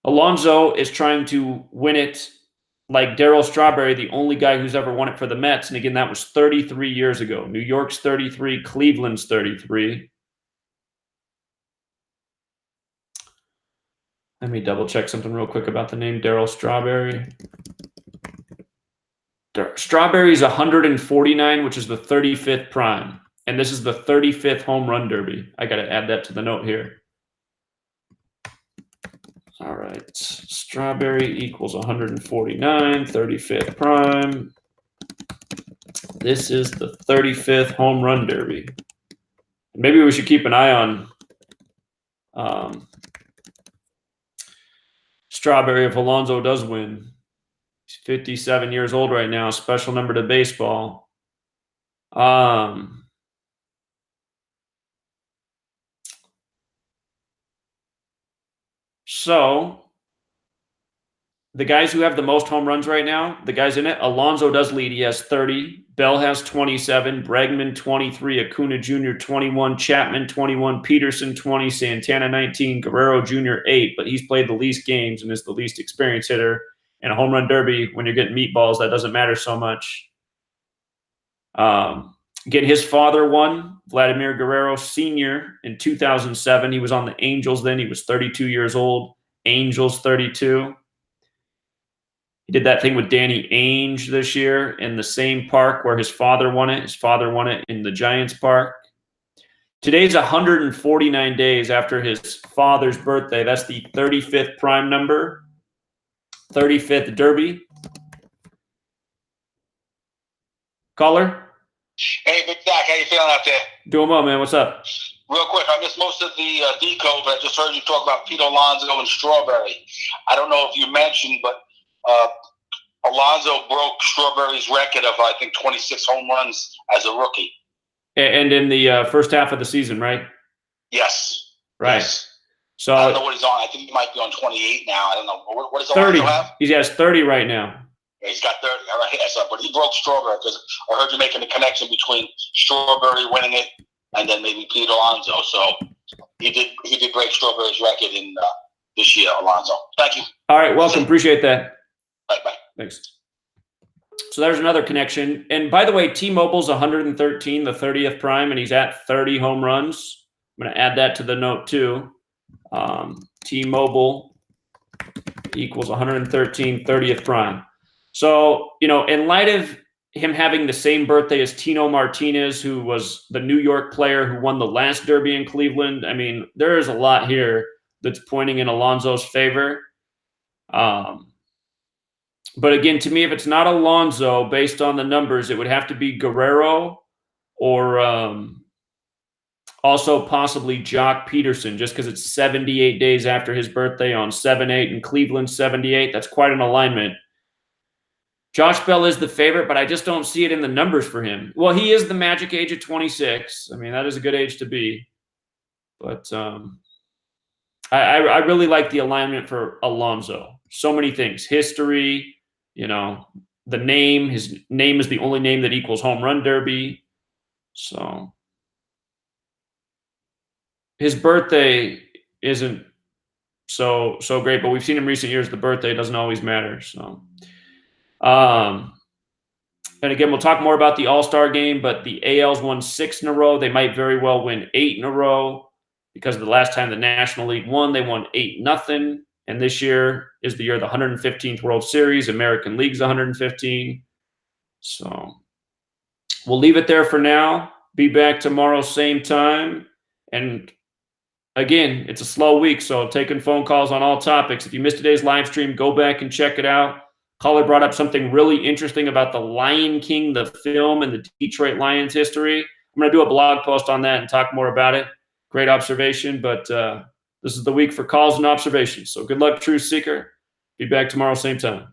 Alonso is trying to win it like Darryl Strawberry, the only guy who's ever won it for the Mets. And again, that was 33 years ago. New York's 33, Cleveland's 33. Let me double check something real quick about the name Darryl Strawberry. Strawberry's 149, which is the 35th prime. And this is the 35th home run derby. I got to add that to the note here. All right. Strawberry equals 149, 35th prime. This is the 35th home run derby. Maybe we should keep an eye on Strawberry if Alonso does win. He's 57 years old right now. Special number to baseball. So the guys who have the most home runs right now, the guys in it, Alonso does lead. He has 30. Bell has 27. Bregman 23. Acuna Jr. 21. Chapman 21. Peterson 20. Santana 19. Guerrero Jr. 8. But he's played the least games and is the least experienced hitter. And a home run derby, when you're getting meatballs, that doesn't matter so much. Again, his father won, Vladimir Guerrero Sr. in 2007. He was on the Angels then. He was 32 years old. Angels 32. He did that thing with Danny Ainge this year in the same park where his father won it. His father won it in the Giants park. Today's 149 days after his father's birthday. That's the 35th prime number, 35th Derby. Caller? Hey, Big Zach, how you feeling out there? Doing well, man. What's up? Real quick, I missed most of the decode, but I just heard you talk about Pete Alonso and Strawberry. I don't know if you mentioned, but Alonso broke Strawberry's record of, I think, 26 home runs as a rookie. And in the first half of the season, right? Yes. Right. Yes. So I don't know what he's on. I think he might be on 28 now. I don't know. What does 30. Alonso have? He has 30 right now. Yeah, he's got 30. All right. So, but he broke Strawberry because I heard you making a connection between Strawberry winning it and then maybe Pete Alonso. So he did break Strawberry's record in this year, Alonso. Thank you. All right. Welcome. Appreciate that. Bye-bye. Thanks. So there's another connection. And by the way, T-Mobile's 113, the 30th prime, and he's at 30 home runs. I'm going to add that to the note too. T-Mobile equals 113, 30th prime. So, you know, in light of him having the same birthday as Tino Martinez, who was the New York player who won the last Derby in Cleveland, I mean, there is a lot here that's pointing in Alonso's favor. But again, to me, if it's not Alonso, based on the numbers, it would have to be Guerrero or also possibly Jock Peterson, just because it's 78 days after his birthday on 7-8 and Cleveland 78. That's quite an alignment. Josh Bell is the favorite, but I just don't see it in the numbers for him. Well, he is the magic age of 26. I mean, that is a good age to be. But I really like the alignment for Alonso. So many things. History, you know, the name. His name is the only name that equals home run derby. So his birthday isn't so great, but we've seen in recent years the birthday doesn't always matter. So and again, we'll talk more about the All-Star game, but the AL's won 6 in a row. They might very well win 8 in a row because the last time the National League won, they won 8-0. And this year is the year of the 115th World Series. American League's 115. So we'll leave it there for now. Be back tomorrow, same time. And again, it's a slow week, so taking phone calls on all topics. If you missed today's live stream, go back and check it out. Caller brought up something really interesting about the Lion King, the film, and the Detroit Lions history. I'm going to do a blog post on that and talk more about it. Great observation, but this is the week for calls and observations. So good luck, Truth Seeker. Be back tomorrow, same time.